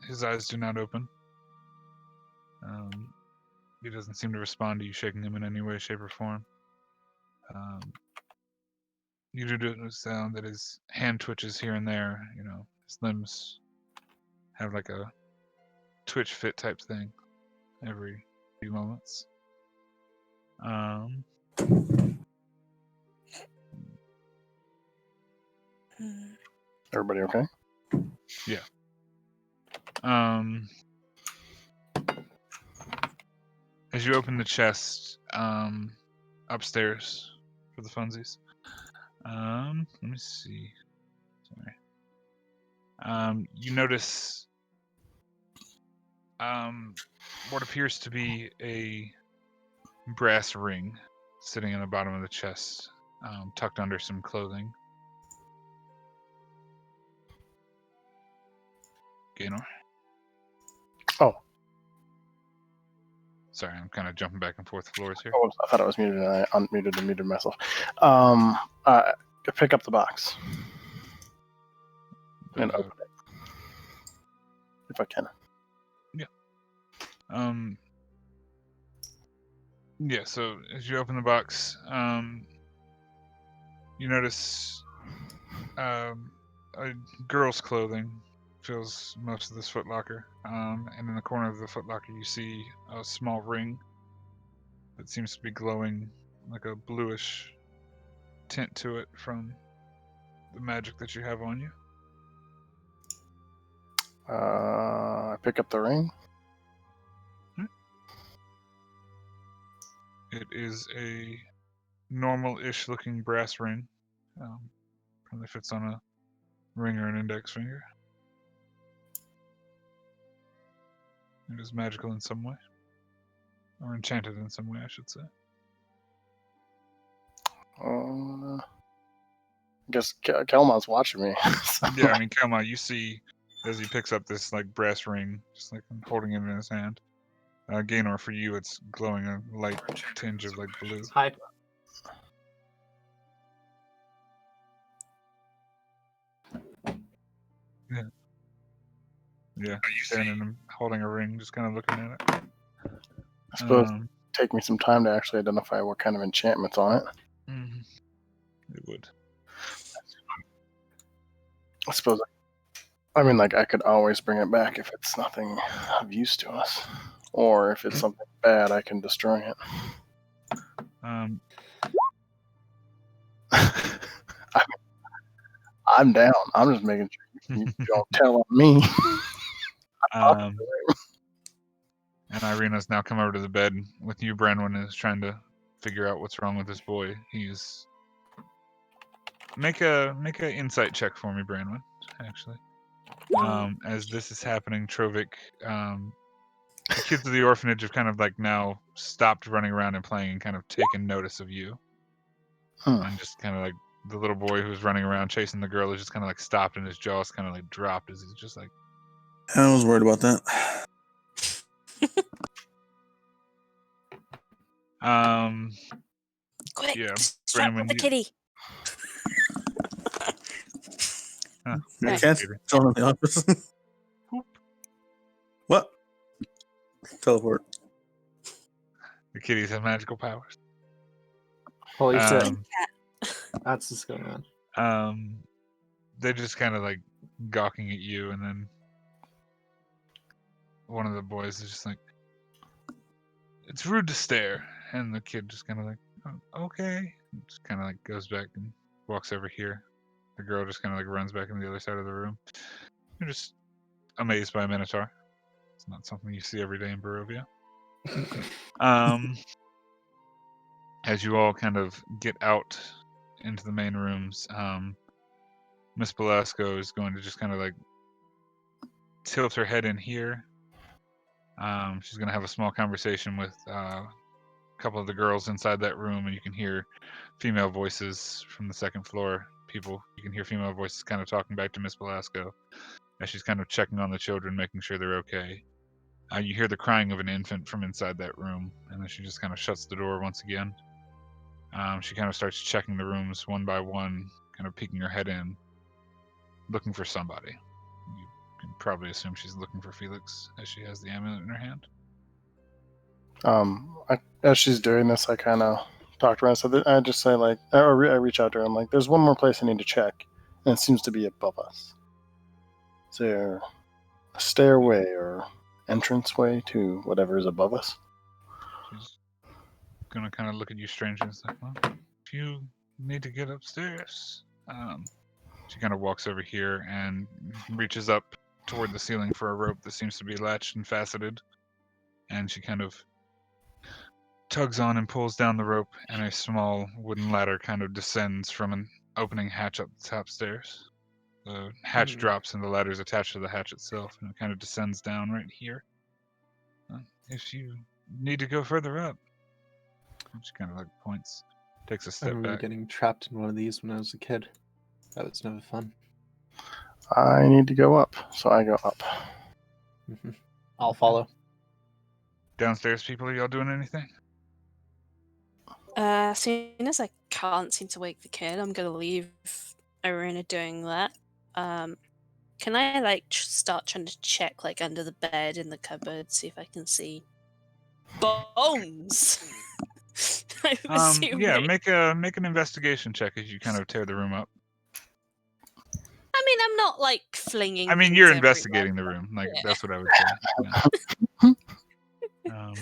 his eyes do not open. He doesn't seem to respond to you shaking him in any way, shape, or form. You do the sound that his hand twitches here and there. You know, his limbs have like a twitch fit type thing every few moments. Everybody okay? Yeah. As you open the chest upstairs for the funsies, let me see. Sorry. You notice what appears to be a brass ring sitting in the bottom of the chest. tucked under some clothing. Gaynor. Oh. Sorry, I'm kind of jumping back and forth floors here. Oh, I thought I was muted and I unmuted and muted myself. Pick up the box and open it if I can. Yeah, so as you open the box, you notice a girl's clothing fills most of this footlocker. And in the corner of the footlocker, you see a small ring that seems to be glowing like a bluish tint to it from the magic that you have on you. I pick up the ring. It is a normal-ish looking brass ring. Probably fits on a ring or an index finger. It is magical in some way. Or enchanted in some way, I should say. I guess Kelmon's watching me. Yeah, I mean, Kelma, you see as he picks up this like brass ring, just like holding it in his hand. Gaynor, for you, it's glowing a light tinge of like blue. Hi. Yeah, standing and holding a ring, just kind of looking at it. I suppose it'd take me some time to actually identify what kind of enchantment's on it. It would. I suppose. I mean, like, I could always bring it back if it's nothing of use to us. Or if it's something bad, I can destroy it. I'm down. I'm just making sure you don't tell on me. And Irina's now come over to the bed with you, Branwen, and is trying to figure out what's wrong with this boy. He's make a insight check for me, Branwen, actually. As this is happening, Trovik, the kids of the orphanage have kind of like now stopped running around and playing and kind of taken notice of you. And just kind of like the little boy who was running around chasing the girl is just kind of like stopped and his jaw's kind of like dropped as he's just like, I was worried about that. Quick, yeah, strap Branwen, the kitty. Your cat's going in the office. What? Teleport. The kitties have magical powers. Holy shit. Um, That's what's going on. They're just kind of like gawking at you, and then one of the boys is just like, "It's rude to stare," and the kid just kind of like, "Oh, okay," just kind of like goes back and walks over here. The girl just kind of like runs back on the other side of the room. You're just amazed by a Minotaur. It's not something you see every day in Barovia. As you all kind of get out into the main rooms, Miss Belasco is going to just kind of like tilt her head in here. She's going to have a small conversation with a couple of the girls inside that room, and you can hear female voices from the second floor. You can hear female voices kind of talking back to Miss Belasco as she's kind of checking on the children, making sure they're okay. You hear the crying of an infant from inside that room, and then she just kind of shuts the door once again. She kind of starts checking the rooms one by one, kind of peeking her head in, looking for somebody. You can probably assume she's looking for Felix, as she has the amulet in her hand. As she's doing this, I kind of talk to her. So I just say, like, I reach out to her. I'm like, there's one more place I need to check, and it seems to be above us. Is there a stairway or entranceway to whatever is above us? She's gonna kind of look at you strangely and say, "Well, if you need to get upstairs," she kind of walks over here and reaches up toward the ceiling for a rope that seems to be latched and faceted, and she kind of tugs on and pulls down the rope, and a small wooden ladder kind of descends from an opening hatch up the top stairs. The hatch drops and the ladder is attached to the hatch itself, and it kind of descends down right here. If you need to go further up, she kind of like points. takes a I step remember back. getting trapped in one of these when I was a kid. That was never fun. I need to go up, so I go up. I'll follow. Downstairs, people, are y'all doing anything? As soon as I can't seem to wake the kid, I'm gonna leave Irina doing that. Can I like start trying to check like under the bed in the cupboard, see if I can see bones? I'm assuming. Yeah, make an investigation check as you kind of tear the room up. I mean, I'm not like flinging. I mean, things you're everywhere. investigating the room. Like Yeah. that's what I would say. Yeah.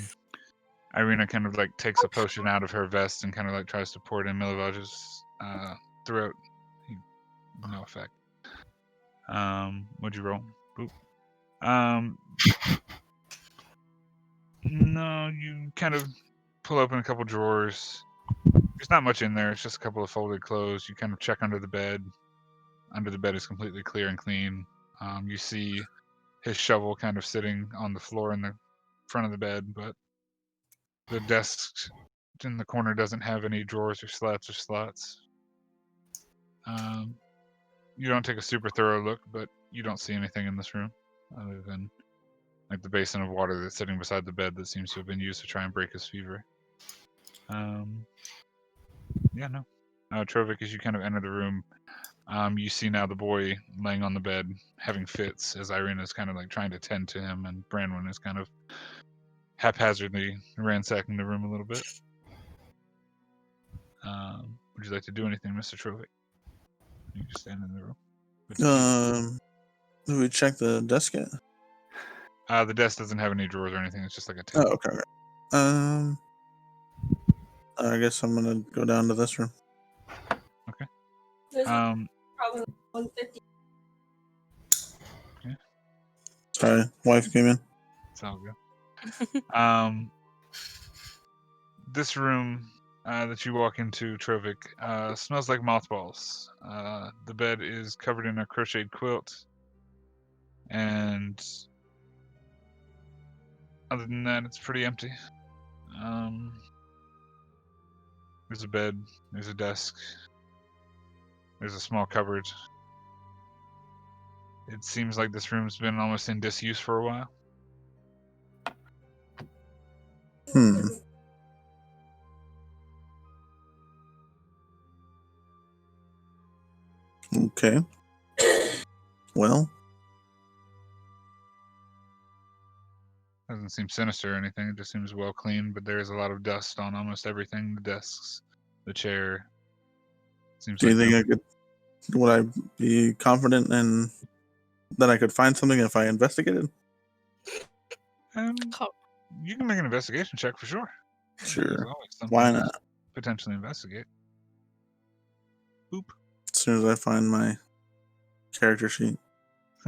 Irina kind of like takes a potion out of her vest and kind of like tries to pour it in Milivaj's throat. No effect. What'd you roll? Boop. No, you kind of pull open a couple drawers. There's not much in there. It's just a couple of folded clothes. You kind of check under the bed. Under the bed is completely clear and clean. You see his shovel kind of sitting on the floor in the front of the bed, but the desk in the corner doesn't have any drawers or slats or slots. You don't take a super thorough look, but you don't see anything in this room other than like the basin of water that's sitting beside the bed that seems to have been used to try and break his fever. Yeah, no. Trovik, as you kind of enter the room, you see now the boy laying on the bed having fits as Irina is kind of like trying to tend to him, and Branwyn is kind of haphazardly ransacking the room a little bit. Would you like to do anything, Mr. Trovik? You just stand in the room. Did we check the desk yet? The desk doesn't have any drawers or anything. It's just like a table. Oh, okay. I guess I'm gonna go down to this room. Okay. Probably 150. Okay. Sorry, wife came in. It's all good. This room that you walk into, Trovik, smells like mothballs. The bed is covered in a crocheted quilt, and other than that, it's pretty empty. There's a bed, there's a desk, there's a small cupboard. It seems like this room's been almost in disuse for a while. Okay. Well, Doesn't seem sinister or anything. It just seems well cleaned, but there is a lot of dust on almost everything. The desks, the chair. Seems do you like think would I be confident in that I could find something if I investigated? You can make an investigation check for sure. Sure. There's always something Why to not? potentially investigate. Boop. As soon as I find my character sheet.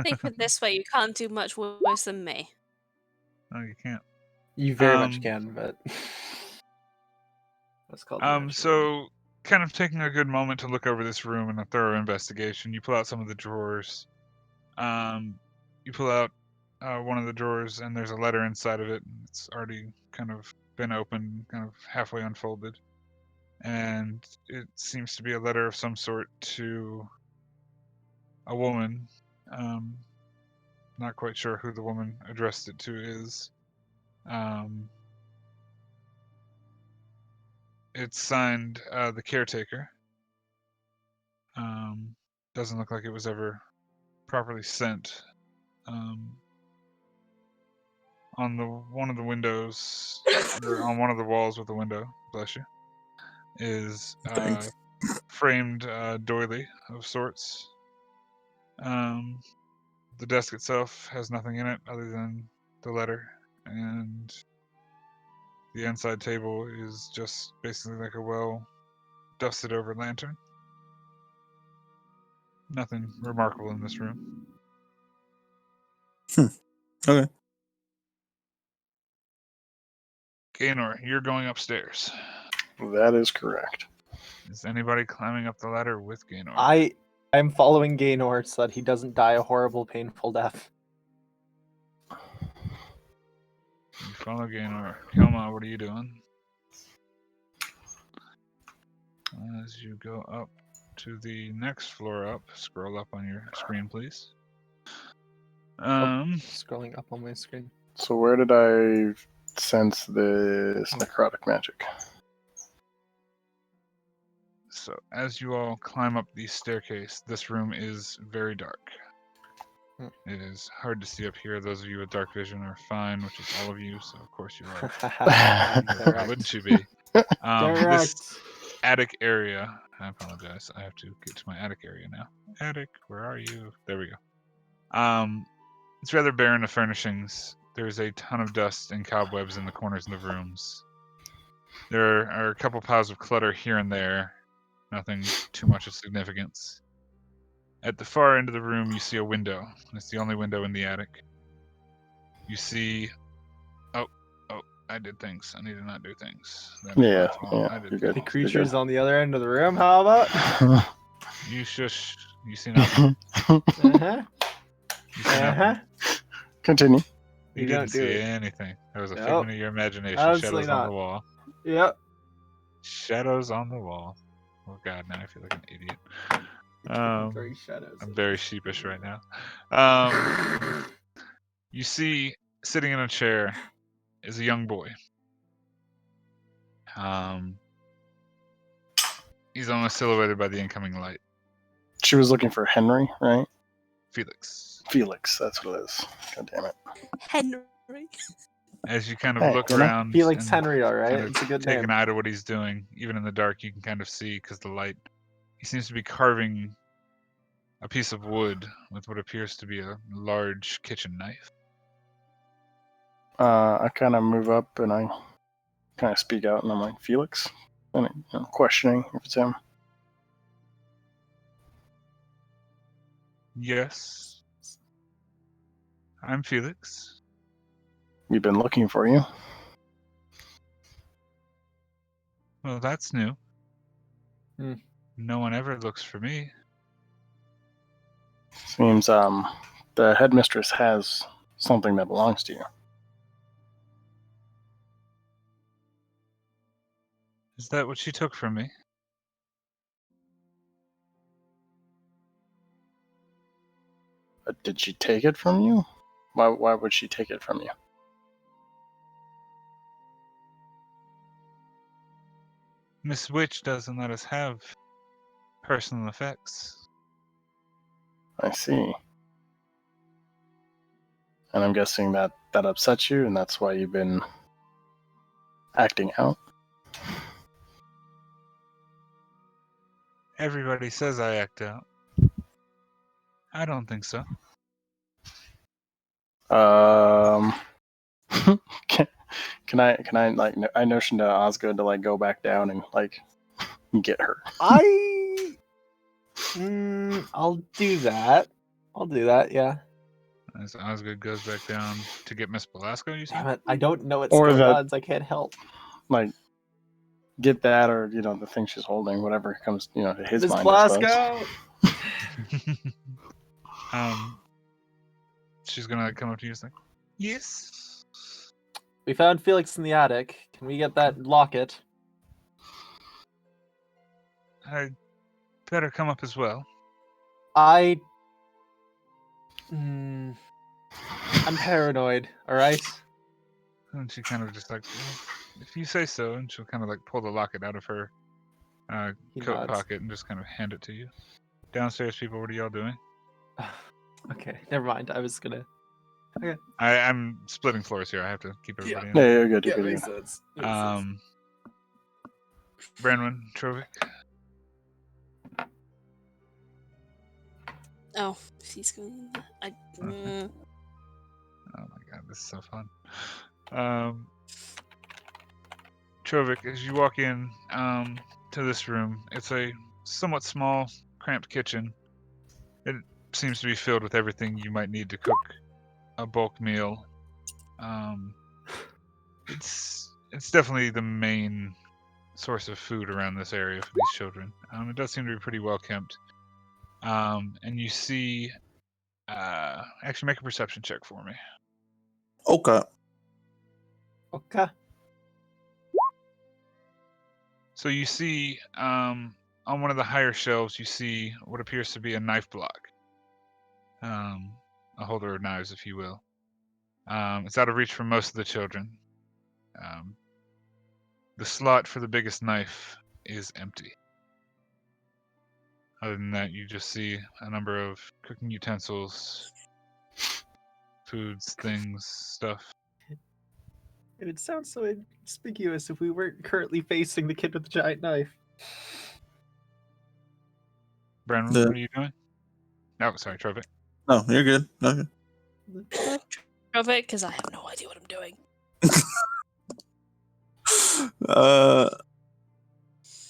Think of it this way: you can't do much worse than me. No, you can't. You very much can, but that's called. So kind of taking a good moment to look over this room in a thorough investigation, you pull out some of the drawers. You pull out one of the drawers, and there's a letter inside of it. It's already kind of been opened, kind of halfway unfolded, and it seems to be a letter of some sort to a woman. Not quite sure who the woman addressed it to is. It's signed the caretaker. Doesn't look like it was ever properly sent. On one of the windows, or on one of the walls with the window, bless you, is Thanks. framed doily of sorts. The desk itself has nothing in it other than the letter, and the inside table is just basically like a well dusted over lantern. Nothing remarkable in this room. Okay. Gaynor, you're going upstairs. That is correct. Is anybody climbing up the ladder with Gaynor? I'm following Gaynor so that he doesn't die a horrible, painful death. You follow Gaynor. Kelma, what are you doing? As you go up to the next floor up, scroll up on your screen, please. Scrolling up on my screen. So where did I sense this necrotic magic? So as you all climb up the staircase, this room is very dark. It is hard to see up here. Those of you with dark vision are fine, which is all of you, so of course you are. Why wouldn't you be? This attic area, I apologize, I have to get to my attic area now. Attic, where are you? There we go. It's rather barren of furnishings. There's a ton of dust and cobwebs in the corners of the rooms. There are a couple piles of clutter here and there. Nothing too much of significance. At the far end of the room, you see a window. It's the only window in the attic. You see... Oh, I did things. I need to not do things. That is my fault. I did you're good. The creature's on the other end of the room, how about? You shush. You see nothing. Uh-huh. You see nothing. Continue. You You didn't don't do see it. anything. That was a Nope. figment of your imagination. Absolutely Shadows on not. the wall. Yep. Shadows on the wall. Oh god, now I feel like an idiot. Very shadows. I'm very sheepish right now. You see, sitting in a chair is a young boy. He's almost silhouetted by the incoming light. She was looking for Henry, right? Felix. Felix, that's what it is. God damn it. Henry. As you kind of Hey, look you know, around Felix and Henry, all right. kind of It's a good take name. an eye to what he's doing, even in the dark, you can kind of see because the light. He seems to be carving a piece of wood with what appears to be a large kitchen knife. I kind of move up and I kind of speak out and I'm like, Felix? And questioning if it's him. Yes. I'm Felix. We've been looking for you. Well, that's new. Hmm. No one ever looks for me. Seems the headmistress has something that belongs to you. Is that what she took from me? Did she take it from you? Why would she take it from you? Miss Witch doesn't let us have personal effects. I see. And I'm guessing that upsets you, and that's why you've been acting out. Everybody says I act out. I don't think so. Can I like I notion to Osgood to like go back down and like get her. I'll do that. Yeah. As Osgood goes back down to get Miss Belasco, you Damn said? it, I don't know what's Or going that- on, so I can't help. Like get that or the thing she's holding, whatever comes to his Miss mind. I suppose. Blasco! She's gonna come up to you and say, yes. We found Felix in the attic. Can we get that locket? I better come up as well. I'm paranoid, alright? And she kind of just like, well, if you say so, and she'll kind of like pull the locket out of her He coat nods. pocket and just kind of hand it to you. Downstairs, people, what are y'all doing? Okay, never mind. I was gonna. I'm splitting floors here. I have to keep everybody in. Yeah, you're good. Yeah, You're makes good. sense. Branwyn, Trovic. Oh, if he's going in there. Oh my god, this is so fun. Trovic, as you walk in to this room, it's a somewhat small, cramped kitchen. It seems to be filled with everything you might need to cook a bulk meal. It's definitely the main source of food around this area for these children. It does seem to be pretty well kept. And you see, actually make a perception check for me. Okay. Okay. So you see, on one of the higher shelves, you see what appears to be a knife block. A holder of knives, if you will. It's out of reach for most of the children. The slot for the biggest knife is empty. Other than that, you just see a number of cooking utensils, foods, things, stuff. It would sound so inconspicuous if we weren't currently facing the kid with the giant knife. Brandon, The- what are you doing? Oh, sorry, Trevor. No, you're good. Okay. Of it, because I have no idea what I'm doing.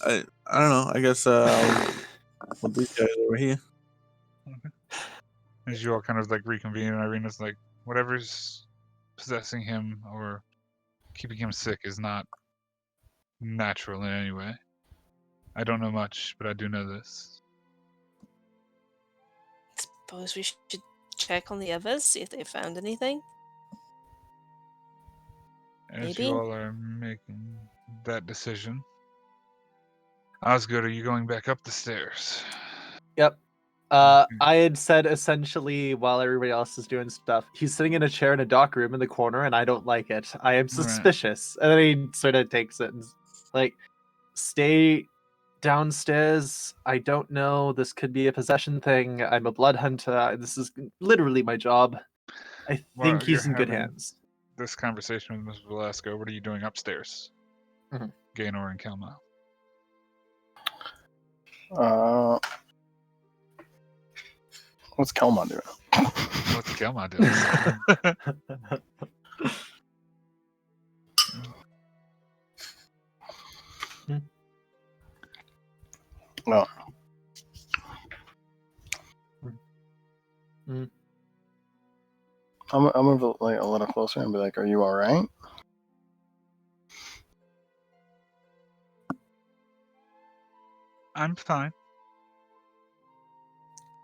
I don't know. I guess with these guys over here. As you all kind of like reconvene, and Irina's like, whatever's possessing him or keeping him sick is not natural in any way. I don't know much, but I do know this. Suppose we should check on the others, see if they found anything. As Maybe. you all are making that decision, Osgood, are you going back up the stairs? Yep. Okay. I had said essentially while everybody else is doing stuff, he's sitting in a chair in a dock room in the corner, and I don't like it. I am suspicious. And then he sort of takes it and like, stay downstairs. I don't know. This could be a possession thing. I'm a blood hunter. This is literally my job. I Well, think he's you're in good having hands. This conversation with Ms. Velasco, what are you doing upstairs? Mhm. Gaynor and Kelma. What's Kelma doing? What's Kelma doing? No. Mm. I'll move like a little closer and be like, "Are you all right?" I'm fine.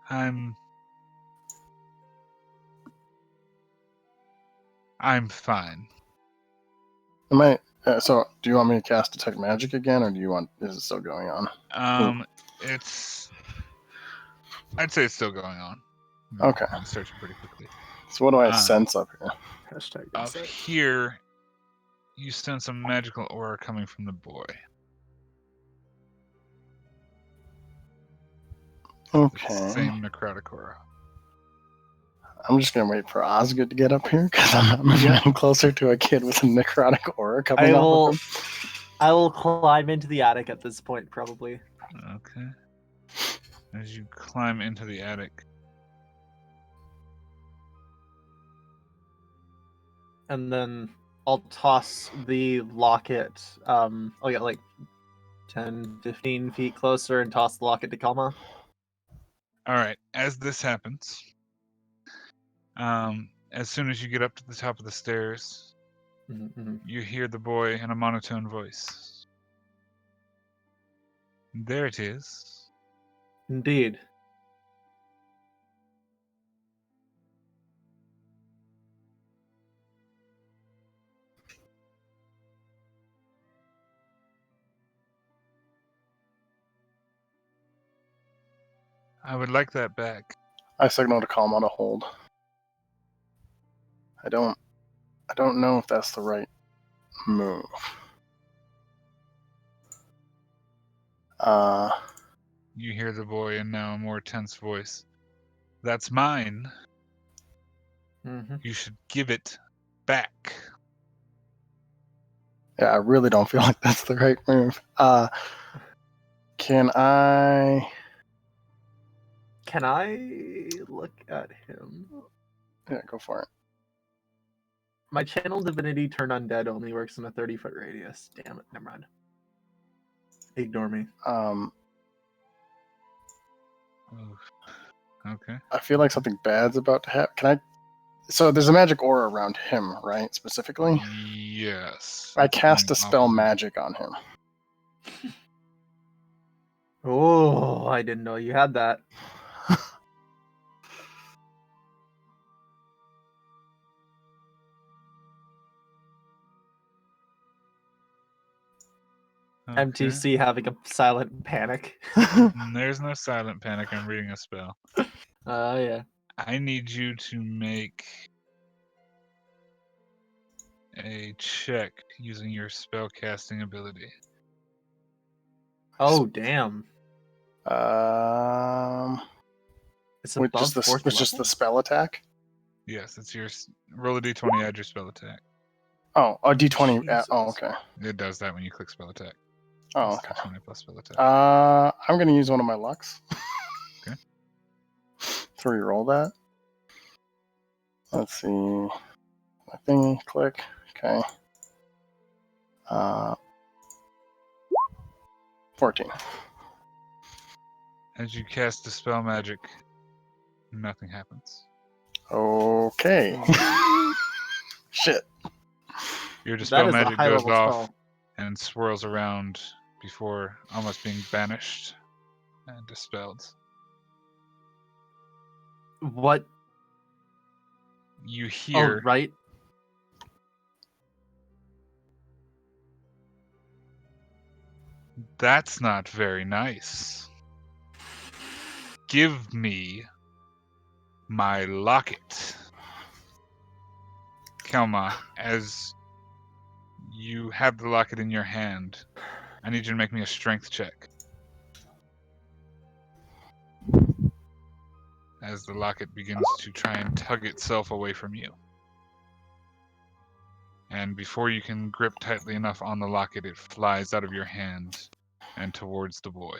I'm fine. Am I? So, do you want me to cast Detect Magic again, or is it still going on? I'd say it's still going on. Okay. I'm searching pretty quickly. So, what do I sense up here? Hashtag Up insight. here, you sense a magical aura coming from the boy. Okay. It's the same necrotic aura. I'm just gonna wait for Osgood to get up here because I'm not moving any closer to a kid with a necrotic aura coming off of him. I will climb into the attic at this point, probably. Okay. As you climb into the attic, And then I'll toss the locket. I'll get like 10, 15 feet closer and toss the locket to Kalma. all right. As this happens, as soon as you get up to the top of the stairs, Mm-hmm. you hear the boy in a monotone voice. There it is. Indeed. I would like that back. I signal to Kalma to hold. I don't know if that's the right move. You hear the boy in now a more tense voice. That's mine. Mm-hmm. You should give it back. Yeah, I really don't feel like that's the right move. Can I look at him? Yeah, go for it. My channel divinity turn undead only works in a 30-foot radius. Damn it, never mind. Ignore me. Oof. Okay. I feel like something bad's about to happen. Can I? So there's a magic aura around him, right? Specifically, Yes. I cast a Coming spell off of it. magic on him. Oh, I didn't know you had that. Okay. MTC having a silent panic. There's no silent panic. I'm reading a spell. Oh, yeah. I need you to make a check using your spell casting ability. Oh, damn. It's with above just the fourth with just the level? spell attack. Yes, it's your roll a d20, add your spell attack. Oh, a D20. Oh, Jesus. okay. It does that when you click spell attack. Oh, It's okay. 20 plus spell attack. I'm gonna use one of my lucks. Okay. To re-roll that. Let's see. My thingy, click. Okay. 14. As you cast the spell magic, nothing happens. Okay. Shit. Your That dispel is a magic high goes level off spell. and swirls around before almost being banished and dispelled. What? You Oh, hear right. That's not very nice. Give me my locket. Kelma, as you have the locket in your hand, I need you to make me a strength check. As the locket begins to try and tug itself away from you. And before you can grip tightly enough on the locket, it flies out of your hand and towards the boy.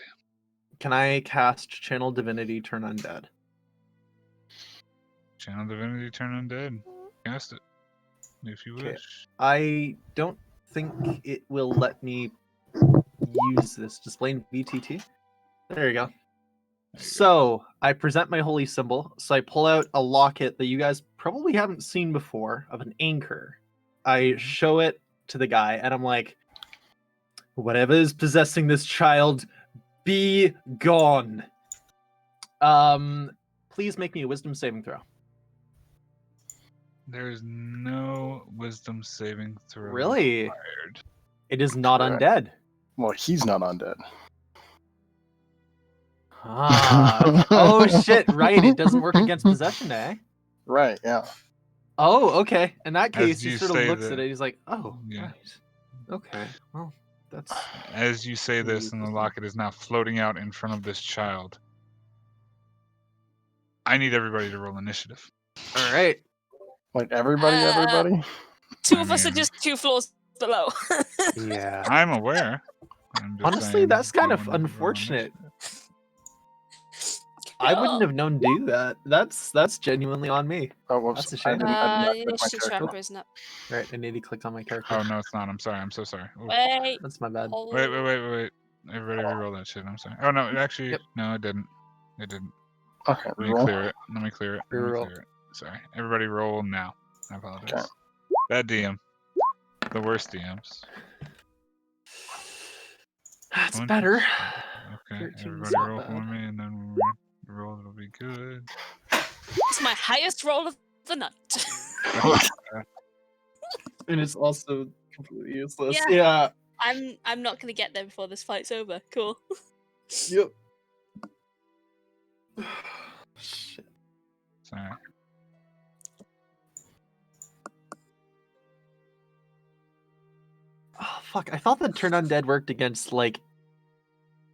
Can I cast Channel Divinity Turn Undead? Channel Divinity Turn Undead. Cast it, if you Okay. wish. I don't think it will let me use this. Display in VTT. There you go. So I present my holy symbol. So I pull out a locket that you guys probably haven't seen before of an anchor. I show it to the guy and I'm like, whatever is possessing this child, be gone. Please make me a wisdom saving throw. There's no wisdom saving throw Really? required. It is not Correct. undead. Well, he's not undead. Ah. Oh shit, right. It doesn't work against possession, eh? Right, yeah. Oh, okay. In that case, As he you sort of say looks that- at it. He's like, "Oh, Yeah. right. Okay. Well, that's As you say Really this, and the interesting. locket is now floating out in front of this child, I need everybody to roll initiative. all right." Like everybody? Two I of us are mean- just 2 floors below. Yeah. I'm aware. I'm just Honestly, saying, that's do you kind of wanna roll unfortunate. initiative? I wouldn't have known to do that. That's genuinely on me. Oh, whoops. That's a I shame. did not The click my initiative character. tracker isn't up. Right, I need to click on my character. Oh no, it's not. I'm sorry. I'm so sorry. Ooh. Wait. That's my bad. hold- Wait. Everybody reroll that shit. I'm sorry. Oh no, actually, Yep. no, it didn't. It didn't. Okay, Let me roll. clear it. Let me clear it. Reroll. Sorry. Everybody roll now. I apologize. Okay. Bad DM. The worst DMs. That's 20. better. Okay, 13 's everybody not roll for bad. me, and then when we roll, it'll be good. It's my highest roll of the night. And it's also completely useless. Yeah. Yeah. I'm not gonna get there before this fight's over. Cool. Yep. Shit. Sorry. Oh fuck! I thought that Turn Undead worked against like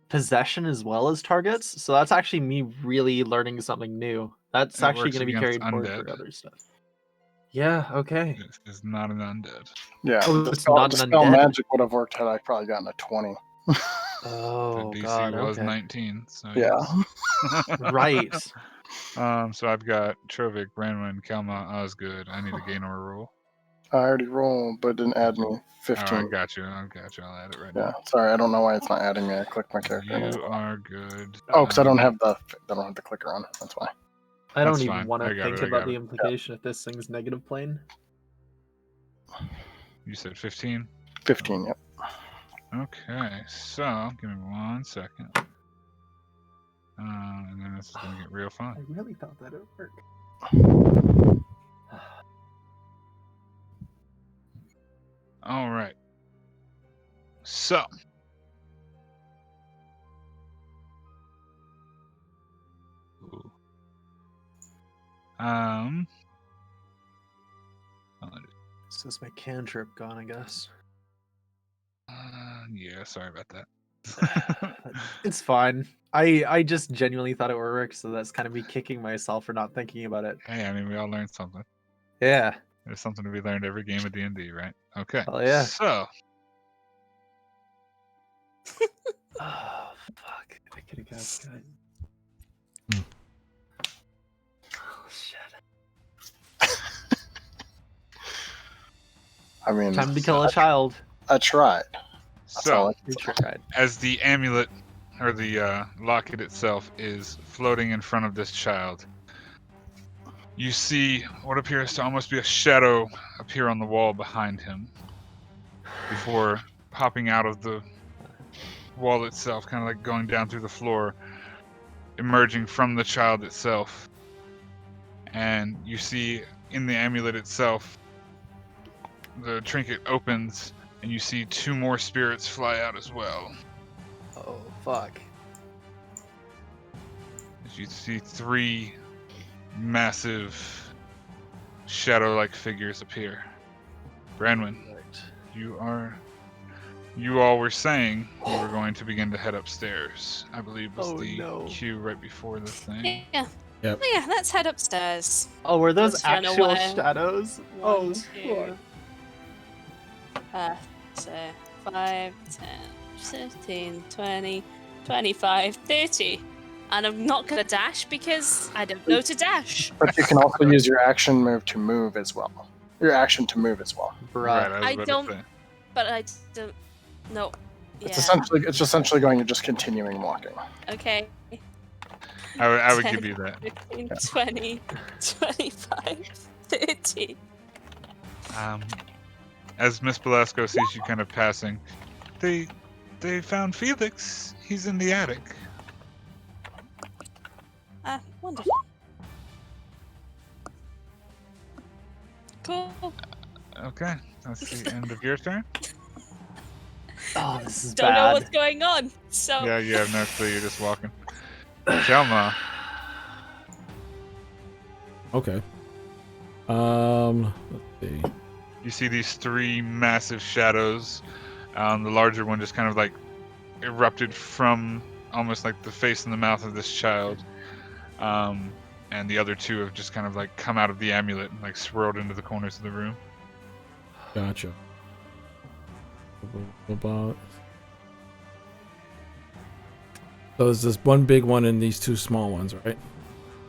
possession as well as targets. So that's actually me really learning something new. That's It actually works going to be against carried forward for undead. other stuff. Yeah. Okay. This is not an undead. Yeah, Oh, the it's spell, not the an spell undead? magic would have worked had I probably gotten a 20. Oh The DC god. was Okay. 19, so Yeah. yes. Right. So I've got Trovik, Branwyn, Kelma, Osgood. I need to gain a roll. I already rolled, but it didn't add me. Oh, 15. I got you. I'll add it right Yeah, now. sorry, I don't know why it's not adding me. I clicked my character. and it- You are good. Oh, because I don't have the clicker on. That's why. I don't That's even fine. want I to got think it, I about got the it. implication if this thing's negative plane. You said 15? 15, yep. Okay, so give me 1 second. And then this is going to get real fun. I really thought that it would work. All right. So, Um. This is my cantrip gone, I guess. Yeah, sorry about that. It's fine. I just genuinely thought it would work, so that's kind of me kicking myself for not thinking about it. Hey, I mean, we all learned something. Yeah. There's something to be learned every game of D&D, right? Okay. Hell yeah. So, Oh fuck! I could have guessed good. Oh shit! I mean, Time to kill a child. I tried. That's all so I You tried. as the amulet or the locket itself is floating in front of this child, you see what appears to almost be a shadow appear on the wall behind him before popping out of the wall itself, kind of like going down through the floor, emerging from the child itself. And you see in the amulet itself, the trinket opens and you see 2 more spirits fly out as well. Oh fuck! As you see 3 massive shadow-like figures appear. Branwyn, you all were saying you were going to begin to head upstairs. I believe was Oh, the no. cue right before the thing. Yeah. Yep. Oh, yeah, let's head upstairs. Oh, were those Let's run actual away. shadows? 1, Oh 2, so 5, 10, 15, 20, 25, 30. And I'm not gonna dash because I don't know to dash. But you can also use your action move to move as well. Your action to move as well. Bruh. Right, I was I about don't- to say. But I don't. No. It's Yeah. essentially going to just continuing walking. Okay. I would 10, give you that. 15, 20, 25, 30. As Miss Belasco sees you kind of passing, they found Felix. He's in the attic. Wonderful. Cool. Okay, that's the end of your turn. Oh, this is Don't know bad. what's going on. So Yeah, you have no clue. You're just walking. Kelma, Okay. Let's see. you see these 3 massive shadows. The larger one just kind of like erupted from almost like the face and the mouth of this child. And the other 2 have just kind of like come out of the amulet and like swirled into the corners of the room. Gotcha. About. So there's this one big one and these 2 small ones, right?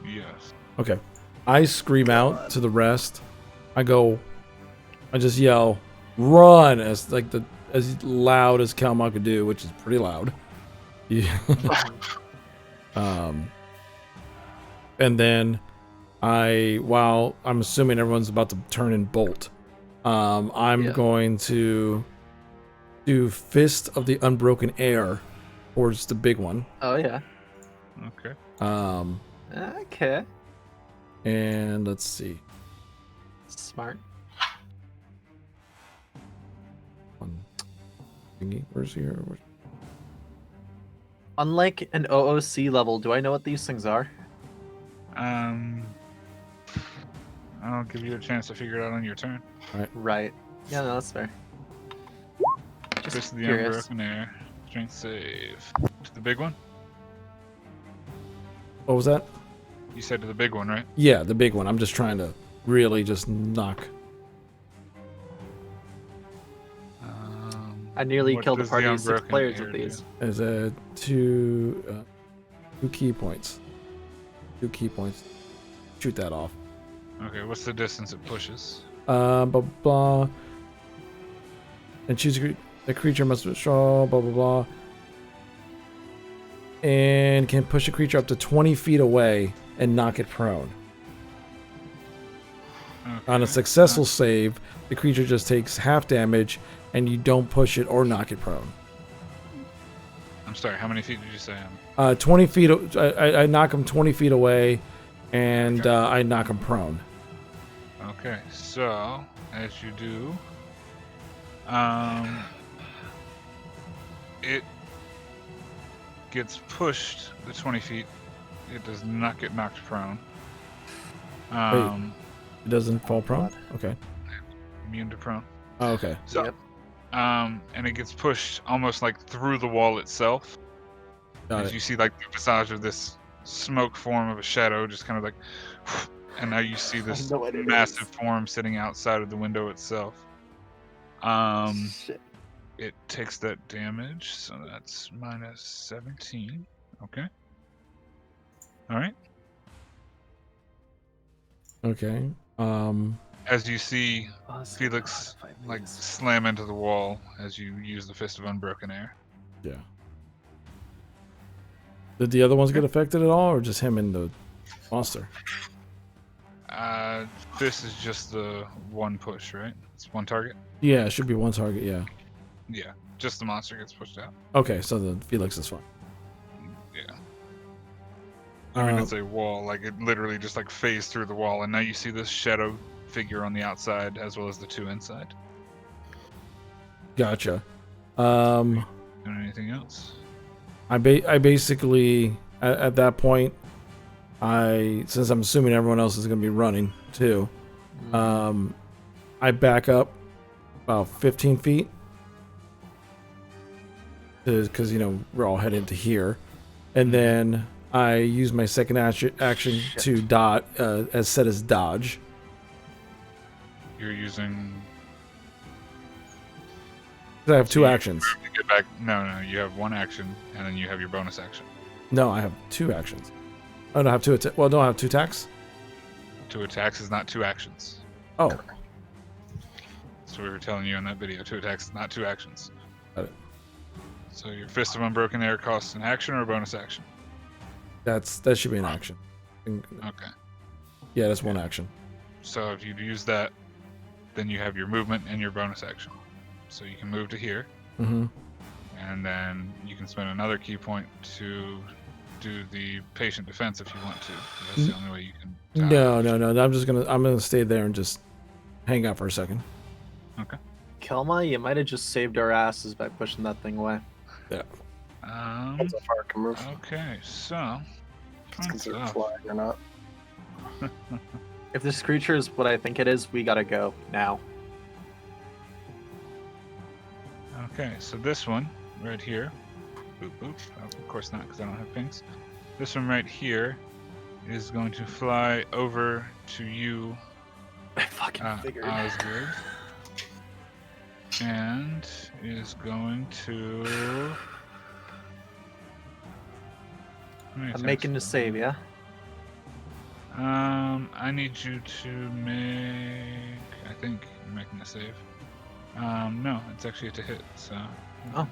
Yes. Okay. I scream out to the rest. I just yell, "Run!" as loud as Kalma could do, which is pretty loud. Yeah. And then while I'm assuming everyone's about to turn and bolt, I'm going to do Fist of the Unbroken Air towards the big one. Oh yeah. Okay. Okay. And let's see. Smart. One thingy. Where's here? Unlike an OOC level, do I know what these things are? I'll give you a chance to figure it out on your turn. Right. Yeah, no, that's fair. Fist Just of the curious. Unbroken Air. Strength save. To the big one? What was that? You said to the big one, right? Yeah, the big one. I'm just trying to really just knock. I nearly What killed a does party the of 6 Unbroken players Air with do? these. There's a 2 key points. 2 key points. Shoot that off. Okay, what's the distance it pushes? Blah blah. And choose the creature must withdraw. Blah blah blah. And can push a creature up to 20 feet away and knock it prone. Okay. On a successful save, the creature just takes half damage, and you don't push it or knock it prone. I'm sorry, how many feet did you say? 20 feet. I knock him 20 feet away, and Okay. I knock him prone. Okay, so as you do, it gets pushed the 20 feet. It does not get knocked prone. It doesn't fall prone? Okay. Immune to prone. Oh, okay. So, Yep. and it gets pushed almost like through the wall itself. Got As it. you see like the visage of this smoke form of a shadow just kind of like, and now you see this know what it massive is. form sitting outside of the window itself. Shit. It takes that damage, so that's minus 17. Okay. All right. Okay. As you see Oh, it's Felix gonna modify like these. slam into the wall as you use the Fist of Unbroken Air. Yeah. Did the other ones get affected at all, or just him and the monster? This is just the one push, right? It's one target. Yeah, it should be one target, yeah. Yeah, just the monster gets pushed out. Okay, so the Felix is fine. Yeah. I mean, Um, it's a wall. Like, it literally just, like, phased through the wall. And now you see this shadow figure on the outside as well as the two inside. Gotcha. Doing anything else? I basically, at that point, since I'm assuming everyone else is going to be running, too, I back up about 15 feet. Because, we're all heading to here. And then I use my second action to dot as set as dodge. You're using... 'Cause I have two actions. To get back... No, you have one action, and then you have your bonus action. No, I have two actions. Oh, no, I have two attacks. Well, don't I have two attacks? Two attacks is not two actions. Oh, So we were telling you in that video, two attacks is not two actions. got it. So your Fist of Unbroken Air costs an action or a bonus action? That should be an action. Okay. Yeah, that's one action. So if you use that, then you have your movement and your bonus action. So you can move to here, Mm-hmm. and then you can spend another key point to do the patient defense if you want to. That's the only way you can. No. I'm gonna stay there and just hang out for a second. Okay. Kelma, you might have just saved our asses by pushing that thing away. Yeah. That's how far I can move. Okay, so. It's considered flying or not. If this creature is what I think it is, we gotta go now. Okay, so this one right here. Boop, boop. Oh, of course not, because I don't have pings. This one right here is going to fly over to you, I fucking figured. Osgood, and is going to. I'm making the save, yeah? I need you to make. I think you're making a save. No, it's actually to hit. So. Oh.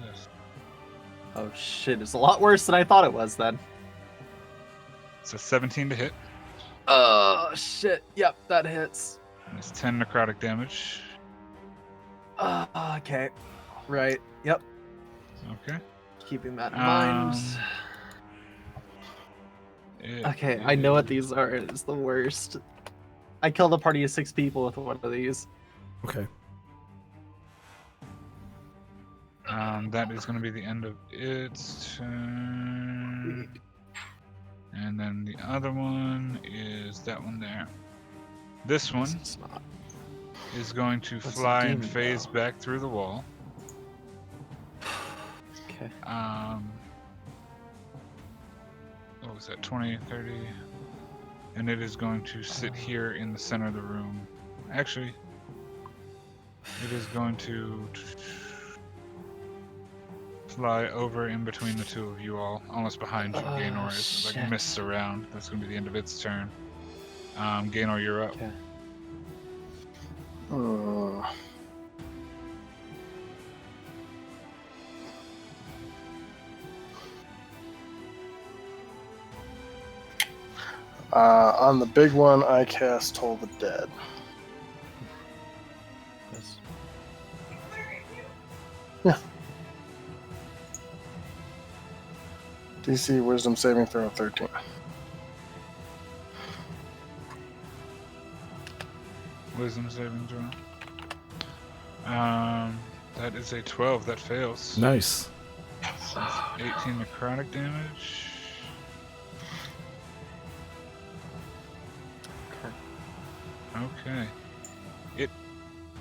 Oh shit! It's a lot worse than I thought it was then. It's a 17 to hit. Oh shit! Yep, that hits. And it's 10 necrotic damage. Okay. Right. Yep. Okay. Keeping that in mind. It Okay, I know what these are. It's the worst. I killed a party of 6 people with one of these. Okay. That is going to be the end of its turn. And then the other one is that one there. This one It's not. is going to What's a fly and demon, phase though? back through the wall. Okay. What was that? 20, 30. And it is going to sit here in the center of the room. Actually, it is going to fly over in between the two of you all, almost behind you. Gaynor is like shit. mists around. That's going to be the end of its turn. Gaynor, you're up. Okay. On the big one, I cast Toll the Dead. Yes. DC Wisdom saving throw 13. Wisdom saving throw. That is a 12. That fails. Nice. 18 necrotic damage. Okay. It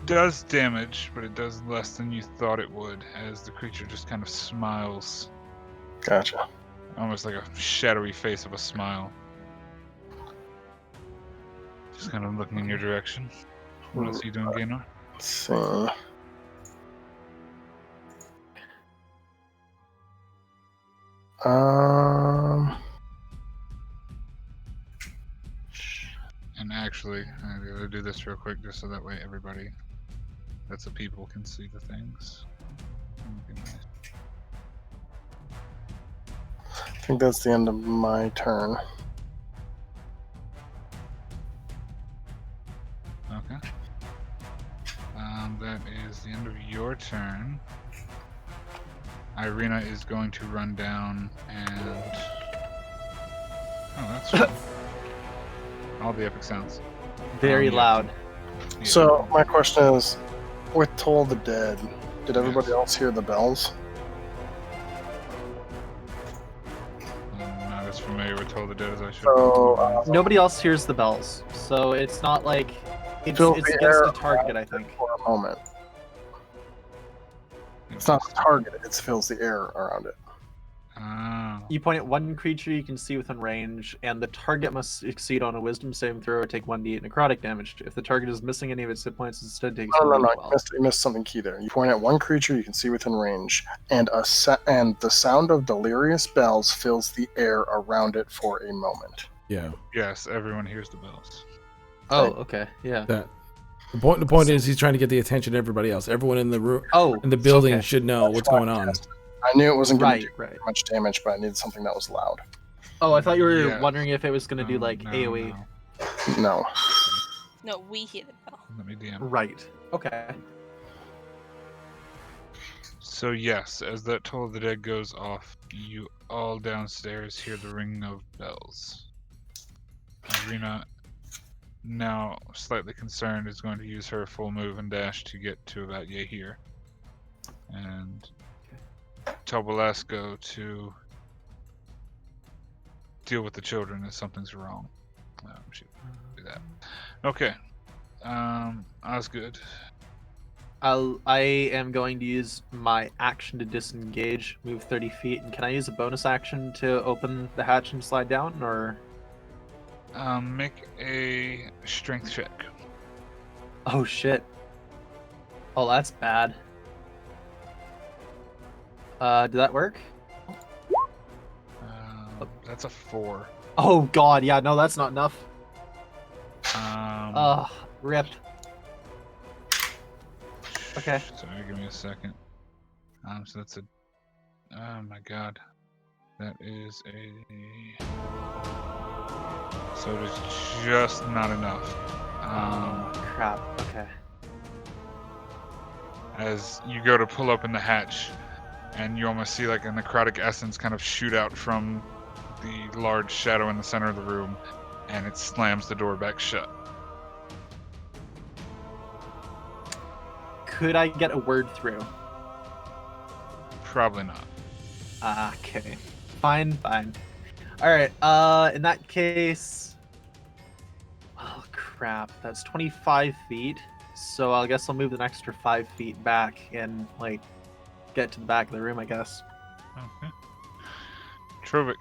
does damage, but it does less than you thought it would, as the creature just kind of smiles. Gotcha. Almost like a shadowy face of a smile. Just kind of looking in your direction. What else are you doing, Gaynor? Let's see. And actually, I'm going to do this real quick just so that way everybody that's the people can see the things. Okay, nice. I think that's the end of my turn. Okay. That is the end of your turn. Irina is going to run down and... Oh, that's fun. All the epic sounds. Very Yeah. loud. Yeah. So my question is, with Toll the Dead, did everybody else hear the bells? I'm not as familiar with Toll the Dead as I should So, be. Nobody else hears the bells, so it's not like it's Fill the against air a target. I think. For a moment. It's not the target, it fills the air around it. Ah. You point at one creature you can see within range, and the target must succeed on a Wisdom saving throw or take 1d8 necrotic damage. If the target is missing any of its hit points, instead takes No, 1d12. you missed something key there. You point at one creature you can see within range, and and the sound of delirious bells fills the air around it for a moment. Yeah. Yes, everyone hears the bells. Oh, okay, yeah. That the point is he's trying to get the attention of everybody else. Everyone in the room Oh, in the building okay. should know what's going on. I knew it wasn't going to Right, do right. much damage, but I needed something that was loud. Oh, I thought you were Yeah. wondering if it was going to do Oh, like no, AoE. no. No. No, we hear the bell. Let me DM. Right. Okay. So yes, as that Toll of the Dead goes off, you all downstairs hear the ringing of bells. Irina, now slightly concerned, is going to use her full move and dash to get to about yay here. And Tobolasco to deal with the children if something's wrong. She do that. Okay. Osgood. I am going to use my action to disengage, move 30 feet, and can I use a bonus action to open the hatch and slide down, or? Make a strength check. Oh shit. Oh, that's bad. Did that work? That's a 4. Oh god, yeah, no, that's not enough. Um, Rip. Okay. Sorry, give me a second. So that's a. Oh my god. That is a. So it is just not enough. Crap. Okay. As you go to pull open the hatch, and you almost see like a necrotic essence kind of shoot out from the large shadow in the center of the room, and it slams the door back shut. Could I get a word through? Probably not. Okay. Fine. Alright, in that case... Oh, crap. That's 25 feet. So I guess I'll move an extra 5 feet back and, like, get to the back of the room, I guess. Okay. Trovik,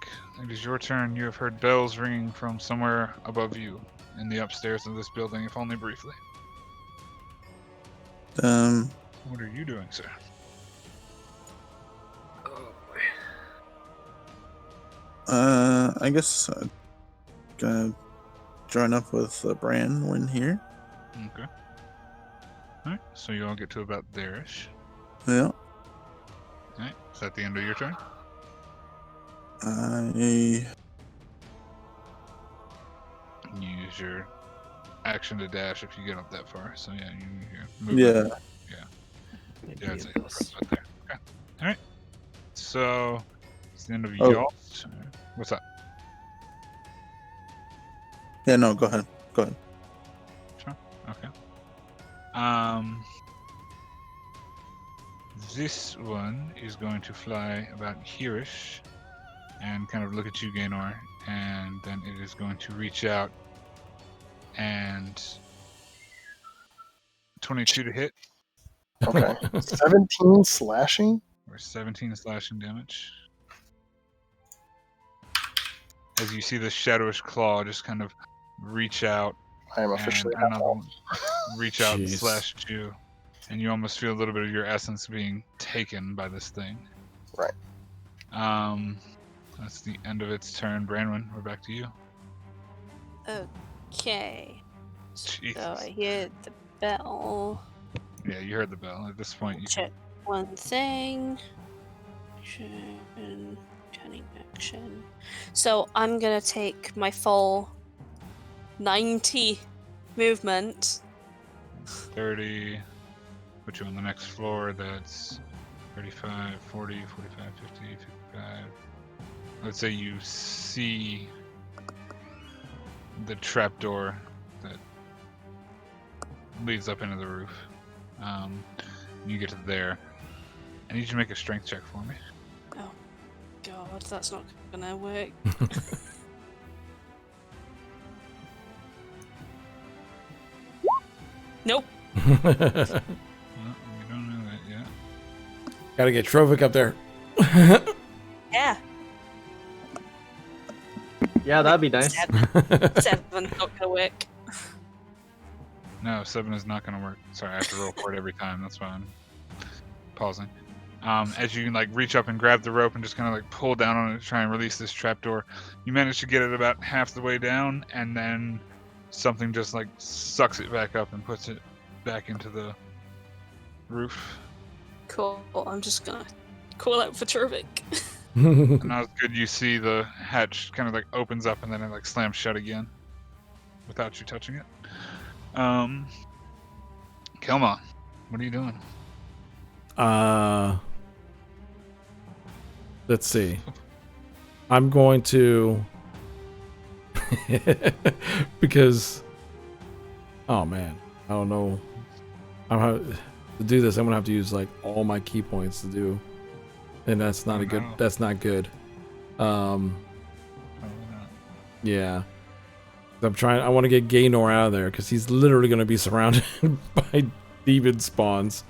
it is your turn. You have heard bells ringing from somewhere above you in the upstairs of this building, if only briefly. What are you doing, sir? I guess gonna join up with Bran when here. Okay. Alright, so you all get to about there-ish. Yeah. Alright, is that the end of your turn? I Use your action to dash if you get up that far. So yeah, you move. yeah. Yeah, it's like right there. Okay. Alright. So it's the end of Oh. y'all's turn. What's up? Yeah, no, go ahead. Sure. Okay. This one is going to fly about here-ish and kind of look at you, Gaynor, and then it is going to reach out and 22 to hit, Okay. 17 slashing? or 17 slashing damage. As you see the shadowish claw just kind of reach out, I am and officially another one reach out and Jeez. slash at you, and you almost feel a little bit of your essence being taken by this thing. Right. That's the end of its turn. Branwyn, we're back to you. Okay. So Jesus. I hear the bell. Yeah, you heard the bell. At this point, you Check one thing. Action. Cunning action. So I'm gonna take my full 90 movement. 30, put you on the next floor. That's 35, 40, 45, 50, 55. Let's say you see the trapdoor that leads up into the roof. You get to there. I need you to make a strength check for me. Oh god, that's not gonna work. Nope. Well, you don't know that yet. Gotta get Trovic up there. Yeah. Yeah, that'd be nice. 7 not gonna work. No, 7 is not going to work. Sorry, I have to roll for it every time. That's why I'm pausing. As you like reach up and grab the rope and just kind of like pull down on it to try and release this trapdoor, you manage to get it about half the way down, and then something just like sucks it back up and puts it back into the roof. Cool. I'm just gonna call out for Turvik. And now it's good you see the hatch kind of like opens up and then it like slams shut again without you touching it. Kelma, what are you doing? Let's see. I'm going to because oh man, I don't know. To do this, I'm gonna have to use like all my key points to do, and that's not Oh, a good. no. That's not good. Probably not. Yeah. I'm trying. I want to get Gaynor out of there because he's literally going to be surrounded by demon spawns.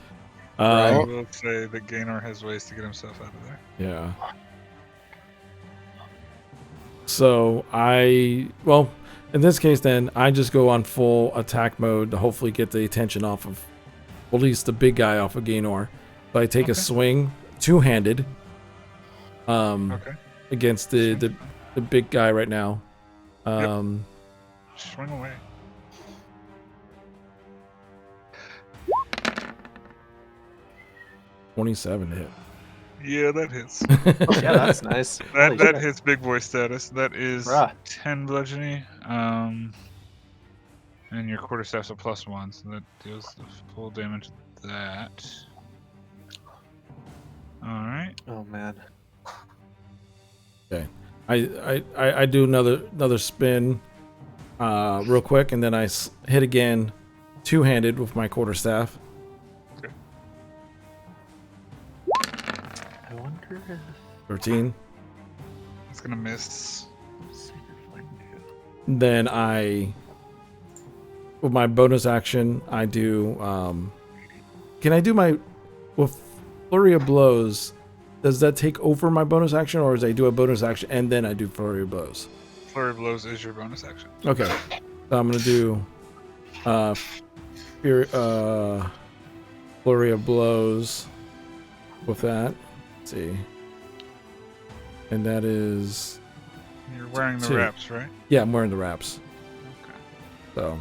I Right. will say that Gaynor has ways to get himself out of there. Yeah. So well, in this case, then I just go on full attack mode to hopefully get the attention off of, well, at least the big guy off of Gaynor. But I take a Okay. swing, two-handed, Okay. against the big guy right now. Swing away. $27 to hit. Yeah, that hits. Yeah, that's nice. Holy That shit. hits big boy status. That is Bruh. 10 bludgeoning. And your quarterstaff's a +1, so that deals the full damage of that. Alright. Oh man. Okay. I do another spin real quick, and then I hit again two-handed with my quarterstaff. I wonder if 13. It's gonna miss. Then with my bonus action, I do can I do my with flurry of blows? Does that take over my bonus action, or does I do a bonus action and then I do flurry of blows? Flurry of blows is your bonus action. Okay. So I'm gonna do flurry of blows with that. Let's see. And that is You're wearing the 2. wraps, right? Yeah, I'm wearing the wraps. Okay. So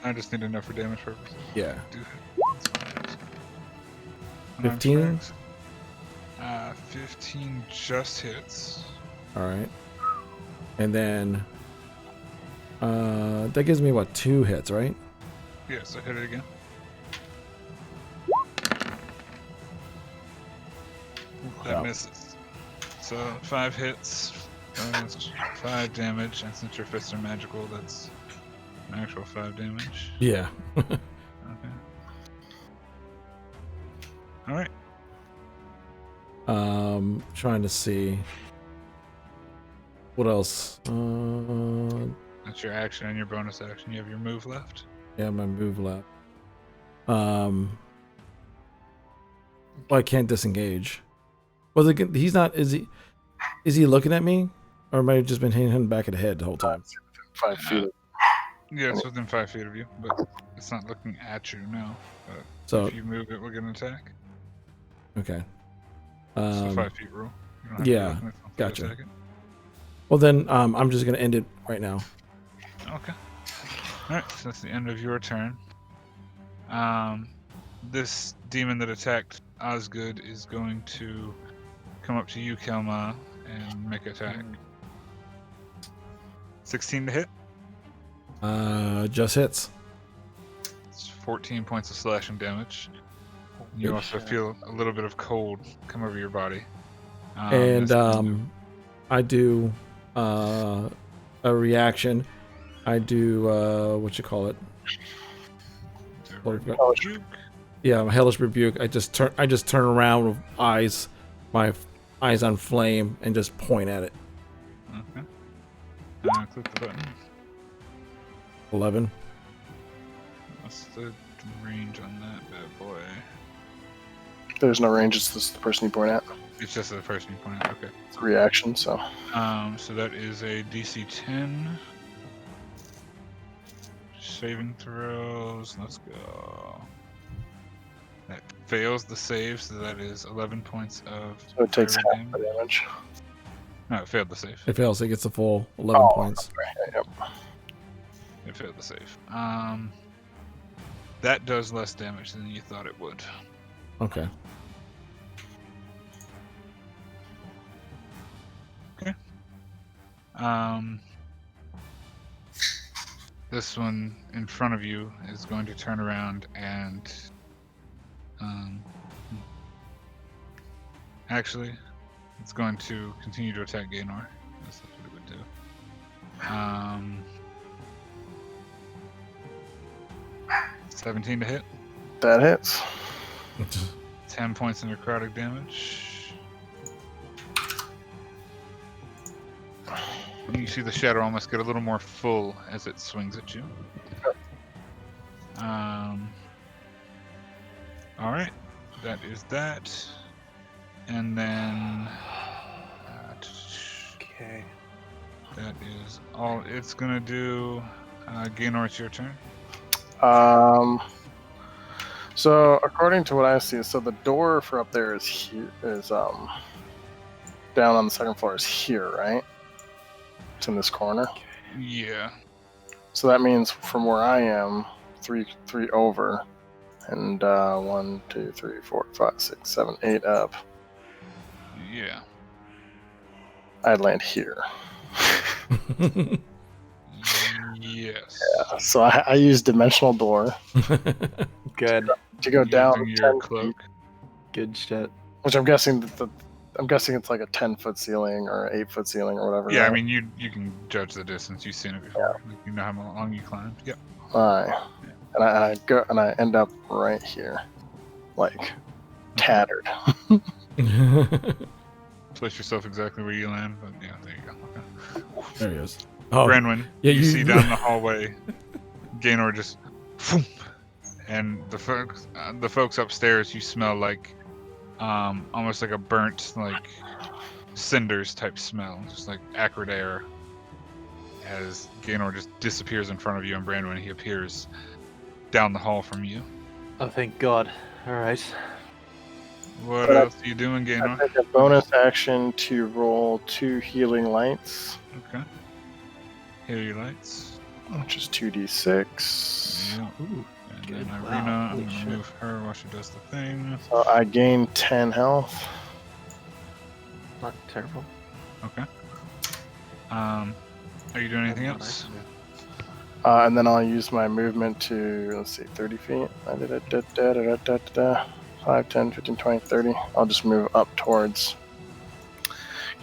I just need to know for damage purposes. yeah. Do hit. That's fine. Unarmed 15? strikes. 15 just hits. Alright. And then that gives me what, 2 hits, right? Yeah, so hit it again. That Wow. misses. So 5 hits, 5 damage, and since your fists are magical, that's an actual 5 damage. Yeah. Okay. Alright. Trying to see what else. That's your action and your bonus action. You have your move left. Yeah, my move left. Well, I can't disengage. Well, he's not. Is he? Is he looking at me, or am I just been hitting him back of the head the whole time? 5 feet. Yeah, it's within 5 feet of you, but it's not looking at you now. But So if you move it, we'll get an attack. okay. It's the 5 feet rule. You don't have to be yeah, looking at something to gotcha. attack it. Well then, I'm just gonna end it right now. Okay. Alright, so that's the end of your turn. This demon that attacked Osgood is going to come up to you, Kelma, and make an attack. 16 to hit. Just hits. It's 14 points of slashing damage. You also feel a little bit of cold come over your body. And I do a reaction. I do what you call it? Rebuke. Yeah, hellish rebuke. I just turn around with my eyes on flame, and just point at it. Okay. Click the button. 11. What's the range on that bad boy? There's no range. It's just the person you point at. It's just the person you point at. Okay. It's a reaction, so. So that is a DC 10. Saving throws. Let's go. That fails the save, so that is 11 points of. So it takes fire half the damage. No, it failed the save. It fails. It gets the full 11 points. Right, yep. It failed the save. That does less damage than you thought it would. Okay. Okay. This one in front of you is going to turn around and actually it's going to continue to attack Gaynor. That's what it would do. 17 to hit. That hits. 10 points of necrotic damage. You see the shadow almost get a little more full as it swings at you. Alright, that is that. And then... Okay. That is all it's gonna do. Gaynor, it's your turn. So according to what I see, so the door for up there is here, down on the second floor is here, right? It's in this corner. Yeah. So that means from where I am, three over, and 1, 2, 3, 4, 5, 6, 7, 8 up. Yeah. I'd land here. Yes. Yeah. So I use dimensional door Good. to go down Using 10 your cloak. feet, Good shit. which I'm guessing it's like a 10-foot ceiling or an 8-foot ceiling or whatever. Yeah, right? I mean you can judge the distance. You've seen it before. Like, you know how long you climbed. Yep. Alright. And I end up right here, like tattered. Place yourself exactly where you land. But yeah, there you go. Okay. There he is. Oh, Branwyn, yeah, you you- see down the hallway, Gaynor just, phoom, and the folks upstairs, you smell like, almost like a burnt, like cinders type smell, just like acrid air. As Gaynor just disappears in front of you, and Branwyn, he appears down the hall from you. Oh, thank God. All right. What else are you doing, I Gaynor? take a bonus action to roll 2 healing lights, Okay. Heal your lights. which is 2d6. Yeah. Ooh. And Good. then Wow, Irina, I'm holy gonna shit. move her while she does the thing. So I gain 10 health. Not terrible. Okay. Are you doing anything Not else? actually. And then I'll use my movement to, let's see, 30 feet. 5, 10, 15, 20, 30. I'll just move up towards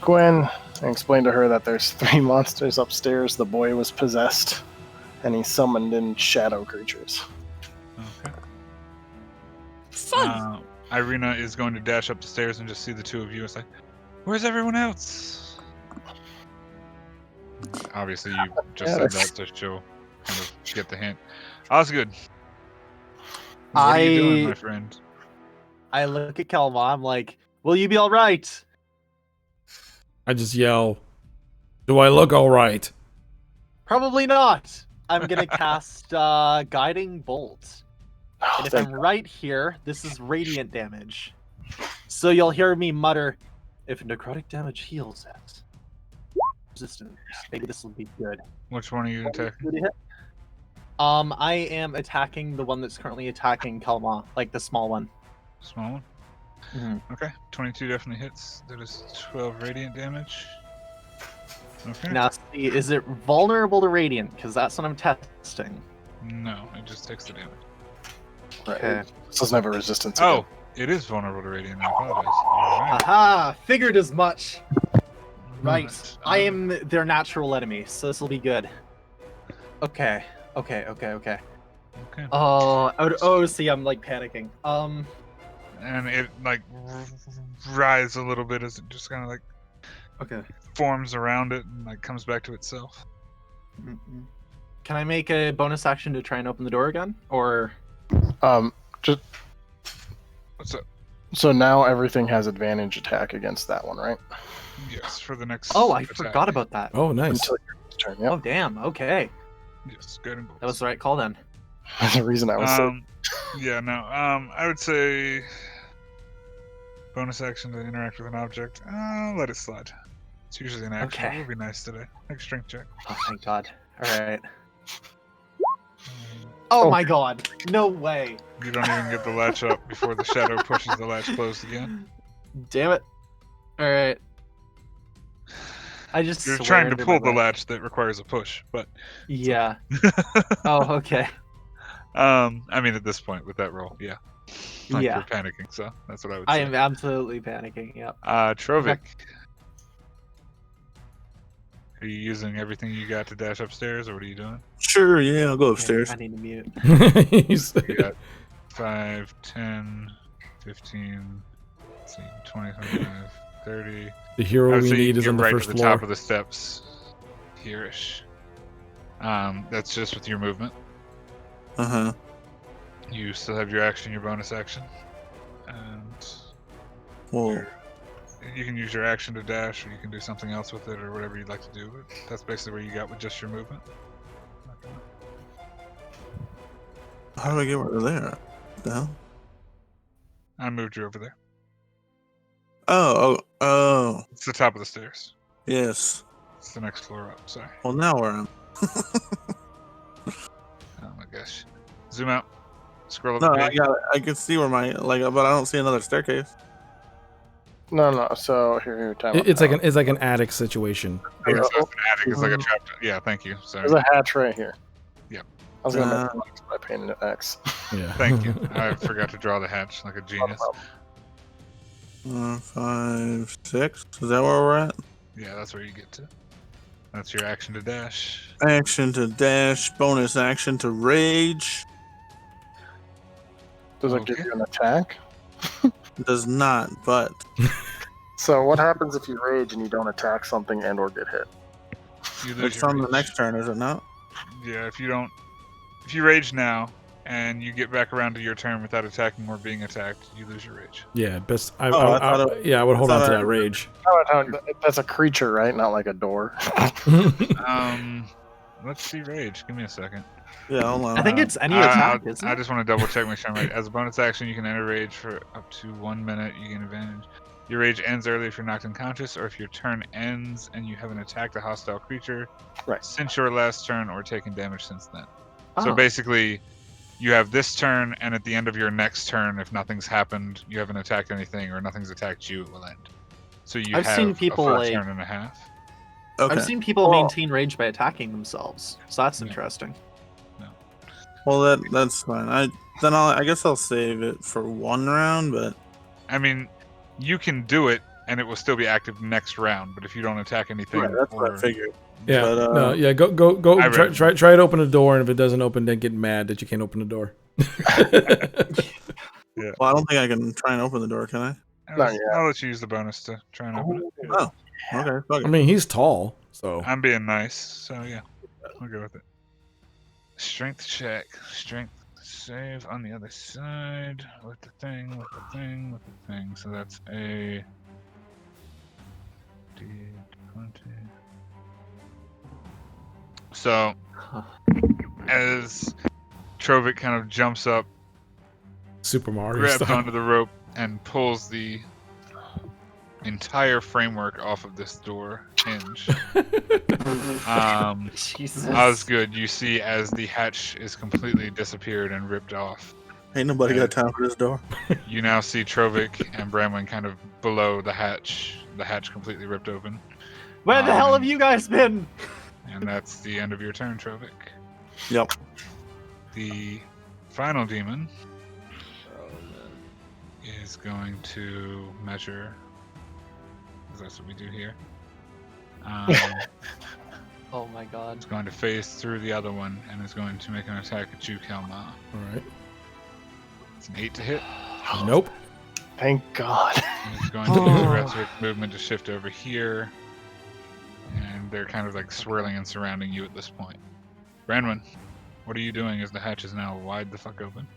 Gwen and explain to her that there's 3 monsters upstairs. The boy was possessed, and he summoned in shadow creatures. Okay. Fun! Irina is going to dash up the stairs and just see the two of you. It's like, where's everyone else? Obviously, you just said that, so she'll kind of get the hint. Osgood. What are you doing, I- my friend? I look at Kalma. I'm like, "Will you be all right?" I just yell, "Do I look all right?" Probably not. I'm gonna cast Guiding Bolt. Oh, And if thank I'm right here, this is radiant damage. So you'll hear me mutter, "If necrotic damage heals at resistance, maybe this will be good." Which one are you attacking? I am attacking the one that's currently attacking Kalma, like the small one. Small one. Mhm. Okay, 22 definitely hits. That is 12 radiant damage. Okay. Now, see, is it vulnerable to radiant? Because that's what I'm testing. No, it just takes the damage. Right. Okay. This doesn't have a resistance. Oh, it is vulnerable to radiant. I apologize. All right. Aha! Figured as much. Right. Right, I am their natural enemy, so this will be good. Okay. Okay. Okay. See, I'm like panicking. And it like writhes a little bit as it just kind of like Okay. forms around it and like comes back to itself. Can I make a bonus action to try and open the door again? Or Just What's up? so now everything has advantage attack against that one, right? Yes, for the next. oh, I attack. forgot about that. Oh, nice. Until your turn. Yep. Oh, damn. Okay. Yes, good and That was the right call then. That's the reason I was saying. Yeah, no. I would say bonus action to interact with an object. Let it slide. It's usually an action. Okay. It would be nice today. Make a strength check. Oh, thank God. All right. Oh my God. No way. You don't even get the latch up before the shadow pushes the latch closed again. Damn it. All right. I just You're swear trying to into pull my the life. latch that requires a push, but Yeah. Oh, okay. I mean at this point with that roll, yeah. Like Yeah. you're panicking, so that's what I would I say. am absolutely panicking. Yep. Trovik. Are you using everything you got to dash upstairs, or what are you doing? Sure, yeah, I'll go Okay, upstairs. I need to mute. He's- You got 5, 10, 15, let's see, 20, 25, 30. the I hero would we say you need can is get on the right first to the floor. top of the steps here-ish. That's just with your movement. Uh huh. You still have your action, your bonus action. And Well, you can use your action to dash, or you can do something else with it, or whatever you'd like to do. But that's basically where you got with just your movement. how do I get over there? What the hell? I moved you over there. Oh. It's the top of the stairs. Yes. It's the next floor up. Sorry. Well, now where am? Oh my gosh. Zoom out. Scroll up No, the I page. got it. I can see where my but I don't see another staircase. No. So here, time out, It's like time it's like an attic situation. Okay, out. so it's an attic. It's like a trap. Yeah, thank you. Sorry. There's a hatch right here. Yep. I was gonna make X by painting an X. Yeah. Thank you. I forgot to draw the hatch like a genius. 5, 6. Is that where we're at? Yeah, that's where you get to. That's your action to dash. Action to dash. Bonus action to rage. Does it give Okay. you an attack? Does not, but So what happens if you rage and you don't attack something and or get hit? You lose it's your on the rage. next turn, is it not? Yeah, if you rage now and you get back around to your turn without attacking or being attacked, you lose your rage. Yeah, best. I thought it- I would hold I on to thought that rage. That's a creature, right? Not like a door. Let's see rage. Give me a second. Yeah, hold on. I think it's any attack, isn't I it? just want to double check, make sure I'm right. As a bonus action, you can enter rage for up to 1 minute. You gain advantage. Your rage ends early if you're knocked unconscious, or if your turn ends and you haven't attacked a hostile creature Right. since your last turn or taken damage since then. So Oh. basically, you have this turn, and at the end of your next turn, if nothing's happened, you haven't attacked anything, or nothing's attacked you, it will end. So you I've have seen people, a full like- turn and a half. Okay. I've seen people Well- maintain rage by attacking themselves, so that's Yeah. interesting. Well, that's fine. I guess I'll save it for one round, but I mean, you can do it, and it will still be active next round. But if you don't attack anything, right, that's what or- I figured. Yeah, But, no, yeah. Go. I Try, read- try to open a door, and if it doesn't open, then get mad that you can't open the door. Well, I don't think I can try and open the door, can I? I'll let you use the bonus to try and open it. Oh, okay. Fuck I it. mean, he's tall, so I'm being nice, so yeah, we'll go with it. Strength check. Strength. save on the other side with the thing, with the thing, with the thing. So that's a D20. So as Trovic kind of jumps up, Super Mario grabs style. onto the rope, and pulls the entire framework off of this door hinge. Jesus. Osgood, you see as the hatch is completely disappeared and ripped off. Ain't nobody got time for this door. You now see Trovic and Bramwin kind of below the hatch completely ripped open. Where the hell have you guys been? And that's the end of your turn, Trovic. Yep. The final demon is going to measure, because that's what we do here. Oh my god. It's going to phase through the other one and is going to make an attack at you, Kalma. Alright. It's an 8 to hit. Nope. Thank God. And it's going to use the rest of its movement to shift over here. And they're kind of like swirling and surrounding you at this point. Branwyn, what are you doing as the hatch is now wide the fuck open?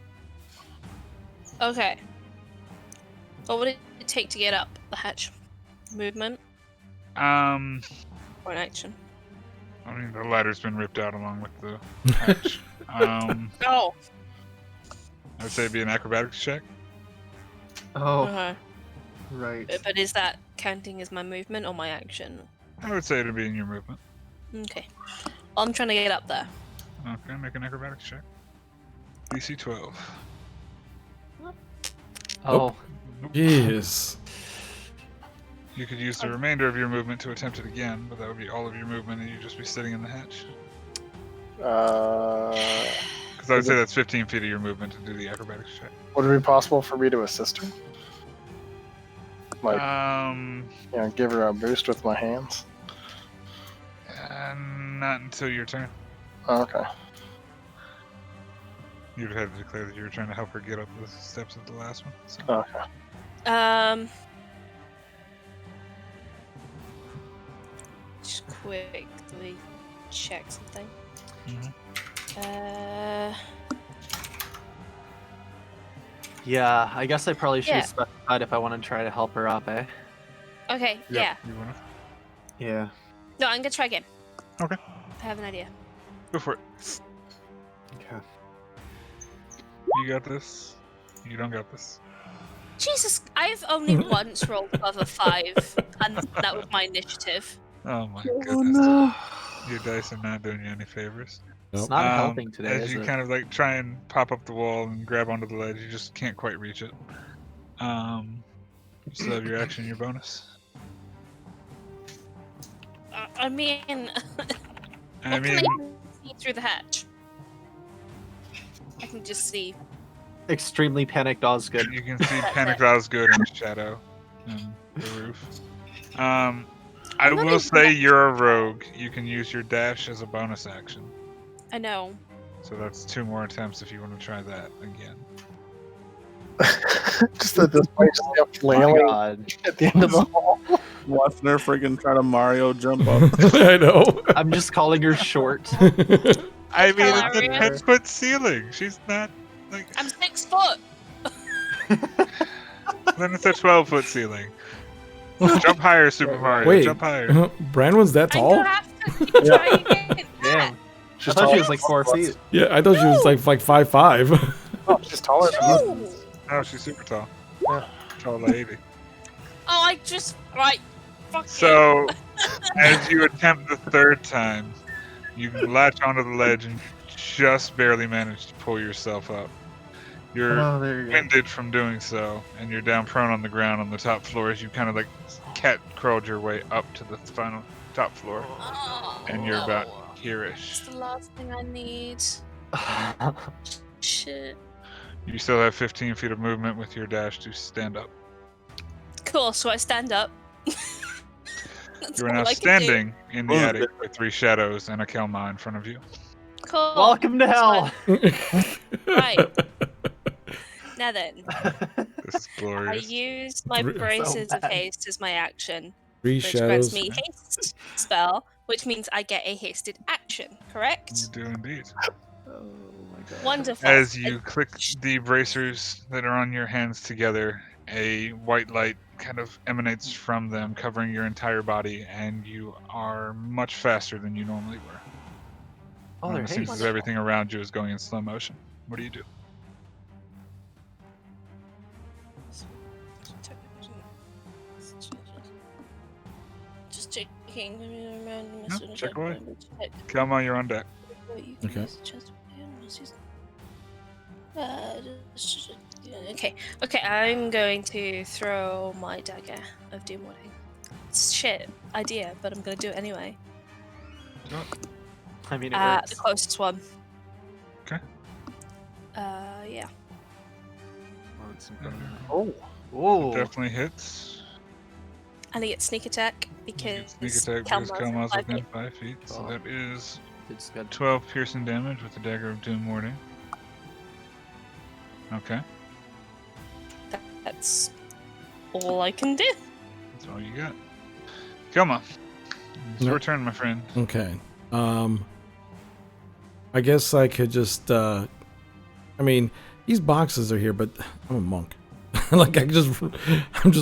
Okay. What would it take to get up the hatch? Movement or an action? I mean, the ladder's been ripped out along with the hatch. Oh. I would say it'd be an acrobatics check. Oh, Okay. right. But is that counting as my movement or my action? I would say it'd be in your movement. Okay. I'm trying to get up there. Okay, make an acrobatics check. DC 12. Oh, Jeez. You could use the remainder of your movement to attempt it again, but that would be all of your movement and you'd just be sitting in the hatch. Because I would say that's 15 feet of your movement to do the acrobatics check. Would it be possible for me to assist her? Like, give her a boost with my hands? Not until your turn. Okay. You'd have to declare that you were trying to help her get up the steps of the last one. So. Okay. Just quickly check something. Mhm. yeah. I guess I probably should Yeah. have specified if I want to try to help her up, eh? Okay, yeah. You wanna Yeah. No, I'm gonna try again. Okay. I have an idea. go for it. Okay. You got this. You don't got this. Jesus, I've only once rolled above a 5, and that was my initiative. Oh my Oh goodness. no. Your dice are not doing you any favors. It's Nope. not helping today, As is you it? kind of like try and pop up the wall and grab onto the ledge, you just can't quite reach it. You still have your action, your bonus. I mean, I what mean, can I see through the hatch? I can just see. Extremely panicked Osgood. you can see Panic Osgood in the shadow and the roof. I I'm not will even say you're a rogue. You can use your dash as a bonus action. I know. So that's 2 more attempts if you want to try that again. Just at this point, just Oh my flailing god. at the end of the hall. Watching her freaking try to Mario jump up. I know. I'm just calling her short. I mean, it's a hilarious. 10-foot ceiling. She's not like. I'm 6 foot. Then it's a 12-foot ceiling. Jump higher, Super Mario. Wait. Jump higher. Brandon's that I'm tall? gonna have to keep trying again. Damn. I She's thought she taller was like than 4 both of us. feet. Yeah, I thought she was like 5'5". Oh, she's taller than both of No. us. Oh, she's super tall. Yeah. Tall lady. Oh, I just right. Fuck So, as you attempt the 3rd time, you latch onto the ledge and just barely manage to pull yourself up. You're Oh, there you go. winded from doing so, and you're down prone on the ground on the top floor as you kind of like cat crawled your way up to the final top floor, Oh, and you're about It's here-ish. the last thing I need. Shit. You still have 15 feet of movement with your dash to stand up. Cool. So I stand up. That's You are all now I can do. standing in the Oh, attic with 3 shadows and a Kelma in front of you. Cool. Welcome to hell. Right. Now then, This is I glorious. use my So braces of bad. haste as my action, 3 which grants shadows. me haste spell, which means I get a hasted action. You Correct? do indeed. Oh my Wonderful. As you click the bracers that are on your hands together, a white light kind of emanates from them, covering your entire body, and you are much faster than you normally were. Oh, they're It seems as haste. if everything around you is going in slow motion. What do you do? Just checking. No, check away. Kelma, you're on deck. Okay. Okay, I'm going to throw my dagger of doom warning. It's shit idea, but I'm gonna do it anyway. I mean, it The works. closest one. Okay. Yeah. Oh, Whoa. Definitely hits. And I get sneak attack You because get sneak attack because Kelma's 5 within feet. 5 feet, so Oh. that is It's good. 12 piercing damage with the dagger of doom warding. Okay, That's all I can do. that's all you got. Kelma, it's your Nope. turn, my friend. Okay. I guess I could just I mean, these boxes are here, but I'm a monk. Like I'm just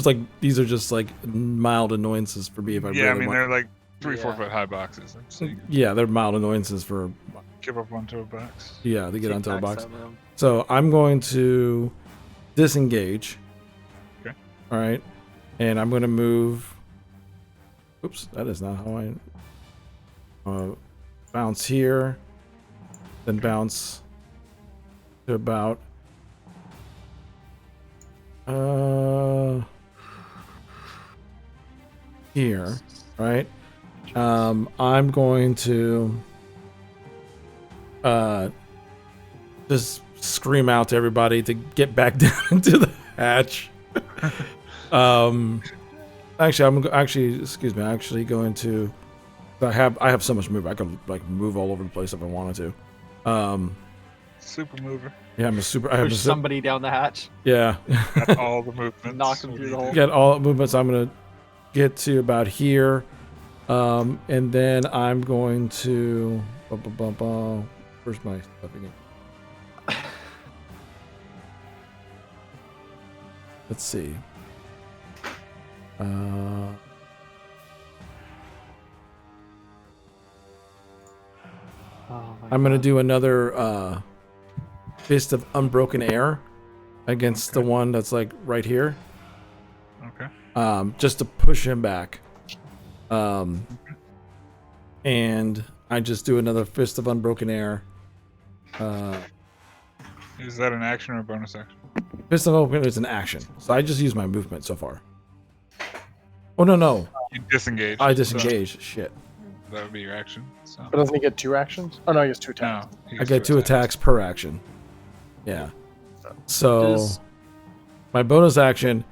like these are just like mild annoyances for me if I Yeah, I really mean want. they're like 3-4 Yeah. foot high boxes, so you can Yeah, they're mild annoyances for give up onto a box. to get Take onto a back box. some of them. So I'm going to disengage. Okay. All right, and I'm going to move. Oops, that is not how I bounce here, then bounce to about here, right? I'm going to just scream out to everybody to get back down into the hatch. Excuse me. I'm actually going to. I have so much move. I can like move all over the place if I wanted to. Super mover. Yeah, I'm a super. I have Push somebody down the hatch. Yeah. Got all the movements. Knock them What through do the you hole. do? Get all movements. I'm gonna get to about here, and then I'm going to. Where's my stuff again? Let's see. Oh my I'm gonna God. do another fist of unbroken air against the one that's like right here. Okay. Just to push him back. And I just do another fist of unbroken air. Is that an action or a bonus action? Fist of unbroken air is an action, so I just use my movement so far. Oh no, You disengage. I so disengage. Shit. that would be your action. So. but doesn't he get 2 actions? Oh no, he gets 2 attacks. No, he I gets get 2 attacks per action. Yeah. So Does- my bonus action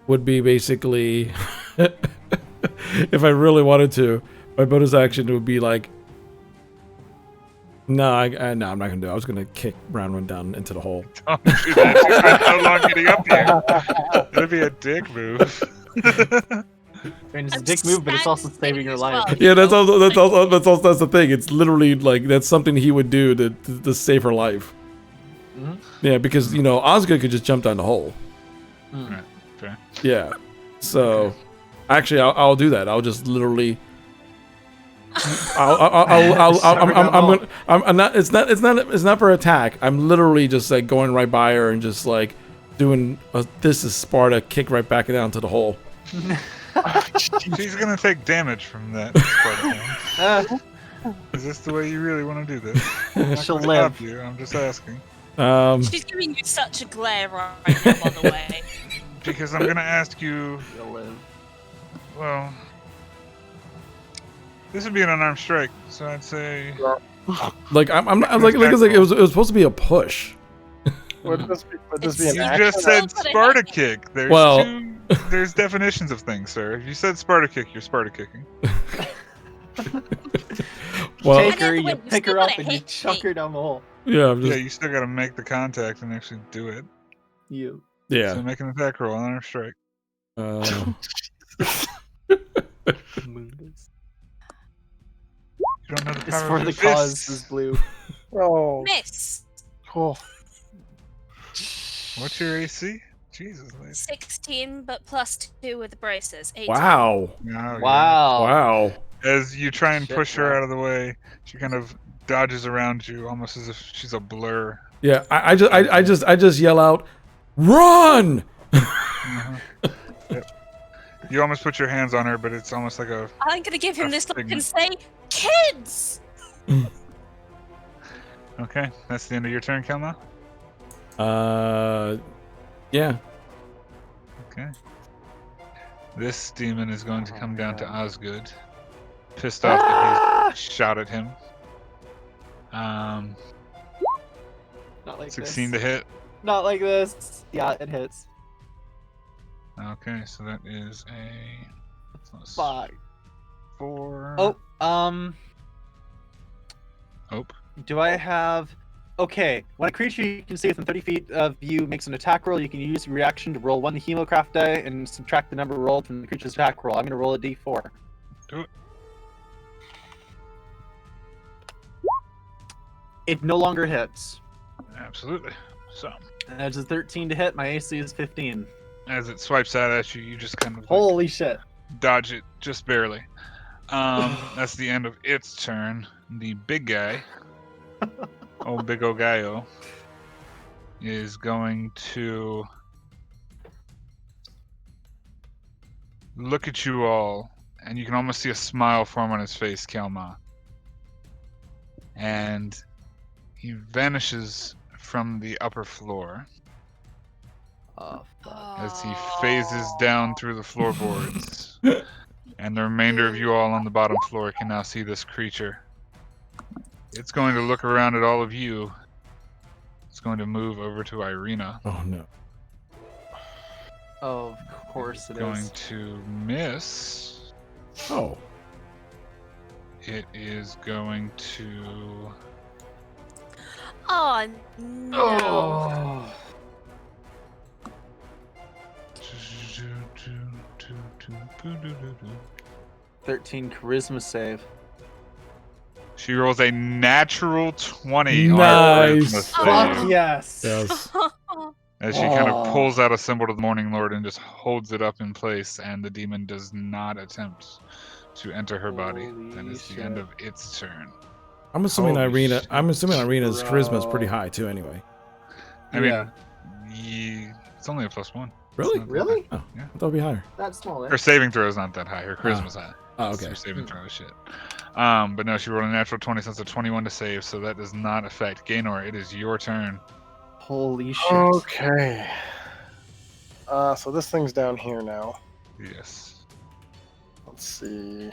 would be basically, if I really wanted to, my bonus action would be like, no, I'm not gonna do it. I was gonna kick Brownwind down into the hole. Don't do that. You spent so long getting up here. It'd be a dick move. I mean, it's a dick move, but it's also saving your life. Yeah, that's the thing. It's literally like that's something he would do to save her life. Mhm. Yeah, because Osgood could just jump down the hole. Right. Fair. Yeah. So, actually, I'll do that. I'll just literally. I'm not. It's not for attack. I'm literally just like going right by her and just like doing this is Sparta kick right back down to the hole. She's gonna take damage from that. Sparta. Is this the way you really want to do this? I'm not She'll gonna live. stop you. I'm just asking. She's giving you such a glare right now, by the way. Because I'm gonna ask you. You'll live. Well, this would be an unarmed strike, so I'd say. Like I'm like it was supposed to be a push. Would this be an You action? just said That's what I Sparta meant. kick. There's Well- there's definitions of things, sir. If you said Sparta kick, you're Sparta kicking. Well, Take And her, then you when you pick her still up, gotta and you hit chuck me. her down the hole. yeah, I'm Yeah, just you still gotta make the contact and actually do it. You. yeah. So make an attack roll, unarmed strike. Moonless. You don't know the It's power for of the your cause. fists. Is blue. Oh, Miss. Oh, What's your AC? Jesus, lady. 16, but +2 with the braces. 18. Wow. Oh, yeah. Wow. As you try and Shit, push her wow. out of the way, she kind of dodges around you, almost as if she's a blur. Yeah, I just yell out, "Run!" Uh-huh. Yep. You almost put your hands on her, but it's almost like a. I'm gonna give him A this look figment. and say, "Kids!" Okay, that's the end of your turn, Kelma. Yeah. Okay. This demon is going to come down to Osgood, pissed off that he's shot at him. Not like 16 this. to hit. Not like this. Yeah, it hits. Okay, so that is a plus Fuck. 4. Oh, Oh. do I have... Okay, when a creature you can see within 30 feet of you makes an attack roll, you can use your reaction to roll 1 Hemocraft die and subtract the number rolled from the creature's attack roll. I'm going to roll a d4. Do it. It no longer hits. Absolutely. So, And that's a 13 to hit. My AC is 15. as it swipes out at you, you just kind of like, Holy shit. dodge it just barely. That's the end of its turn. The big guy, big ol' guy-o, is going to look at you all, and you can almost see a smile form on his face, Kelma. And he vanishes from the upper floor Oh, fuck. as he phases down through the floorboards. And the remainder of you all on the bottom floor can now see this creature. It's going to look around at all of you. It's going to move over to Irina. Oh no. Of course it Going is. to miss. Oh. It is going to. Oh no! Oh. 13 charisma save. She rolls a natural 20 on her Nice. charisma Fuck save. yes. Yes. As she kind Oh. of pulls out a symbol to the Morning Lord and just holds it up in place, and the demon does not attempt to enter her body. That Holy is the end shit. of its turn. I'm assuming Holy shit. Irina's charisma is pretty Bro. high too. Anyway. I Yeah. mean, it's only a +1. Really? It's not that Really? Oh, I thought it'd be higher. That's small, high. Her saving throw is not that high. Her charisma's high. Oh, So okay. her saving throw is shit. But no, she rolled a natural 20, so it's a 21 to save, so that does not affect Gaynor. It is your turn. Holy shit. okay. So this thing's down here now. Yes. Let's see.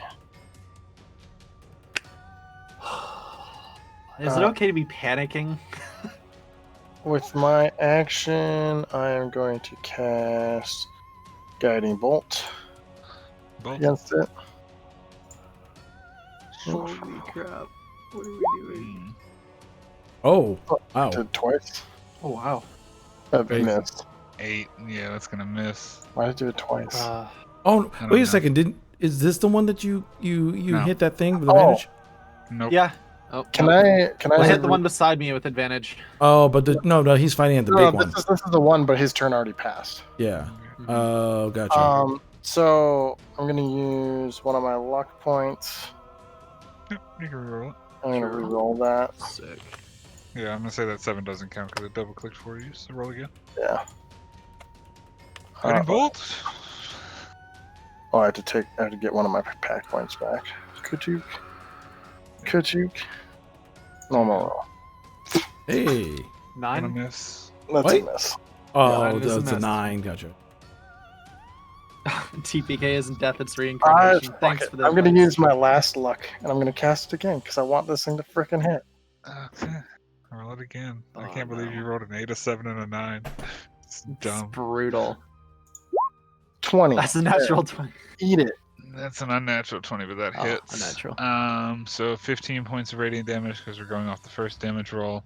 Is it okay to be panicking? With my action, I am going to cast Guiding Bolt Bolt. against it. Holy crap. What are we doing? Mm. Oh. Wow. Did twice. Oh, wow. That Wait. missed. 8. Yeah, that's gonna miss. Why did I do it twice? Oh, I don't wait know. a second. Is this the one that you No. hit that thing with Oh. advantage? Nope. Yeah. Oh, Can no. I I hit the one beside me with advantage. Oh, but no, he's fighting at the No, big one. this is the one, but his turn already passed. Yeah. Mhm. Oh, gotcha. So I'm gonna use one of my luck points. Yep, you can reroll it. I'm gonna Sure. reroll that. Sick. Yeah, I'm gonna say that 7 doesn't count because it double clicked for you. So roll again. Yeah. Guiding Bolt. Oh, I have to get one of my pack points back. Could you? Normal roll. Hey. Gonna 9? miss. That's Wait. a miss. Oh, Nine is a that's a miss. 9. Gotcha. TPK isn't death, it's Ah, reincarnation. fuck Thanks it. for that. I'm gonna use my last luck, and I'm gonna cast it again because I want this thing to frickin' hit. Okay. Roll it again. I Oh, can't believe no. you rolled an 8, a 7, and a 9. It's dumb. It's brutal. 20. That's a natural 20. Eat it. That's an unnatural 20, but that Oh, hits. unnatural. So 15 points of radiant damage because we're going off the first damage roll,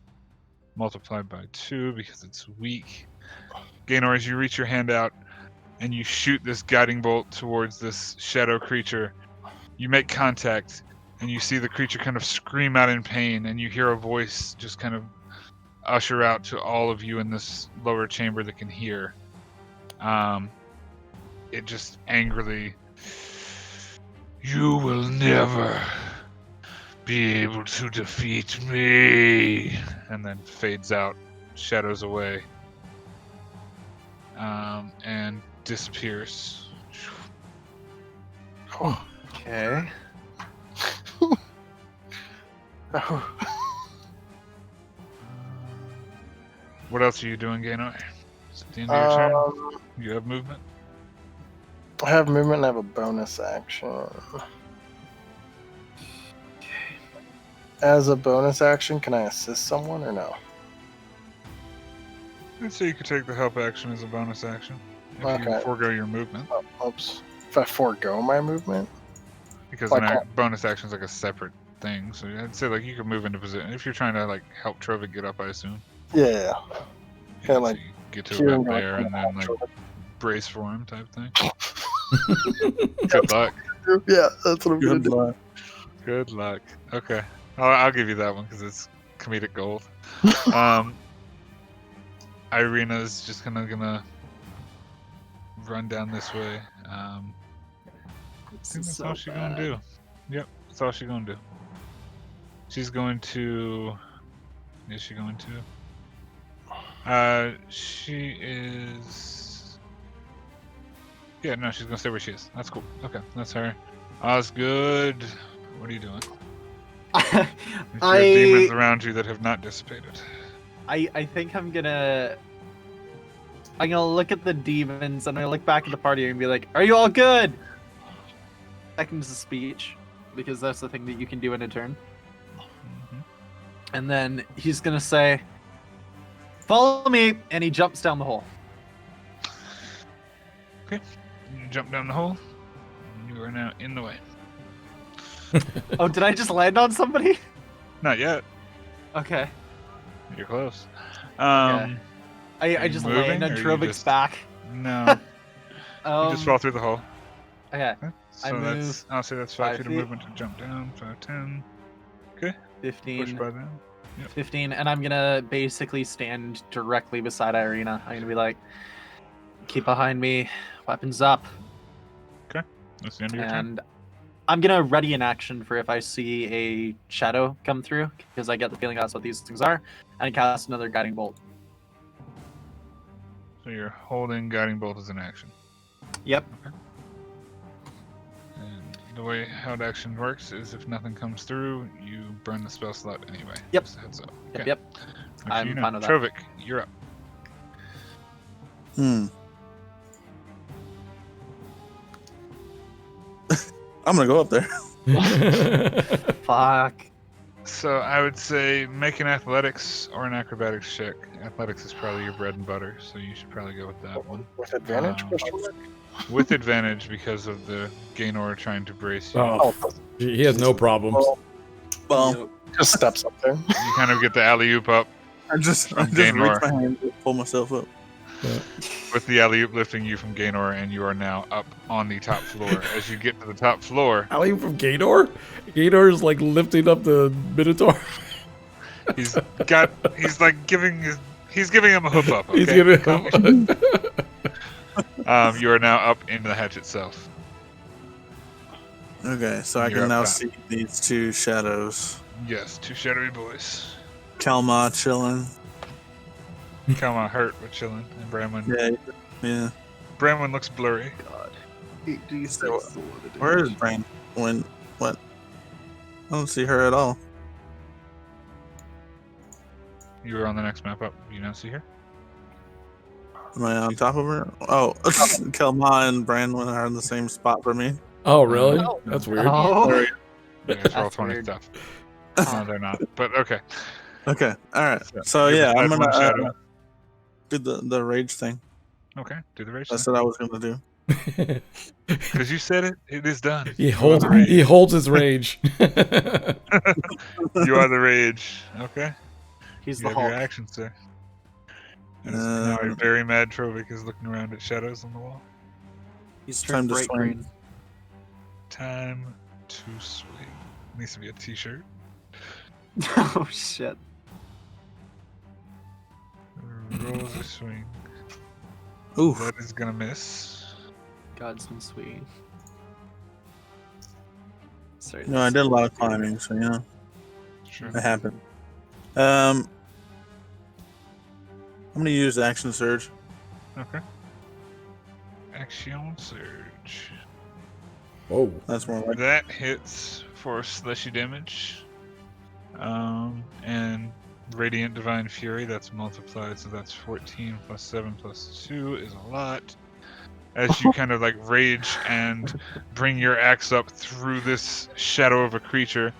multiplied by 2 because it's weak. Gaynor, as you reach your hand out and you shoot this guiding bolt towards this shadow creature, you make contact and you see the creature kind of scream out in pain, and you hear a voice just kind of usher out to all of you in this lower chamber that can hear. It just angrily, "You will never be able to defeat me," and then fades out, shadows away, and disappears. Okay. What else are you doing, Gaynor? Is it the end of your turn? Um, You have movement? I have movement and I have a bonus action. As a bonus action, can I assist someone or no? I'd say you could take the help action as a bonus action if you Okay. forego your movement, Oh, oops. If I forego my movement? because Like an bonus action is like a separate thing. So I'd say like you could move into position if you're trying to like help Trovik get up. I assume. Yeah. Yeah, like, so you get to hearing about there like, and then like Trovik. brace for him type thing. Good luck. Yeah, that's what I'm gonna Good do. luck. Good luck. Okay, I'll give you that one because it's comedic gold. Irina's just gonna run down this way. I think that's all she's gonna do. Yep, that's all she's gonna do. She's going to. Is she going to? She is. Yeah, no, she's gonna stay where she is. That's cool. Okay, that's her. Osgood, what are you doing? If you have demons around you that have not dissipated. I think I'm gonna look at the demons and I'm gonna look back at the party and be like, "Are you all good?" Seconds of speech, because that's the thing that you can do in a turn. Mhm. And then he's gonna say, "Follow me," and he jumps down the hole. You jump down the hole. You are now in the way. Oh, did I just land on somebody? Not yet. Okay. You're close. I you just moving, land on or you Trovik's just- back. No, you just fall through the hole. Okay. Okay. I So that's. move I'll say that's 5 5 feet of feet. movement to jump down. 5, 10. Push 15, by then. Yep. 15, and I'm gonna basically stand directly beside Irina. I'm gonna be like, "Keep behind me, weapons up," That's the end of your turn. and I'm gonna ready an action for if I see a shadow come through, because I get the feeling that's what these things are, and cast another guiding bolt. So you're holding guiding bolt as an action. Yep. And the way held action works is if nothing comes through, you burn the spell slot anyway. Yep. Just a heads up. Yep. Okay. Yep. Actually, I'm fine with that. Trovik, you're up. I'm gonna go up there. Fuck. So I would say make an athletics or an acrobatics check. Athletics is probably your bread and butter, so you should probably go with that one. With advantage? Question mark? With advantage because of the Gaynor trying to brace you. Oh, he has no problems. Well, Just steps up there. You kind of get the alley-oop up I just reach Gaynor. my hand and pull myself up. with the alley-oop lifting you from Gaynor, and you are now up on the top floor. As you get to the top floor, Alley from Gaynor? Gaynor is like lifting up the Minotaur. he's like giving him a hoof up. Okay? He's giving You are now up in the hatch itself. Okay, so I You're can up now top. see these two shadows. Yes, two shadowy boys. Kalma chilling. Kalma hurt but chilling, and Bramwin. Yeah. Bramwin looks blurry. God. So, where is Bran? What? I don't see her at all. You are on the next map up. You now see her. Am I on top of her? Oh, Kalma and Branwin are in the same spot for me. Oh, really? Oh. That's weird. Oh. Yeah, it's roll That's 20 weird. stuff. No, they're not. But okay. Okay, all right. So you're yeah, I'm beside one gonna shadow. do the rage thing. Okay, do the rage. That's what I was gonna do. Because you said it. It is done. he You are holds the rage. he holds his rage. You are the rage. Okay. He's You the have your Hulk. action, sir. And now a very mad Trovik is looking around at shadows on the wall. He's Time turned to bright swing. green. Time to swing. Needs to be a t-shirt. Oh shit. Rolls a swing. Oof. That is gonna miss. God's and sweet. Sorry. No, I did a lot of climbing, so yeah, Sure. it happened. I'm gonna use action surge. Okay. Action surge. Whoa. That's more like That hits for slushy damage. And Radiant Divine Fury, that's multiplied, so that's 14 plus 7 plus 2 is a lot. As you kind of like rage and bring your axe up through this shadow of a creature,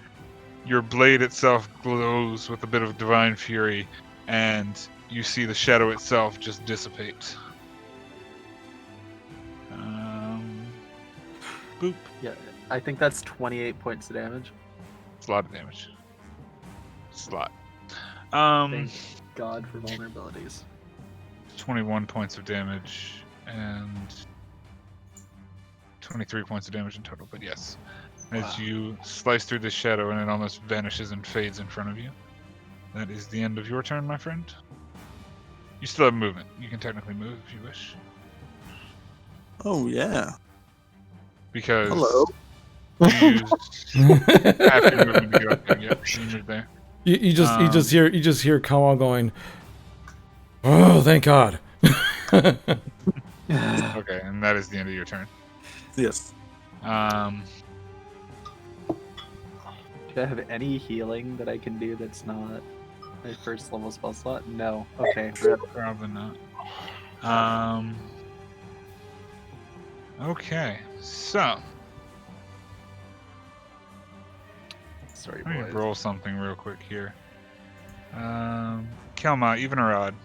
your blade itself glows with a bit of Divine Fury, and you see the shadow itself just dissipate. Boop. Yeah, I think that's 28 points of damage. It's a lot of damage. It's a lot. Thank God for vulnerabilities. 21 points of damage and 23 points of damage in total, but yes. As you slice through the shadow and it almost vanishes and fades in front of you. That is the end of your turn, my friend. You still have movement. You can technically move if you wish. oh yeah. Because Hello. you used half your movement to get up there. Yep, you moved there. You just hear Kamal going, "Oh, thank God." Okay, and that is the end of your turn. Yes. Do I have any healing that I can do that's not my first level spell slot? No. Okay. Rip. Probably not. Okay, so Sorry, let me boys. roll something real quick here. Kelma, even or odd?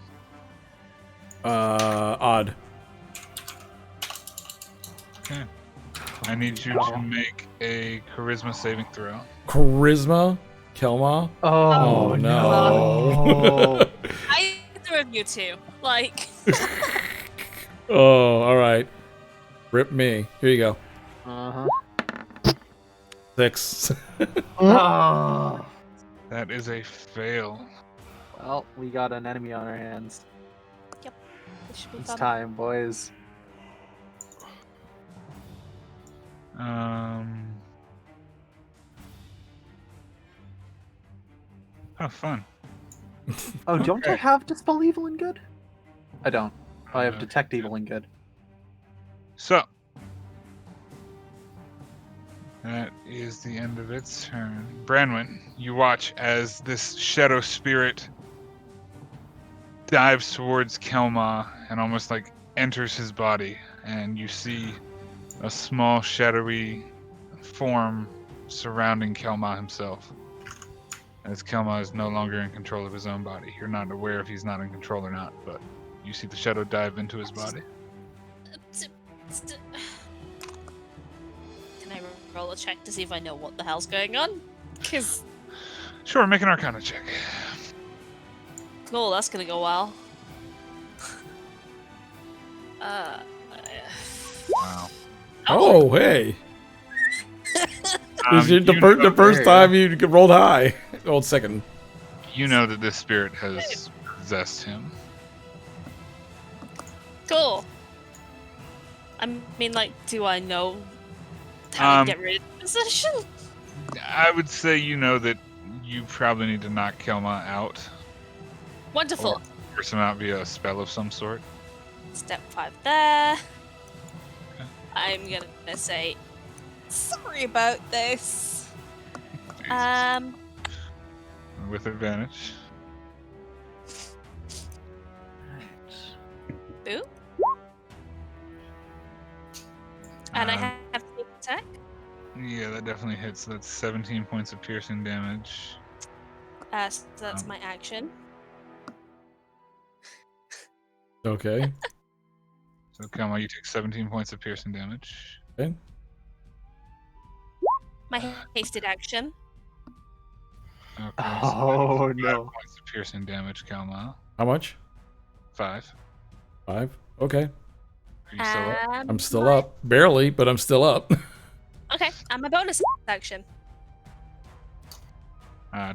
Odd. Okay. I need you to make a charisma saving throw. Charisma, Kelma. Oh, no. Either of you two. Like, Oh, all right. Rip me. Here you go. Uh-huh. 6. Oh. That is a fail. Well, we got an enemy on our hands. it should be It's fun. time, boys. Oh, fun. Oh, don't I Okay. have Dispel Evil and Good? I don't. Oh, I have Uh, Detect Evil and Good. So, that is the end of its turn. Branwyn, you watch as this shadow spirit dives towards Kelma and almost like enters his body, and you see a small shadowy form surrounding Kelma himself. As Kelma is no longer in control of his own body. You're not aware if he's not in control or not, but you see the shadow dive into his body. Can I roll a check to see if I know what the hell's going on? Because, Sure, make an Arcana check. oh, that's gonna go well. Wow. Oh, hey. This is You the know- first time you rolled high. Rolled second. You know that this spirit has possessed him. Cool. I mean, like, do I know how to get rid of the possession? I would say you know that you probably need to knock Kelma out. Wonderful. Force him out via a spell of some sort. Step 5 there. Okay. I'm gonna say, sorry about this. With advantage. Boo. And I Um, have to make attack. Yeah, that definitely hits. That's 17 points of piercing damage. So that's Um, my action. Okay. So Kelma, you take 17 points of piercing damage. Okay. My hasted action. Okay, Oh, 5 no. points of piercing damage, Kelma. How much? 5. 5. Okay. Are you still up? I'm still up. Barely, but I'm still up. Okay, and my bonus action.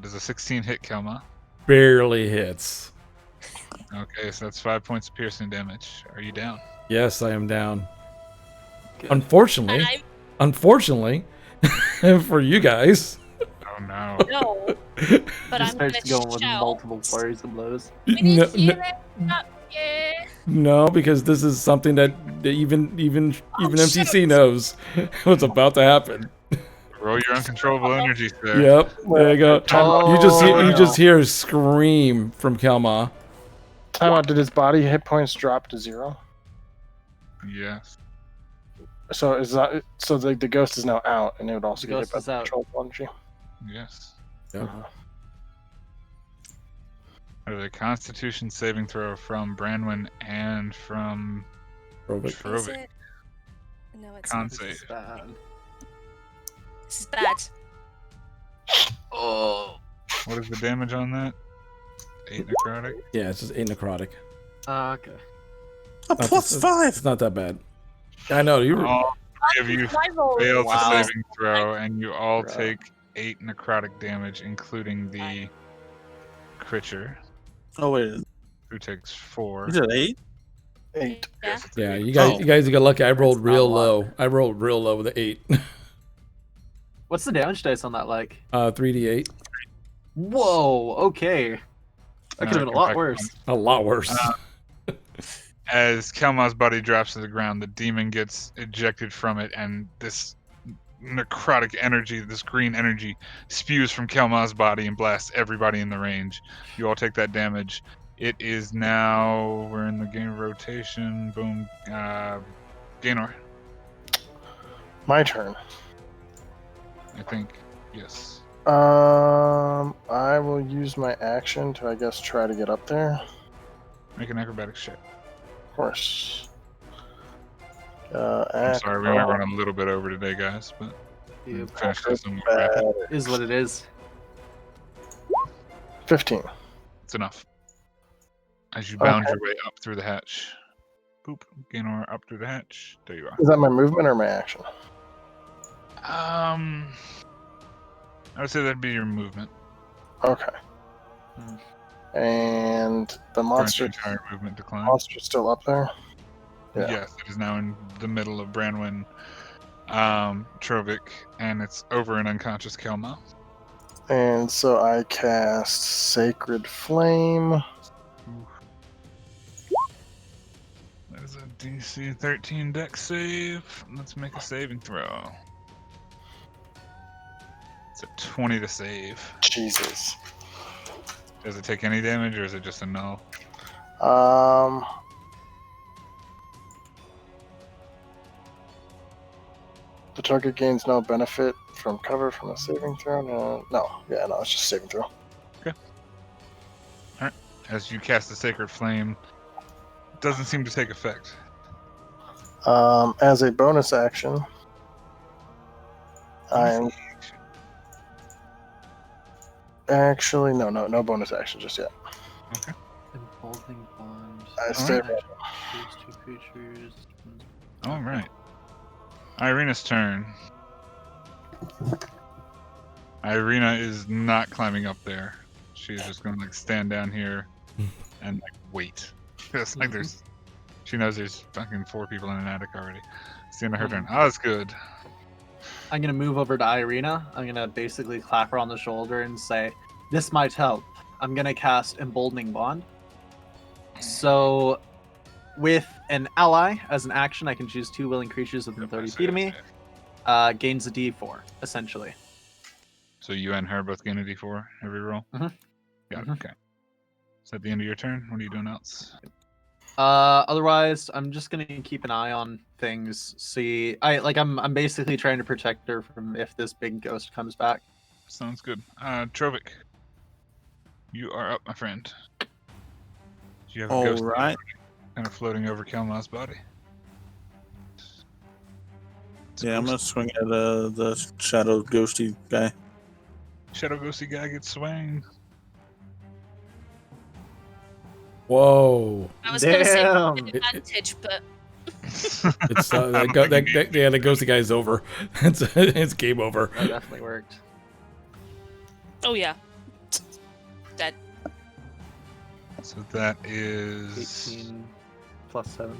Does a 16 hit Kelma? Barely hits. Okay, so that's 5 points of piercing damage. Are you down? Yes, I am down. Good. Unfortunately, And for you guys. Oh no. no, but Just I'm gonna starts going with shout. multiple flurries of blows. We No, need healing no, up here. no, because this is something that even Oh, MCC shit. knows what's about to happen. Roll your uncontrollable energy there. Yep, there you go. Oh, You just no. hear a scream from Kelma. Time out. Did his body hit points drop to 0? Yes. So is that so? The ghost is now out, and it would also The get hit ghost by is the out. control energy. Yes. Yep. There's a Constitution saving throw from Branwyn and from Rovic. Is Trovic. it? No, it's Con not. save. It's bad. This is bad. What is the damage on that? 8 necrotic. Yeah, it's just 8 necrotic. Okay. A plus 5. It's not that bad. I know you were. All three of you My roll. failed the Wow. saving throw, and you all Bro. take 8 necrotic damage, including the creature, Oh wait, who takes 4. is it 8? 8. Yeah. Yeah, you Oh. guys got lucky. I rolled That's not real a lot. low. I rolled real low with an 8. What's the damage dice on that like? 3d8. Whoa. Okay. That could have been a lot worse. A lot worse. As Kelma's body drops to the ground, the demon gets ejected from it, and this necrotic energy, this green energy, spews from Kelma's body and blasts everybody in the range. You all take that damage. It is now, we're in the game rotation. Boom. Gaynor, My turn. I think. Yes. I will use my action to, I guess, try to get up there. Make an acrobatics check. Of course. I'm sorry, we might run a little bit over today, guys, but Yep. finish this and we'll wrap it. Is what it is. 15. It's enough. As you bound Okay. your way up through the hatch. Boop. Gaynor up through the hatch. There you are. Is that my movement or my action? I would say that'd be your movement. Okay. And the Current monster, entire movement decline. monster's still up there? Yeah. Yes, it is now in the middle of Branwyn, Trovic, and it's over an unconscious Kelma. And so I cast Sacred Flame. That is a DC 13 dex save. Let's make a saving throw. It's a 20 to save. Jesus. Does it take any damage, or is it just a null? The target gains no benefit from cover from a saving throw. No, it's just a saving throw. As you cast the Sacred Flame, it doesn't seem to take effect. As a bonus action, I'm actually no bonus action just yet. Emboldening bond. I stay. Alright. Choose two creatures. All right. Irina's turn. Irina is not climbing up there. She's just gonna stand down here and wait. It's like she knows there's fucking 4 people in an attic already. It's the end of her turn. Oh, that's good. I'm gonna move over to Irina. I'm gonna basically clap her on the shoulder and say, "This might help." I'm gonna cast Emboldening Bond. So, with an ally as an action, I can choose 2 willing creatures within 30 feet of me. Gains a D4, essentially. So you and her both gain a D4 every roll? Mhm. Got it, Mhm. okay. Is that the end of your turn? What are you doing else? Otherwise, I'm just gonna keep an eye on things. See, I'm basically trying to protect her from if this big ghost comes back. Sounds good. Trovic, you are up, my friend. Do you have a ghost Alright. kind of floating over Kelma's body? It's a Yeah, I'm gonna ghost. swing at the shadow ghosty guy. Shadow ghosty guy gets swang. Whoa. I was gonna say Damn. advantage, but It's the ghosty guy's over. It's game over. That definitely worked. oh yeah, dead. So that is 18 plus 7.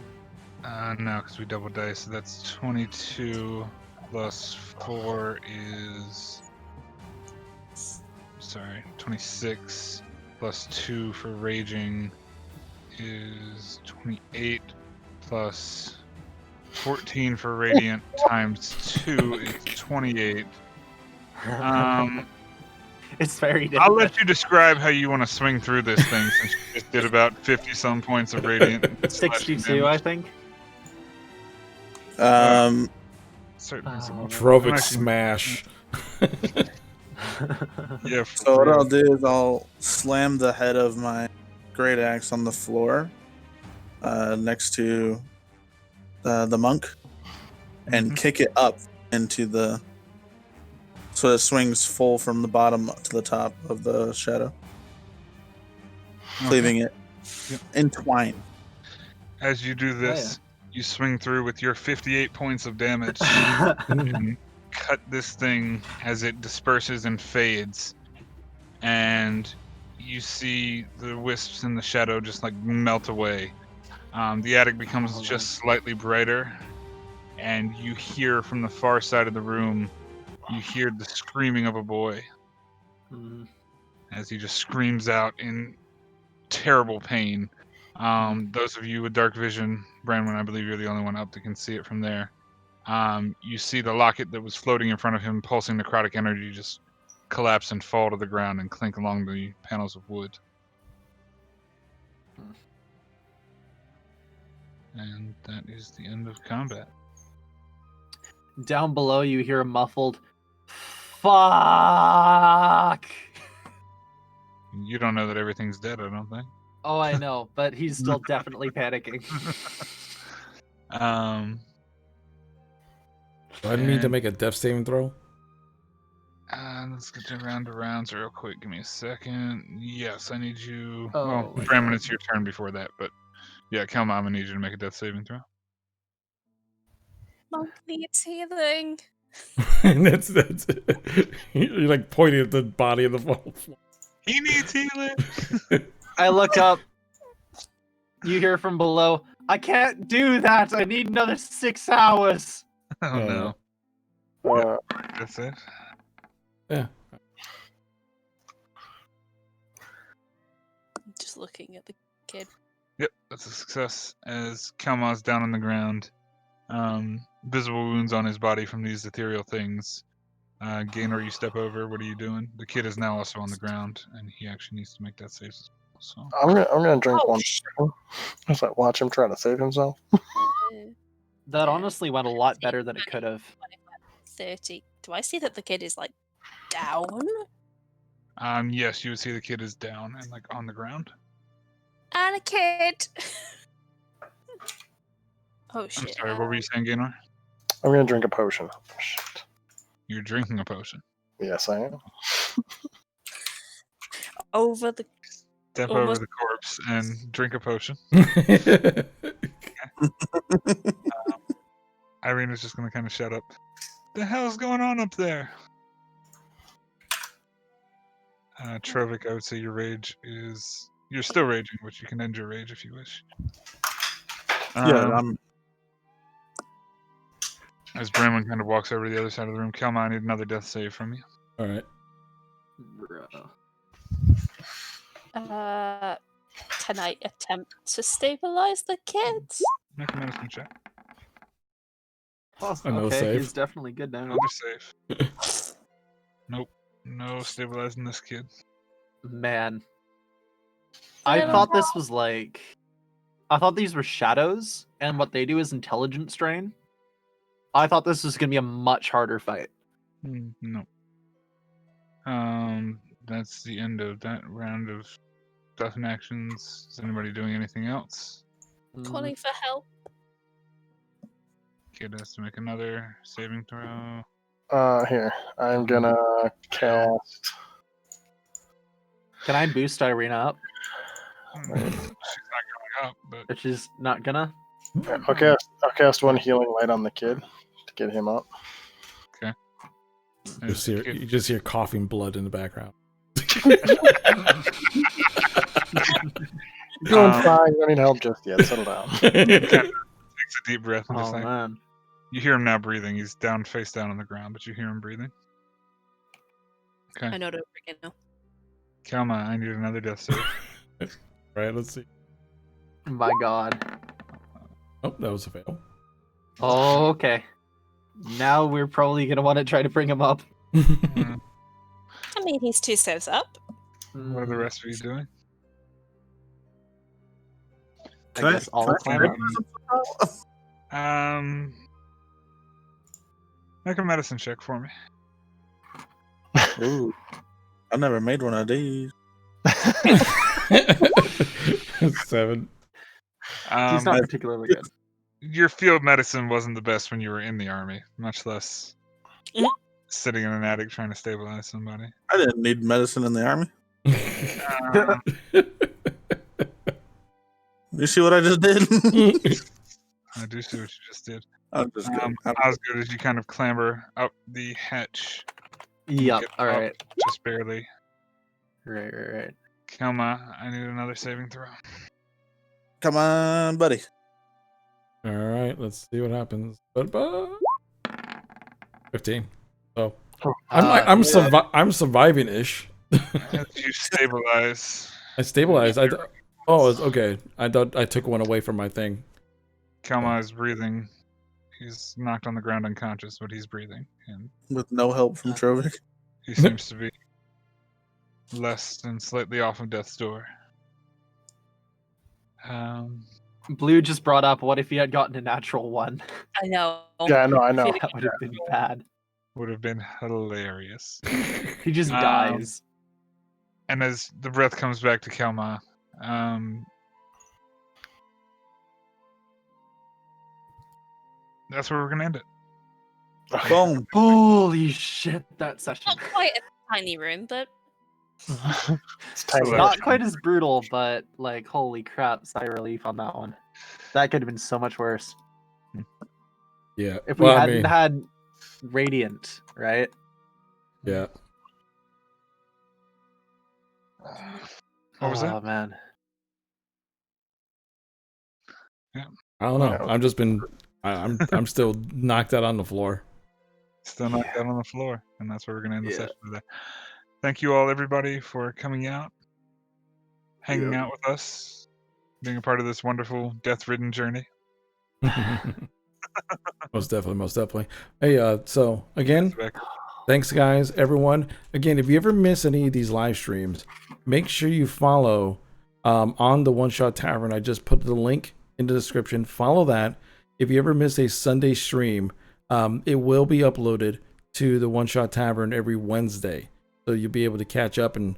no, because we double dice. So that's 22 plus 4 is 26 plus 2 for raging is 28 plus 14 for radiant times 2 is 28. It's very I'll different. let you describe how you want to swing through this thing since you just did about 50 some points of radiant. 62, I think. Certainly. Trovic smash. Yeah. So what I'll do is I'll slam the head of my great axe on the floor next to the monk and kick it up into the so it swings full from the bottom to the top of the shadow, cleaving it entwined. As you do this, you swing through with your 58 points of damage and cut this thing as it disperses and fades, and you see the wisps in the shadow just like melt away. The attic becomes just slightly brighter, and you hear from the far side of the room, you hear the screaming of a boy as he just screams out in terrible pain. Those of you with dark vision, Brandon, I believe you're the only one up that can see it from there. You see the locket that was floating in front of him, pulsing necrotic energy, just collapse and fall to the ground and clink along the panels of wood. And that is the end of combat. Down below, you hear a muffled "fuck." You don't know that everything's dead, I don't think. Oh, I know, but he's still definitely panicking. Do I need to make a death saving throw? Let's get around to rounds real quick. Give me a second. Yes, I need you. Oh, Well, my Brandon, God. it's your turn before that, but yeah, Kelma, I'm gonna need you to make a death saving throw. Monk needs healing. that's it. You're like pointing at the body of the floor. He needs healing. I look up. You hear from below, "I can't do that. I need another 6 hours." Oh no. That's it. Yeah. Just looking at the kid. Yep, that's a success. As Kelma's down on the ground, visible wounds on his body from these ethereal things. Gaynor, you step over. What are you doing? The kid is now also on the ground, and he actually needs to make that save as well. So I'm gonna drink Oh, one. Just like watch him try to save himself. That honestly went a lot better than it could have. 30. Do I see that the kid is like down? yes, you would see the kid is down and like on the ground. And a kid. Oh I'm shit. sorry, what were you saying, Gaynor? I'm gonna drink a potion. Shit. You're drinking a potion. Yes, I am. Over the Step over Almost- the corpse and drink a potion. Irina's just gonna kind of shut up. The hell's going on up there? Trovic, I would say your rage is... You're still raging, but you can end your rage if you wish. As Bramwin kind of walks over to the other side of the room, Kelma, I need another death save from you. All right. can I attempt to stabilize the kids? Make a medicine check. Oh, Another okay, save. he's definitely good now. Another save. Nope. No stabilizing this kid. Man. I thought this was like... I thought these were shadows, and what they do is intelligence drain. I thought this was going to be a much harder fight. No. That's the end of that round of stuff and actions. Is anybody doing anything else? Calling for help. Kid has to make another saving throw. Here. I'm gonna cast. Can I boost Irina up? She's not going up, but If she's not gonna? I'll cast one healing light on the kid to get him up. You just hear coughing blood in the background. You're doing Um, fine. You don't need help just yet. Settle down. Takes a deep breath and just Oh like, man. you hear him now breathing. He's down, face down on the ground, but you hear him breathing. I Okay. know to again now. Kalma, I need another death save. Right, let's see. My God. Oh, that was a fail. Okay. Now we're probably gonna want to try to bring him up. Mm, I mean, he's 2 saves up. what are the rest of you doing? I guess I'll climb up. Make a medicine check for me. Ooh, I never made one of these. 7. He's not particularly good. Your field medicine wasn't the best when you were in the army, much less Mhm. sitting in an attic trying to stabilize somebody. I didn't need medicine in the army. Um, You see what I just did? I do see what you just did. I'm just kidding. Osgood, as you kind of clamber up the hatch, Yep. get All up right. just barely. Right. Kelma, I need another saving throw. Come on, buddy. All right, let's see what happens. 15. So I'm surviving ish. As you stabilize, I stabilized. It's okay. I thought I took one away from my thing. Kelma is breathing. He's knocked on the ground unconscious, but he's breathing, and With no help from Trovic. he seems to be less than slightly off of death's door. Blue just brought up, what if he had gotten a natural 1? I know. Yeah, I know. That would have been bad. Would have been hilarious. He just dies. And as the breath comes back to Kelma, that's where we're gonna end it. Boom. Holy shit, that session. Not quite a tiny room, but It's tiny. Not quite as brutal, but like, holy crap, sigh of relief on that one. That could have been so much worse. Yeah. If we hadn't had Radiant, right? Yeah. What was that? Oh man. I don't know. I've just been. I'm still knocked out on the floor. Still knocked out on the floor, and that's where we're gonna end the session today. Thank you all, everybody, for coming out, hanging out with us, being a part of this wonderful death-ridden journey. Most definitely. Hey, so again, thanks guys, everyone. Again, if you ever miss any of these live streams, make sure you follow on the One Shot Tavern. I just put the link in the description. Follow that. If you ever miss a Sunday stream, it will be uploaded to the One Shot Tavern every Wednesday, so you'll be able to catch up and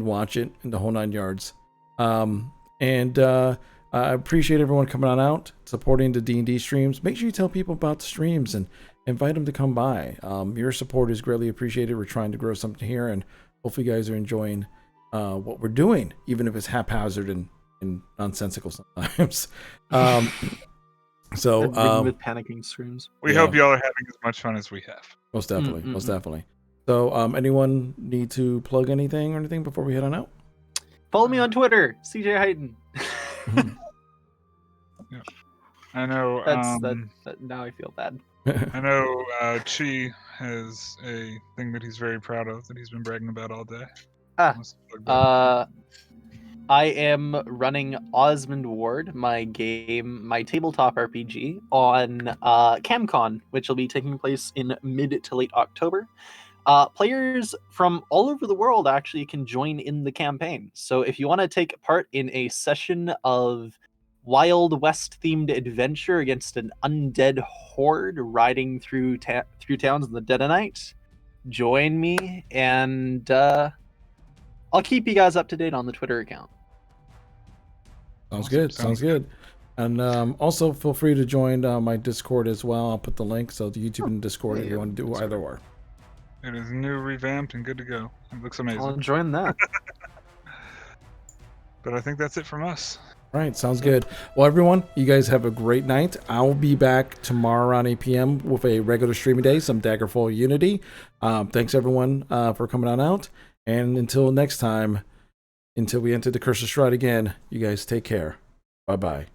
watch it in the whole 9 yards. I appreciate everyone coming on out, supporting the D&D streams. Make sure you tell people about the streams and invite them to come by. Your support is greatly appreciated. We're trying to grow something here, and hopefully you guys are enjoying what we're doing, even if it's haphazard and nonsensical sometimes. With panicking streams. We hope y'all are having as much fun as we have. Most definitely. So, anyone need to plug anything or anything before we head on out? Follow me on Twitter, CJ Hayden. Yeah. I know. Now I feel bad. I know. Chi has a thing that he's very proud of that he's been bragging about all day. I am running Osmond Ward, my tabletop RPG, on CamCon, which will be taking place in mid to late October. Players from all over the world actually can join in the campaign. So if you want to take part in a session of Wild West themed adventure against an undead horde riding through towns in the dead of night, join me, and I'll keep you guys up to date on the Twitter account. Sounds good. And also feel free to join my Discord as well. I'll put the link, so the YouTube and Discord if you want to do either or. It is new, revamped, and good to go. It looks amazing. I'll join that. But I think that's it from us. All right, sounds good. Well, everyone, you guys have a great night. I'll be back tomorrow around 8 p.m. with a regular streaming day, some Daggerfall Unity. Thanks, everyone, for coming on out. And until next time, until we enter the Cursed Stride again, you guys take care. Bye-bye.